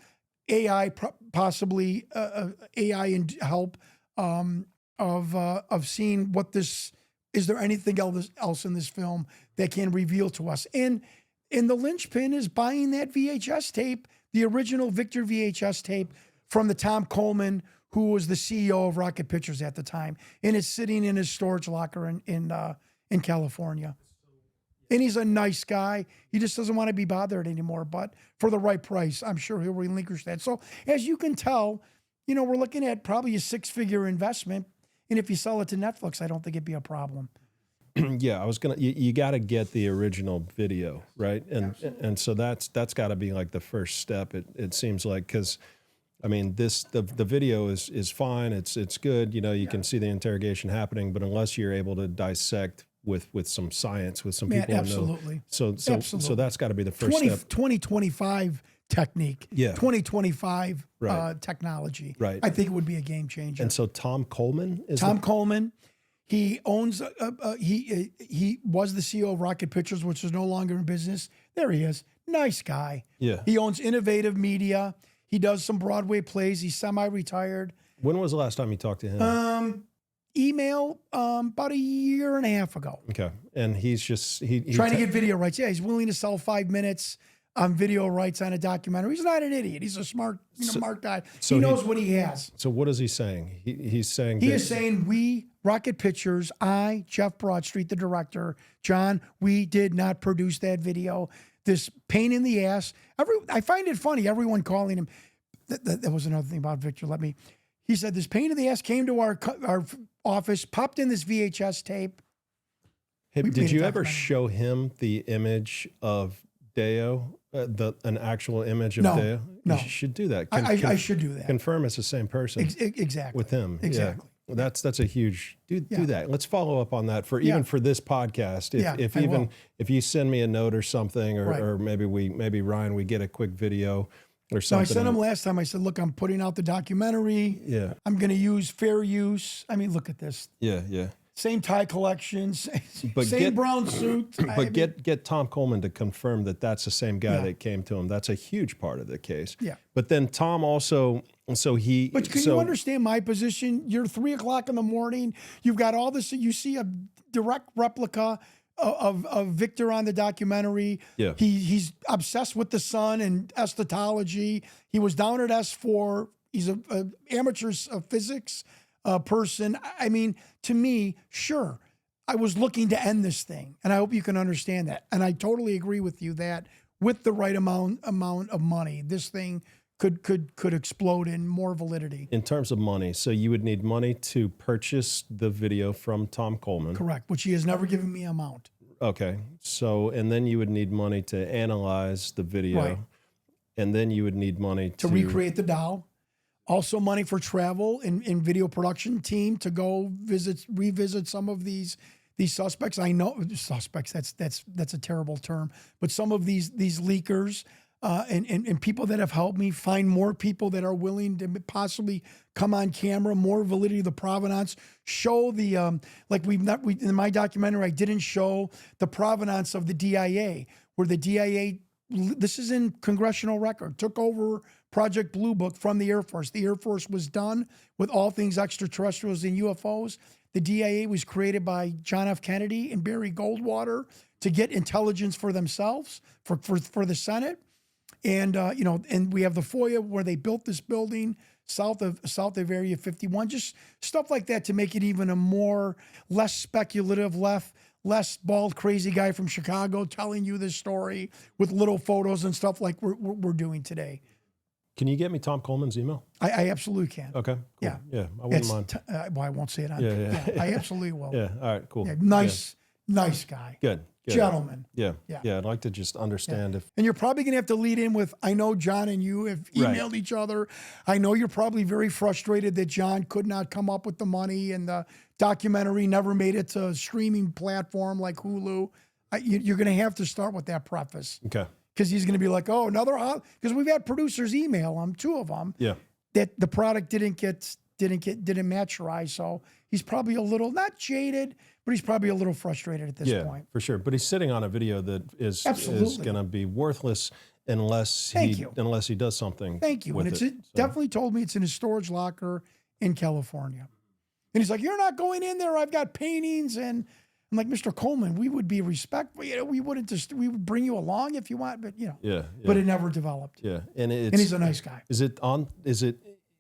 AI, possibly AI and help of seeing what this, is there anything else in this film that can reveal to us? And the linchpin is buying that VHS tape, the original Victor VHS tape from the Tom Coleman, who was the CEO of Rocket Pictures at the time, and it's sitting in his storage locker in California. And he's a nice guy. He just doesn't want to be bothered anymore. But for the right price, I'm sure he'll relinquish that. So as you can tell, you know, we're looking at probably a 6-figure investment. And if you sell it to Netflix, I don't think it'd be a problem. Yeah, I was gonna. You got to get the original video, right? And so that's got to be like the first step. It seems like, because I mean, the video is fine. It's good. You know, you can see the interrogation happening, but unless you're able to dissect with some science, with some people absolutely. who know. So that's got to be the first step. 2025 technique. Yeah. 2025 Right. Technology. Right. I think it would be a game changer. And so Tom Coleman is Coleman. He owns. He was the CEO of Rocket Pictures, which is no longer in business. There he is. Nice guy. Yeah. He owns Innovative Media. He does some Broadway plays. He's semi-retired. When was the last time you talked to him? Email about a year and a half ago. Okay. And he's just Trying to get video rights. Yeah, he's willing to sell 5 minutes on video rights on a documentary. He's not an idiot. He's a smart guy. So he knows what he has. So what is he saying? He's saying He is saying, we, Rocket Pictures, I, Jeff Broadstreet, the director, John, we did not produce that video. This pain in the ass. I find it funny, everyone calling him. That was another thing about Victor. He said, this pain in the ass came to our office, popped in this VHS tape. Hey, did you ever show him the image of Deo, an actual image of Deo? No. You should do that. I should do that. Confirm it's the same person. Exactly. With him. Exactly. Yeah. That's a huge, do that. Let's follow up on that even for this podcast. If you send me a note or something, or maybe Ryan, we get a quick video or something. So I sent him last time. I said, look, I'm putting out the documentary. Yeah. I'm going to use fair use. I mean, look at this. Yeah. Yeah. Same tie collections, same brown suit. Get Tom Coleman to confirm that that's the same guy that came to him. That's a huge part of the case. Yeah. But then Tom also, But can you understand my position? You're 3 o'clock in the morning. You've got all this. You see a direct replica of Victor on the documentary. Yeah. He's obsessed with the sun and esthetology. He was down at S4. He's a amateur physics person. I mean, to me, sure, I was looking to end this thing, and I hope you can understand that. And I totally agree with you that with the right amount of money, this thing could explode in more validity. In terms of money, so you would need money to purchase the video from Tom Coleman. Correct, which he has never given me an amount. Okay, so and then you would need money to analyze the video, Right. And then you would need money to recreate the doll. Also money for travel and video production team to go revisit some of these suspects. I know suspects, that's a terrible term, but some of these leakers and people that have helped me find more people that are willing to possibly come on camera, more validity of the provenance, show the in my documentary I didn't show the provenance of the DIA, where the DIA, this is in congressional record, took over Project Blue Book from the Air Force. The Air Force was done with all things extraterrestrials and UFOs. The DIA was created by John F. Kennedy and Barry Goldwater to get intelligence for themselves, for the Senate. And, and we have the FOIA where they built this building south of Area 51, just stuff like that to make it even less speculative, less bald, crazy guy from Chicago telling you this story with little photos and stuff like we're doing today. Can you get me Tom Coleman's email? I absolutely can. Okay. Cool. Yeah. Yeah. I wouldn't mind. I won't say it on. Yeah. I absolutely will. Yeah. All right. Cool. Yeah, nice guy. Good. Gentleman. Yeah. I'd like to just understand if. And you're probably going to have to lead in with, I know John and you have emailed each other. I know you're probably very frustrated that John could not come up with the money and the documentary never made it to a streaming platform like Hulu. You're going to have to start with that preface. Okay. Because he's going to be like, oh, another, because we've had producers email him, 2 of them, that the product didn't match your eye. So he's probably a little, not jaded, but he's probably a little frustrated at this point. For sure. But he's sitting on a video that is going to be worthless unless he does something. Thank you. And it's definitely told me it's in his storage locker in California. And he's like, you're not going in there. I've got paintings. And I'm like, Mr. Coleman, we would be respectful. We would bring you along if you want, but but it never developed. Yeah. And he's a nice guy. Is it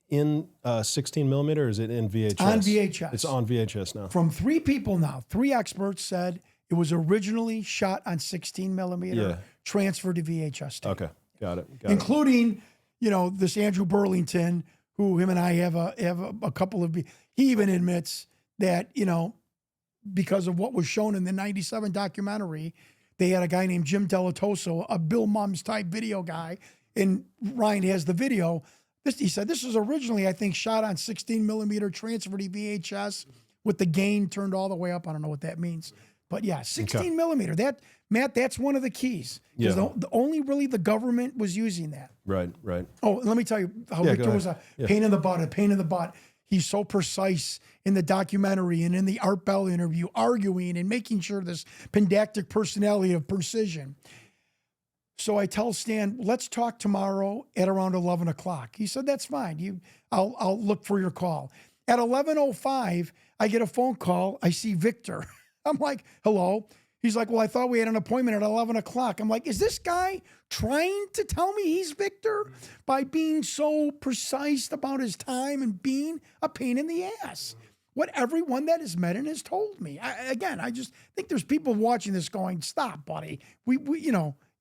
in 16 millimeter, or is it in VHS? On VHS. It's on VHS now. From 3 people now, 3 experts said it was originally shot on 16 millimeter, transferred to VHS tape. Okay, got it. Including, this Andrew Burlington, who him and I have a couple of, he even admits that, because of what was shown in the 97 documentary, they had a guy named Jim Delatoso, a Bill Mums type video guy, and Ryan has the video. He said, this was originally, I think, shot on 16 millimeter, transferred to VHS with the gain turned all the way up. I don't know what that means. But yeah, 16 millimeter. Matt, that's one of the keys. Because only really the government was using that. Right. Oh, let me tell you how Victor was a pain in the butt. He's so precise in the documentary and in the Art Bell interview, arguing and making sure this pedantic personality of precision. So I tell Stan, let's talk tomorrow at around 11 o'clock. He said, that's fine. I'll look for your call. At 11:05, I get a phone call. I see Victor. I'm like, hello. He's like, well, I thought we had an appointment at 11 o'clock. I'm like, is this guy trying to tell me he's Victor by being so precise about his time and being a pain in the ass? What everyone that has met him has told me. I just think there's people watching this going, stop, buddy. We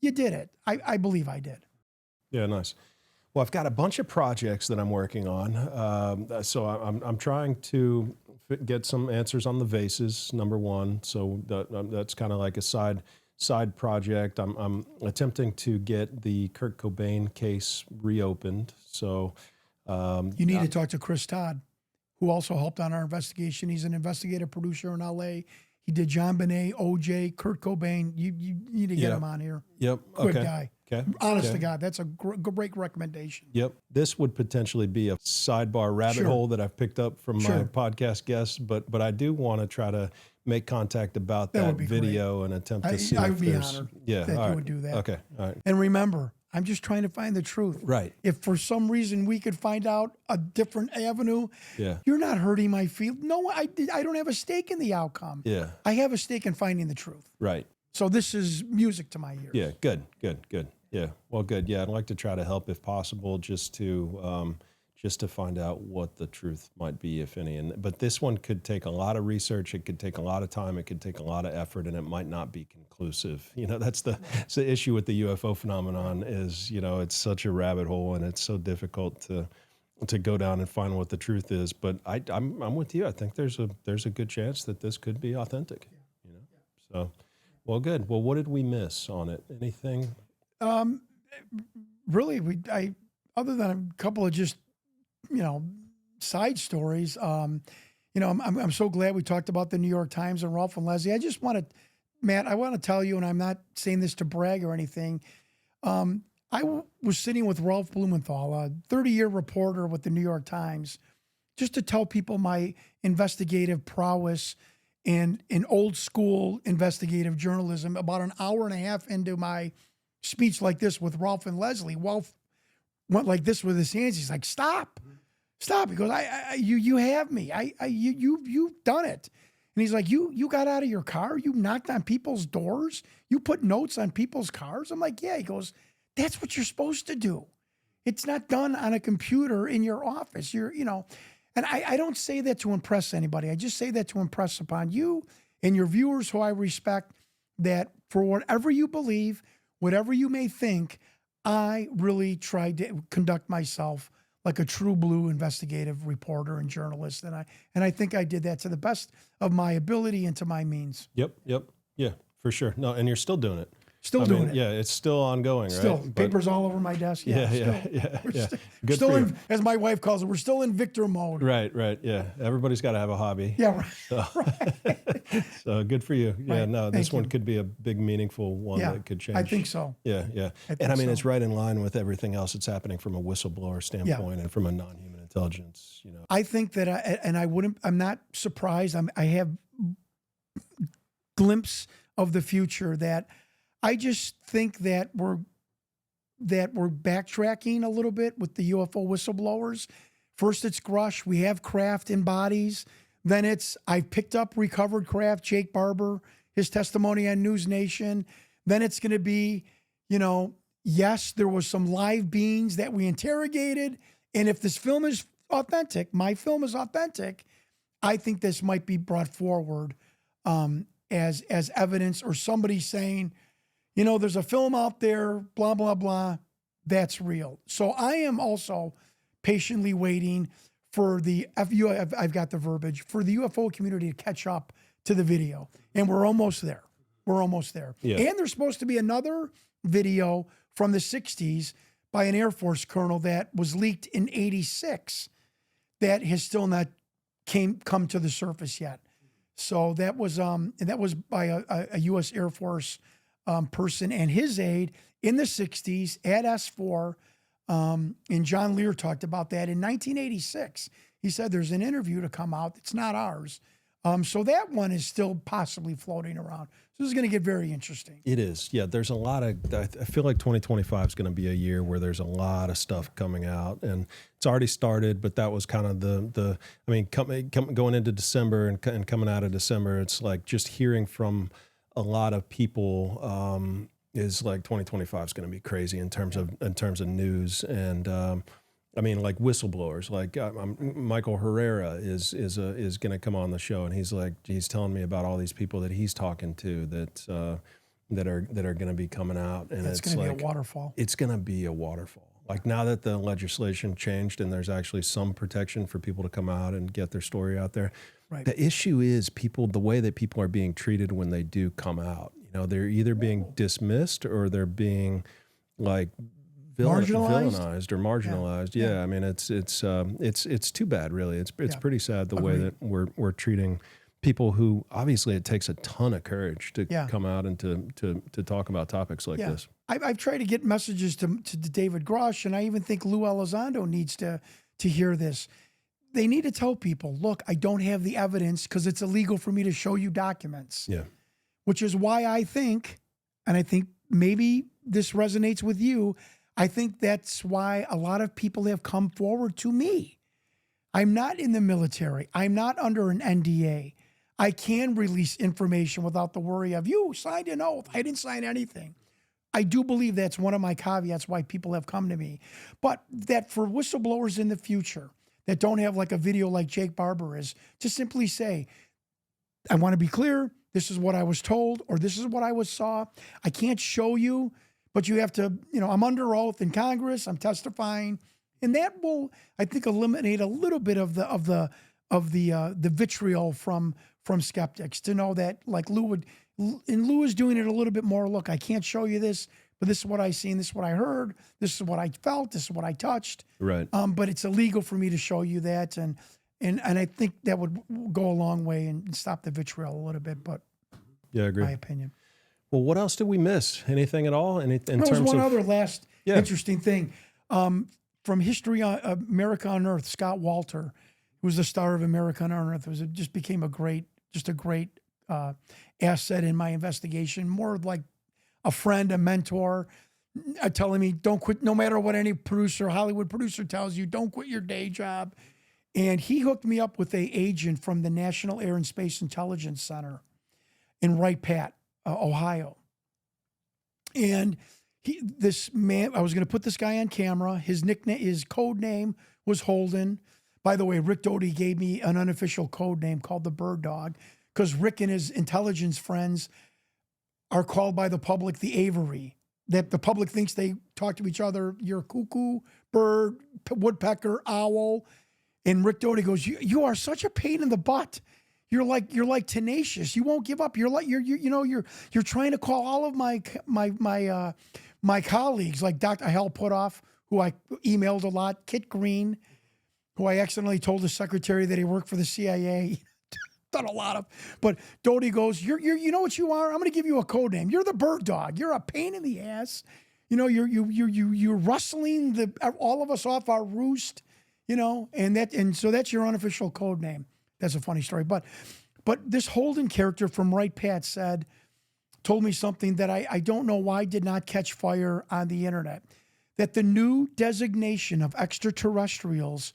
you did it. I believe I did. Yeah, nice. Well, I've got a bunch of projects that I'm working on. So I'm trying to get some answers on the vases, number one. So that's kind of like a side project. I'm attempting to get the Kurt Cobain case reopened. So you need to talk to Chris Todd, who also helped on our investigation. He's an investigative producer in LA. He did John Bonet, OJ, Kurt Cobain. You need to get him on here. Yep. Good guy. Okay. Honest to God, that's a great recommendation. Yep. This would potentially be a sidebar rabbit hole that I've picked up from my podcast guests, but I do want to try to make contact about that video great. And attempt to see I if would be there's... honored that you would do that. Okay. All right. And remember, I'm just trying to find the truth. Right. If for some reason we could find out a different avenue, you're not hurting my feelings. No, I don't have a stake in the outcome. Yeah. I have a stake in finding the truth. Right. So this is music to my ears. Yeah. Good. Yeah. Well, good. Yeah. I'd like to try to help if possible, just to find out what the truth might be, if any. But this one could take a lot of research. It could take a lot of time. It could take a lot of effort, and it might not be conclusive. That's the issue with the UFO phenomenon is, it's such a rabbit hole, and it's so difficult to go down and find what the truth is. But I'm with you. I think there's a good chance that this could be authentic. So, well, good. Well, what did we miss on it? Anything? Really, other than a couple of just side stories. I'm so glad we talked about the New York Times and Ralph and Leslie. I just want to, Matt, I want to tell you, and I'm not saying this to brag or anything. I was sitting with Ralph Blumenthal, a 30-year reporter with the New York Times, just to tell people my investigative prowess and in old school investigative journalism. About an hour and a half into my speech like this with Ralph and Leslie, Ralph went like this with his hands. He's like, stop. He goes, you have me. You've done it. And he's like, you got out of your car. You knocked on people's doors. You put notes on people's cars. I'm like, yeah. He goes, that's what you're supposed to do. It's not done on a computer in your office. And I don't say that to impress anybody. I just say that to impress upon you and your viewers, who I respect, that for whatever you believe, whatever you may think, I really tried to conduct myself like a true blue investigative reporter and journalist. And I think I did that to the best of my ability and to my means. Yep. Yeah, for sure. No, and you're still doing it. Still doing it. Yeah, it's still ongoing, right? Still, papers all over my desk. Yeah. Good still for in, you. as my wife calls it, we're still in Victor mode. Right. Yeah, everybody's got to have a hobby. Yeah, right. So, so good for you. Yeah, no, this one could be a big, meaningful one that could change. I think so. Yeah. And I mean, it's right in line with everything else that's happening from a whistleblower standpoint and from a non-human intelligence. I think that, I'm not surprised. I have glimpse of the future that. I just think that we're backtracking a little bit with the UFO whistleblowers. First, it's Grush. We have Kraft in bodies. Then I've picked up recovered Kraft, Jake Barber, his testimony on News Nation. Then it's going to be, yes, there was some live beings that we interrogated. And if this film is authentic. My film is authentic. I think this might be brought forward as evidence, or somebody saying, you know, there's a film out there, blah, blah, blah, that's real. So I am also patiently waiting for I've got the verbiage, for the UFO community to catch up to the video. And we're almost there. We're almost there. Yeah. And there's supposed to be another video from the 60s by an Air Force colonel that was leaked in 86 that has still not come to the surface yet. So that was by a U.S. Air Force person and his aide in the 60s at S4. And John Lear talked about that in 1986. He said there's an interview to come out. It's not ours. So that one is still possibly floating around. So this is going to get very interesting. It is. Yeah, there's a lot of, I feel like 2025 is going to be a year where there's a lot of stuff coming out, and it's already started, but that was kind of going into December and coming out of December, it's like just hearing from a lot of people is like 2025 is going to be crazy in terms of news. And I mean, like whistleblowers, like Michael Herrera is going to come on the show, and he's telling me about all these people that he's talking to that are going to be coming out, and it's going to be a waterfall. It's going to be a waterfall. Like now that the legislation changed and there's actually some protection for people to come out and get their story out there. Right. The issue is the way that people are being treated when they do come out. You know, they're either being dismissed or they're being like villainized or marginalized. Yeah. I mean, it's too bad, really. It's pretty sad the way that we're treating people who obviously it takes a ton of courage to come out and to talk about topics like this. I've tried to get messages to David Grosh, and I even think Lou Elizondo needs to hear this. They need to tell people, look, I don't have the evidence because it's illegal for me to show you documents. Yeah. Which is why I think, and I think maybe this resonates with you, I think that's why a lot of people have come forward to me. I'm not in the military. I'm not under an NDA. I can release information without the worry of, you signed an oath. I didn't sign anything. I do believe that's one of my caveats why people have come to me. But that for whistleblowers in the future that don't have like a video like Jake Barber is, to simply say, I want to be clear, this is what I was told, or this is what I saw. I can't show you, but you have to, I'm under oath in Congress, I'm testifying. And that will, I think, eliminate a little bit of the vitriol from skeptics, to know that, like Lou is doing it a little bit more. Look, I can't show you this, but this is what I seen, this is what I heard, this is what I felt, this is what I touched. Right. But it's illegal for me to show you that, and I think that would go a long way and stop the vitriol a little bit. But yeah, I agree. My opinion. Well, what else did we miss? Anything at all? There was one other last interesting thing. From History on America on Earth, Scott Walter, who was the star of America on Earth, just became a great asset in my investigation. More like a friend, a mentor, telling me, don't quit, no matter what any Hollywood producer tells you, don't quit your day job. And he hooked me up with an agent from the National Air and Space Intelligence Center in Wright Pat, Ohio. And this man, I was going to put this guy on camera. His code name was Holden. By the way, Rick Doty gave me an unofficial code name called the Bird Dog, because Rick and his intelligence friends are called by the public the Avery. That the public thinks they talk to each other. You're cuckoo, bird, woodpecker, owl. And Rick Doty goes, you are such a pain in the butt. You're like tenacious. You won't give up. You're trying to call all of my colleagues, like Dr. Hal Putoff, who I emailed a lot, Kit Green, who I accidentally told the secretary that he worked for the CIA. Done a lot of, but Doty goes, you know what you are? I'm going to give you a code name. You're the Bird Dog. You're a pain in the ass. You're rustling all of us off our roost, and so that's your unofficial code name. That's a funny story. But this Holden character from Wright Pat told me something that I don't know why did not catch fire on the internet, that the new designation of extraterrestrials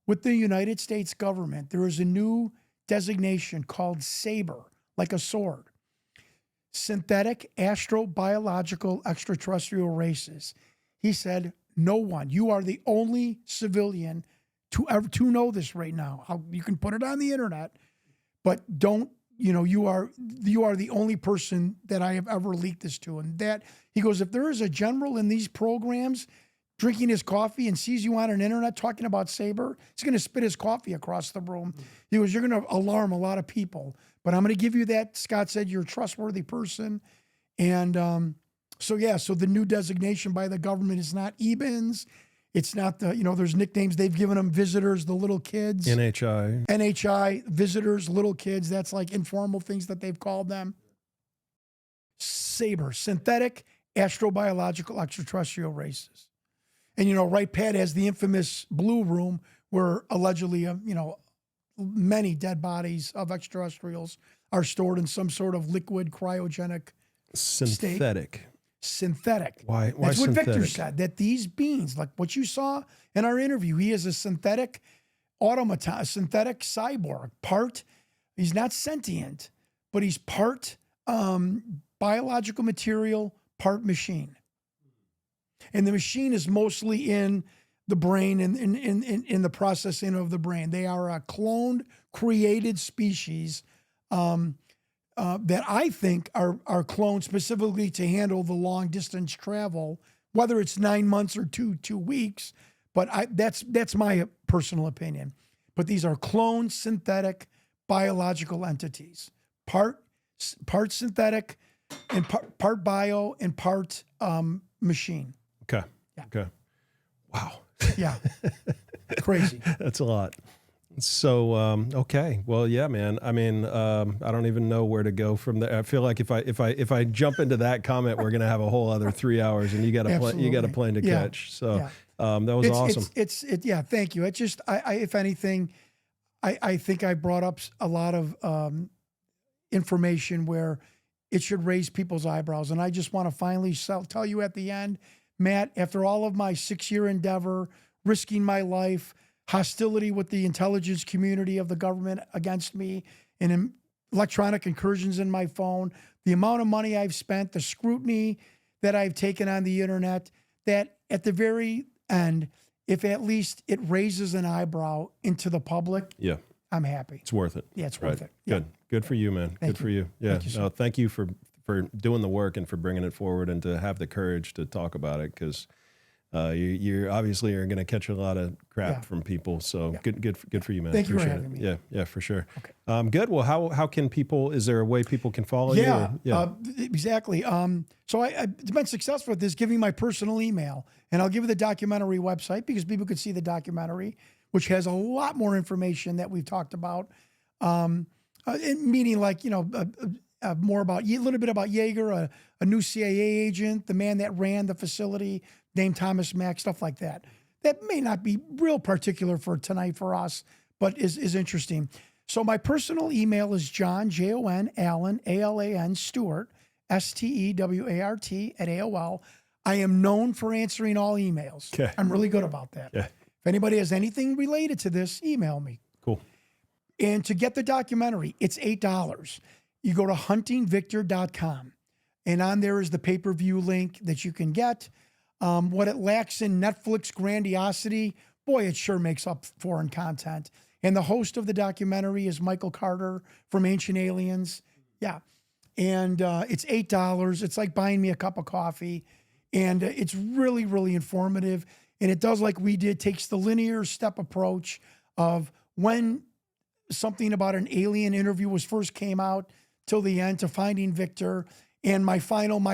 with the United States government, there is a new designation called SABER, like a sword. Synthetic astrobiological extraterrestrial races. He said, no one, you are the only civilian to know this right now. How you can put it on the internet, but don't, you are the only person that I have ever leaked this to. And that, he goes, if there is a general in these programs drinking his coffee and sees you on an internet talking about Sabre, he's going to spit his coffee across the room. He goes, you're going to alarm a lot of people, but I'm going to give you that. Scott said, you're a trustworthy person. And so the new designation by the government is not EBINs. It's not there's nicknames they've given them: visitors, the little kids. NHI, visitors, little kids. That's like informal things that they've called them. Sabre, synthetic astrobiological extraterrestrial races. And, Wright Pat has the infamous Blue Room where allegedly, many dead bodies of extraterrestrials are stored in some sort of liquid cryogenic synthetic state. Synthetic. Why That's what synthetic? Victor said, that these beings, like what you saw in our interview, he is a synthetic automaton, a synthetic cyborg. He's not sentient, but he's part biological material, part machine. And the machine is mostly in the brain and in the processing of the brain. They are a cloned, created species that I think are cloned specifically to handle the long distance travel, whether it's 9 months or two weeks. But that's my personal opinion. But these are cloned, synthetic, biological entities, part synthetic, and part bio and part machine. Okay. Yeah. Okay. Wow. Yeah. Crazy. That's a lot. So, okay. Well, yeah, man. I mean, I don't even know where to go from there. I feel like if I jump into that comment, we're going to have a whole other 3 hours, and you got a plane to catch. So, that was awesome. Yeah. Thank you. It just, if anything, I think I brought up a lot of information where it should raise people's eyebrows. And I just want to finally tell you at the end, Matt, after all of my 6-year endeavor, risking my life, hostility with the intelligence community of the government against me, and electronic incursions in my phone, the amount of money I've spent, the scrutiny that I've taken on the internet, that at the very end, if at least it raises an eyebrow into the public, I'm happy. It's worth it. Yeah, it's worth it. Good for you, man. Good for you. Yeah. Thank you for doing the work and for bringing it forward and to have the courage to talk about it, because you obviously are going to catch a lot of crap from people. So good for you, man. Thank you for having me. Yeah, for sure. Okay. Good. Well, how can people? Is there a way people can follow you? Exactly. So I've been successful with this, giving my personal email, and I'll give you the documentary website because people could see the documentary, which has a lot more information that we've talked about. Meaning like more about a little bit about Yeager, a new CIA agent, the man that ran the facility, named Thomas Mack, stuff like that. That may not be real particular for tonight for us, but is interesting. So my personal email is Jon, Jon, Allen, Alan, Stewart, Stewart at AOL. I am known for answering all emails. Okay. I'm really good about that. Yeah. If anybody has anything related to this, email me. Cool. And to get the documentary, it's $8. You go to huntingvictor.com, and on there is the pay-per-view link that you can get. What it lacks in Netflix grandiosity, boy, it sure makes up for in content. And the host of the documentary is Michael Carter from Ancient Aliens. Yeah. And it's $8. It's like buying me a cup of coffee. And it's really, really informative. And it does, like we did, takes the linear step approach of when something about an alien interview was first came out till the end, to finding Victor, and my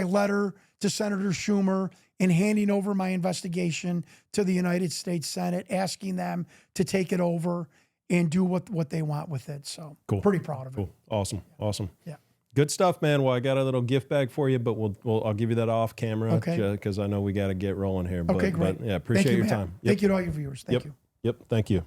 letter to Senator Schumer, and handing over my investigation to the United States Senate, asking them to take it over and do what they want with it. So cool. Pretty proud of it. Cool. Awesome. Yeah. Good stuff, man. Well, I got a little gift bag for you, but I'll give you that off camera, because I know we got to get rolling here. Okay, great. But yeah, appreciate your time. Thank you to all your viewers. Thank you. Yep. Thank you.